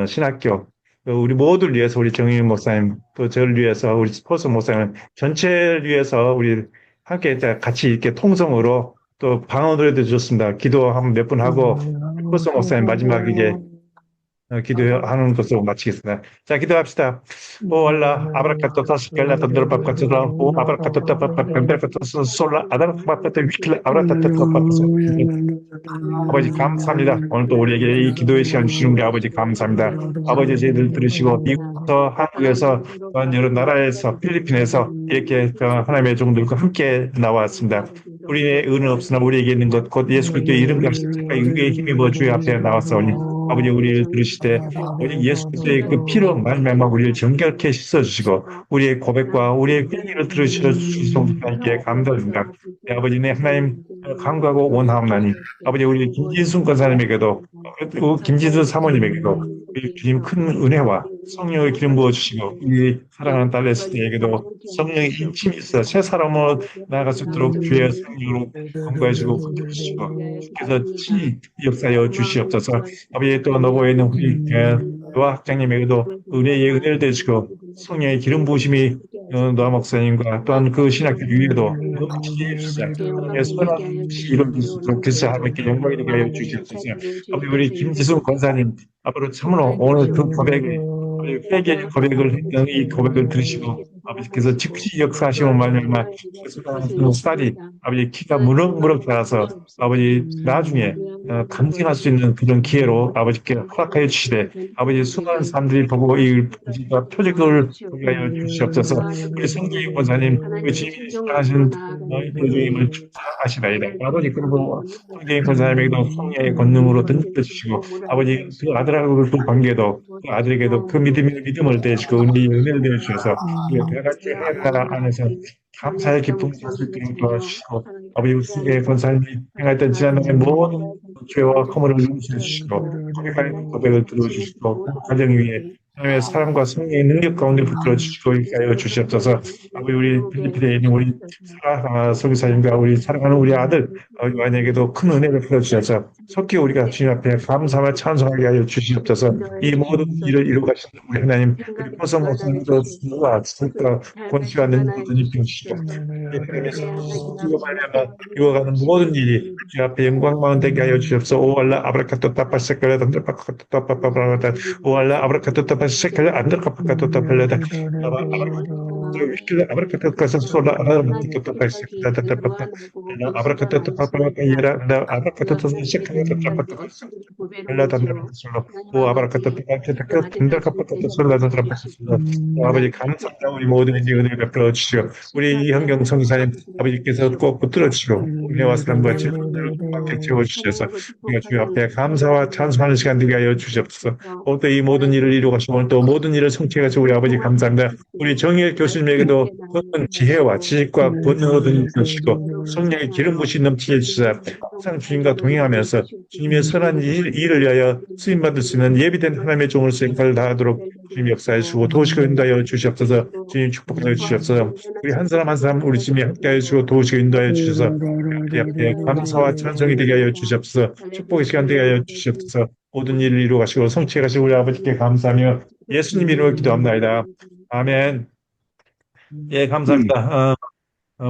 Speaker 2: 신학교 우리 모두를 위해서 우리 정의윤 목사님 또 저를 위해서 우리 스포츠 목사님 전체를 위해서 우리 함께 같이 이렇게 통성으로 또 방언으로도 좋습니다. 기도 한 몇 분 하고 스포츠 목사님 마지막 이제 기도하는 것으로 마치겠습니다. 자, 기도합시다. 오알라 아브라카토타스 켈라 던드르바카토라 오 아브라카토타파파펜베카토스 솔라 아다라카파파테 위킬라 아브라카토타파파스 아버지 감사합니다. 오늘 또 우리에게 이 기도의 시간 주시는 게 아버지 감사합니다. 아버지 저희들 들으시고 미국에서 한국에서 여러 나라에서 필리핀에서 이렇게 하나님의 종들과 함께 나왔습니다. 우리의 의는 없으나 우리에게 있는 것 곧 예수 그리스도의 이름 값이 우리의 힘입어 주의 앞에 나왔사오니 아버지 우리를 들으시되 오직 예수 그리스도의 그 피로 말미암아 우리를 정결케 씻어주시고 우리의 고백과 우리의 회개를 들으시옵소서 하나님께 감사드립니다. 네, 아버지 네 하나님 간구하고 원하옵나니 아버지 우리 김진순 권사님에게도 김진순 사모님에게도 우리 주님 큰 은혜와 성령을 기름 부어주시고 우리 사랑하는 딸 에스더에게도 성령의 힘이 있어 새 사람으로 나아갈 수 있도록 주의 성령으로 간구해주고 붙여주시고 주께서 친히 역사하여 주시옵소서. 아버지 또 노고에 있는 우리 노아 학장님에게도 은혜의 은혜를 대주시고 성령의 기름 부으심이 노아 목사님과 또한 그 신학교 위에도 넘치게 해주시자 선한 것이 이루어질 수 있도록 그래서 하나님께 영광이 되게 하여 주시옵소서. 아버지 우리 김지순 권사님 앞으로 참으로 오늘 그 고백을 회개의 고백을 했던 이 고백을 들으시고 아버지께서 즉시 역사하시면 말미암아 그 딸이 아버지 키가 무럭무럭 자라서 아버지 나중에 간증할 수 있는 그런 기회로 아버지께 허락하여 주시되 아버지 수많은 사람들이 보고 이 표적을 보게 하여 주시옵소서. 우리 성경의 권사님 우리 주님이 사랑하신 주님을 축하하시나이다. 아버지 그리고 성경의 권사님에게도 성령의 권능으로 던져 주시고 아버지 그 아들하고 그 관계도 그 아들에게도 그 믿음을 대주시고 은혜를 대주셔서 같이 나라 안에서 감사의 기쁨을 가질 수 있도록 도와주시고 아버지 우리의 권사님이 행했던 지난날의 모든 죄와 허물을 용서해 주시고 고백을 들어주시고 가정 위에 하나님의 사랑과 성령의 능력 가운데 붙들어 주시고 하여 주시옵소서. 아버지 우리 필리핀에 있는 우리 선교사님과 우리 사랑하는 우리 아들 요한에게도 큰 은혜를 풀어주셔서 속히 우리가 주님 앞에 감사와 찬송하게 하여 주시옵소서. 이 모든 일을 이루가시는 우리 하나님 우리 포성 목사님도 누가 권시가 는 모든 일 주시고 이루어가는 모든 일이 주 앞에 영광만 되게 하여 주시옵소서. 오알라 아브라카토타 파세칼라 단드파카토타 파파파라다 오알라 아브라카토타 파세칼라 안드카파카토타 팔라다 아브라카타타카사 솔라 아라마타타타카사 타타타파파 아브라카타타파파파 이에라 아브라카타타사 시카타타파타 알라단다라솔로 오 아브라카타타타카 단다카파타타 솔라단다라파솔로 아버지 감사합니다. 우리 모든 이제 은혜를 베풀어 주시고 우리 이현경 성사님 아버지께서 꼭 붙들어 주시고 은혜와 사랑과 질문을 받게 채워 주셔서 우리가 주님 앞에 감사와 찬송하는 시간 되게 하여 주시옵소서. 또 이 모든 일을 이루가시고 오늘 또 모든 일을 성취해 가지고 우리 아버지 감사합니다. 우리 정예 교수님에게도 어떤 지혜와 지식과 권능을 주시고 성령의 기름 부으시 넘치게 주시사 항상 주님과 동행하면서 주님의 선한 일을 위하여 쓰임 받을 수 있는 예비된 하나님의 종을 역할을 다하도록 주님 역사해 주시고 도우시고 인도하여 주시옵소서. 주님 축복하여 주시옵소서. 우리 한 사람 한 사람 우리 주님이 함께하여 주시고 도우시고 인도하여 주셔서 우리 앞에 감사와 찬송이 되게 하여 주시옵소서. 축복의 시간 되게 하여 주시옵소서. 모든 일을 이루어 가시고 성취해 가시고 우리 아버지께 감사하며 예수님 이름으로 기도합니다. 아멘. 예, 감사합니다.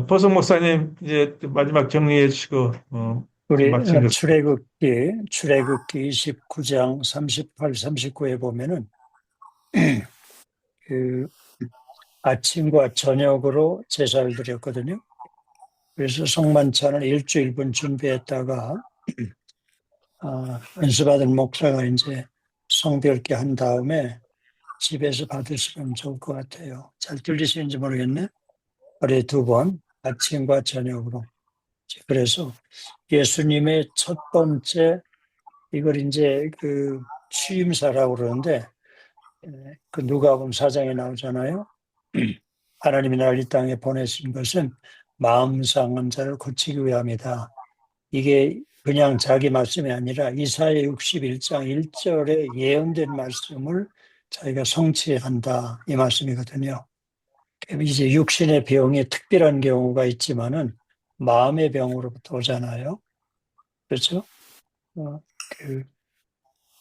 Speaker 2: 보성 목사님 이제 마지막 정리해 주시고
Speaker 1: 우리
Speaker 2: 마치겠습니다.
Speaker 1: 출애굽기 29장 38, 39에 보면은 그 아침과 저녁으로 제사를 드렸거든요. 그래서 성만찬을 일주일분 준비했다가 은수받은 목사가 이제 성별케 한 다음에 집에서 받으시면 좋을 것 같아요. 잘 들리시는지 모르겠네. 하루에 2번 아침과 저녁으로. 그래서 예수님의 첫 번째 이걸 이제 그 취임사라고 그러는데 그 누가복음 4장에 나오잖아요. 하나님이 나를 이 땅에 보내신 것은 마음 상한 자를 고치기 위함이다. 이게 그냥 자기 말씀이 아니라 이사야 61장 1절에 예언된 말씀을 자기가 성취한다 이 말씀이거든요. 이제 육신의 병이 특별한 경우가 있지만은 마음의 병으로부터 오잖아요. 그렇죠?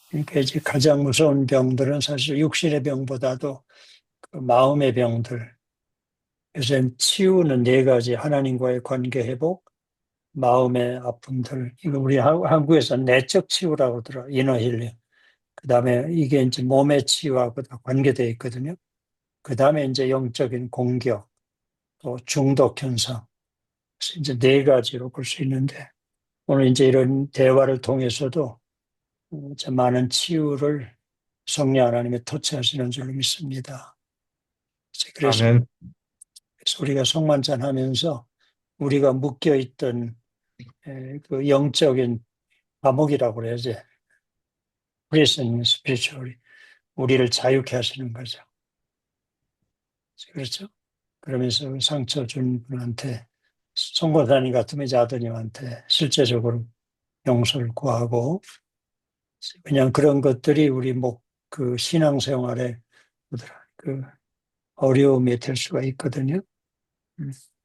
Speaker 1: 그러니까 이제 가장 무서운 병들은 사실 육신의 병보다도 그 마음의 병들. 그래서 치유는 4가지: 하나님과의 관계 회복, 마음의 아픔들. 이거 우리 한국에서 내적 치유라고 들어, 이너 힐링. 그 다음에 이게 이제 몸의 치유하고 다 관계되어 있거든요. 그 다음에 이제 영적인 공격, 또 중독 현상. 그래서 이제 4가지로 볼 수 있는데, 오늘 이제 이런 대화를 통해서도 많은 치유를 성령 하나님의 터치하시는 줄로 믿습니다. 그래서
Speaker 2: 아멘.
Speaker 1: 우리가 성만찬 하면서 우리가 묶여있던 그 영적인 감옥이라고 그래야지. prison spiritually. 우리를 자유케 하시는 거죠. 그렇죠? 그러면서 상처 준 분한테, 송고사님 같으면 이제 아드님한테 실제적으로 용서를 구하고, 그냥 그런 것들이 우리 그 신앙생활에 그 어려움이 될 수가 있거든요.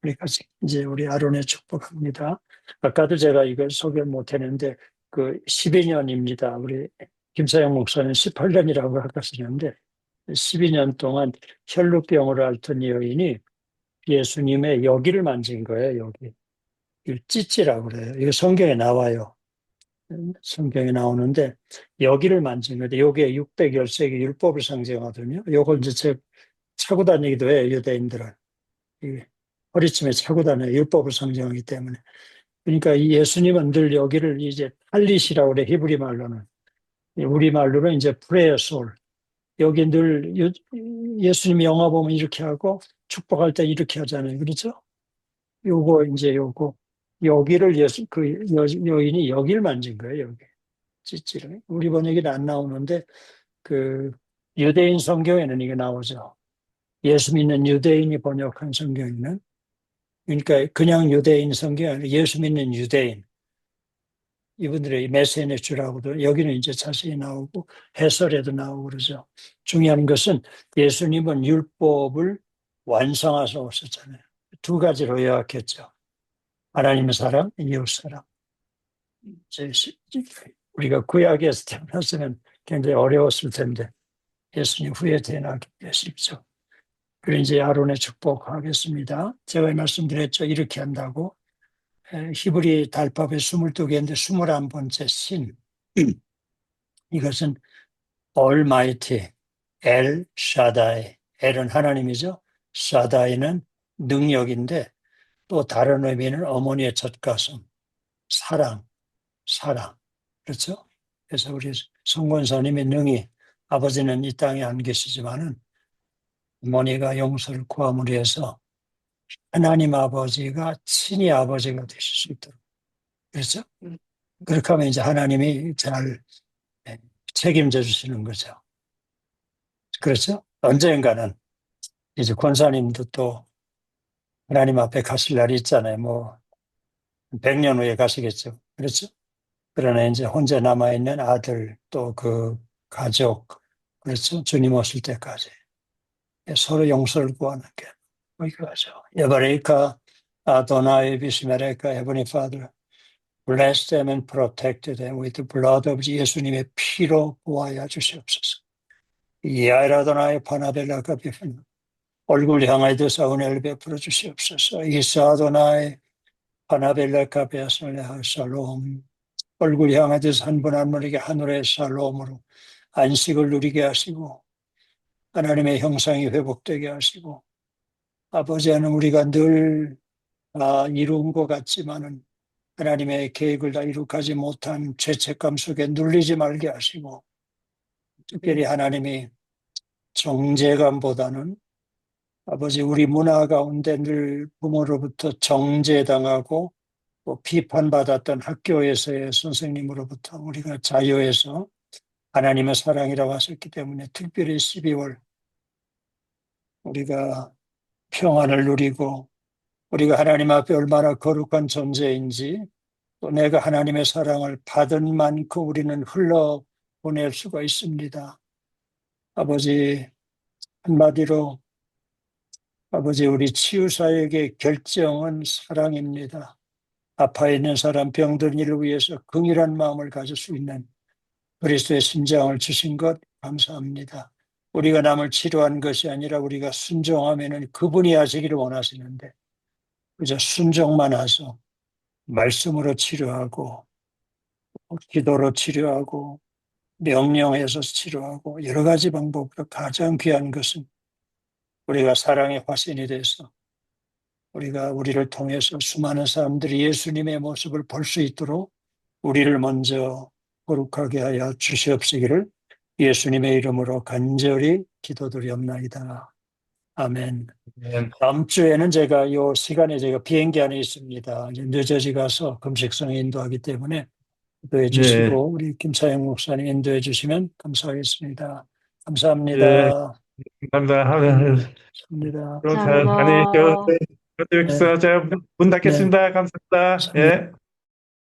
Speaker 1: 우리 같이 이제 우리 아론의 축복합니다. 아까도 제가 이걸 소개 못 했는데 그 12년입니다. 우리 김사영 목사는 18년이라고 아까 쓰는데 12년 동안 혈루병으로 앓던 여인이 예수님의 여기를 만진 거예요. 여기. 이걸 찢지라고 그래요. 이거 성경에 나와요. 성경에 나오는데 여기를 만진 거예요. 요게 600열세기 율법을 상징하거든요. 요걸 이제 차고 다니기도 해요. 유대인들은. 허리춤에 차고 다녀요. 율법을 상징하기 때문에. 그러니까 예수님은 늘 여기를 이제 팔리시라고 그래. 히브리 말로는. 우리 말로는 이제 프레어솔. 여기 늘 예수님이 영화 보면 이렇게 하고 축복할 때 이렇게 하잖아요. 그렇죠? 요거 여기를 그 여인이 여기를 만진 거예요. 여기 찌찌를. 우리 번역에는 안 나오는데 그 유대인 성경에는 이게 나오죠. 예수 믿는 유대인이 번역한 성경에는, 그러니까 그냥 유대인 성경이 아니라 예수 믿는 유대인, 이분들의 메시네주라고도 여기는 이제 자세히 나오고 해설에도 나오고 그러죠. 중요한 것은 예수님은 율법을 완성하셔 오셨잖아요. 2가지로 요약했죠. 하나님의 사랑, 이웃 사랑. 우리가 구약에서 태어났으면 굉장히 어려웠을 텐데 예수님 후에 태어나게 되십시오. 그리고 이제 아론의 축복하겠습니다. 제가 말씀드렸죠. 이렇게 한다고. 히브리 달법에 22개인데 21번째 신. 이것은 Almighty, El Shaddai. 엘은 하나님이죠. 샤다이는 능력인데 또 다른 의미는 어머니의 젖가슴, 사랑, 사랑. 그렇죠? 그래서 우리 성권사님의 능히 아버지는 이 땅에 안 계시지만은 어머니가 용서를 구함으로 해서 하나님 아버지가 친히 아버지가 되실 수 있도록. 그렇죠? 그렇게 하면 이제 하나님이 잘 책임져 주시는 거죠. 그렇죠? 언젠가는 이제 권사님도 또 하나님 앞에 가실 날이 있잖아요. 뭐 100년 후에 가시겠죠. 그렇죠? 그러나 이제 혼자 남아있는 아들 또 그 가족, 그렇죠? 주님 오실 때까지 서로 용서를 구하는 게 여기까지죠. 여바레이카 아도나이 비스메레카 Heavenly Father, bless them and protect them with the blood of 예수님의 피로 보호하여 주시옵소서. 이아이라도나이 파나벨라카 비fen 얼굴 향하여 사은혜를 베풀어 주시옵소서. 이사도나이 파나벨라카 베아솔레하 샬롬 얼굴 향하여서 한 분 한 분에게 하늘의 샬롬으로 안식을 누리게 하시고 하나님의 형상이 회복되게 하시고 아버지 하나님 우리가 늘 이룬 것 같지만은 하나님의 계획을 다 이룩하지 못한 죄책감 속에 눌리지 말게 하시고 특별히 하나님이 정죄감보다는 아버지 우리 문화 가운데 늘 부모로부터 정죄당하고 또 비판받았던 학교에서의 선생님으로부터 우리가 자유해서 하나님의 사랑이라고 하셨기 때문에 특별히 12월 우리가 평안을 누리고 우리가 하나님 앞에 얼마나 거룩한 존재인지 또 내가 하나님의 사랑을 받은 만큼 우리는 흘러보낼 수가 있습니다. 아버지 한마디로 아버지 우리 치유사역의 결정은 사랑입니다. 아파해 있는 사람 병든 이를 위해서 긍휼한 마음을 가질 수 있는 그리스도의 심장을 주신 것 감사합니다. 우리가 남을 치료한 것이 아니라 우리가 순종하면은 그분이 하시기를 원하시는데 그저 순종만 하소. 말씀으로 치료하고 기도로 치료하고 명령해서 치료하고 여러 가지 방법으로 가장 귀한 것은 우리가 사랑의 화신이 돼서 우리가 우리를 통해서 수많은 사람들이 예수님의 모습을 볼 수 있도록 우리를 먼저 거룩하게 하여 주시옵시기를 예수님의 이름으로 간절히 기도드리옵나이다. 아멘. 다음 주에는 제가 이 시간에 제가 비행기 안에 있습니다. 이제 늦어지 가서 금식성에 인도하기 때문에 인도해 주시고 우리 김사영 목사님 인도해 주시면 감사하겠습니다. 감사합니다.
Speaker 2: 감사합니다.
Speaker 1: 감사합니다.
Speaker 2: 그럼 잘 다니시죠.
Speaker 7: 감사합니다.
Speaker 2: 여기서 제가 문 닫겠습니다. 감사합니다.
Speaker 1: 감사합니다.
Speaker 2: 예.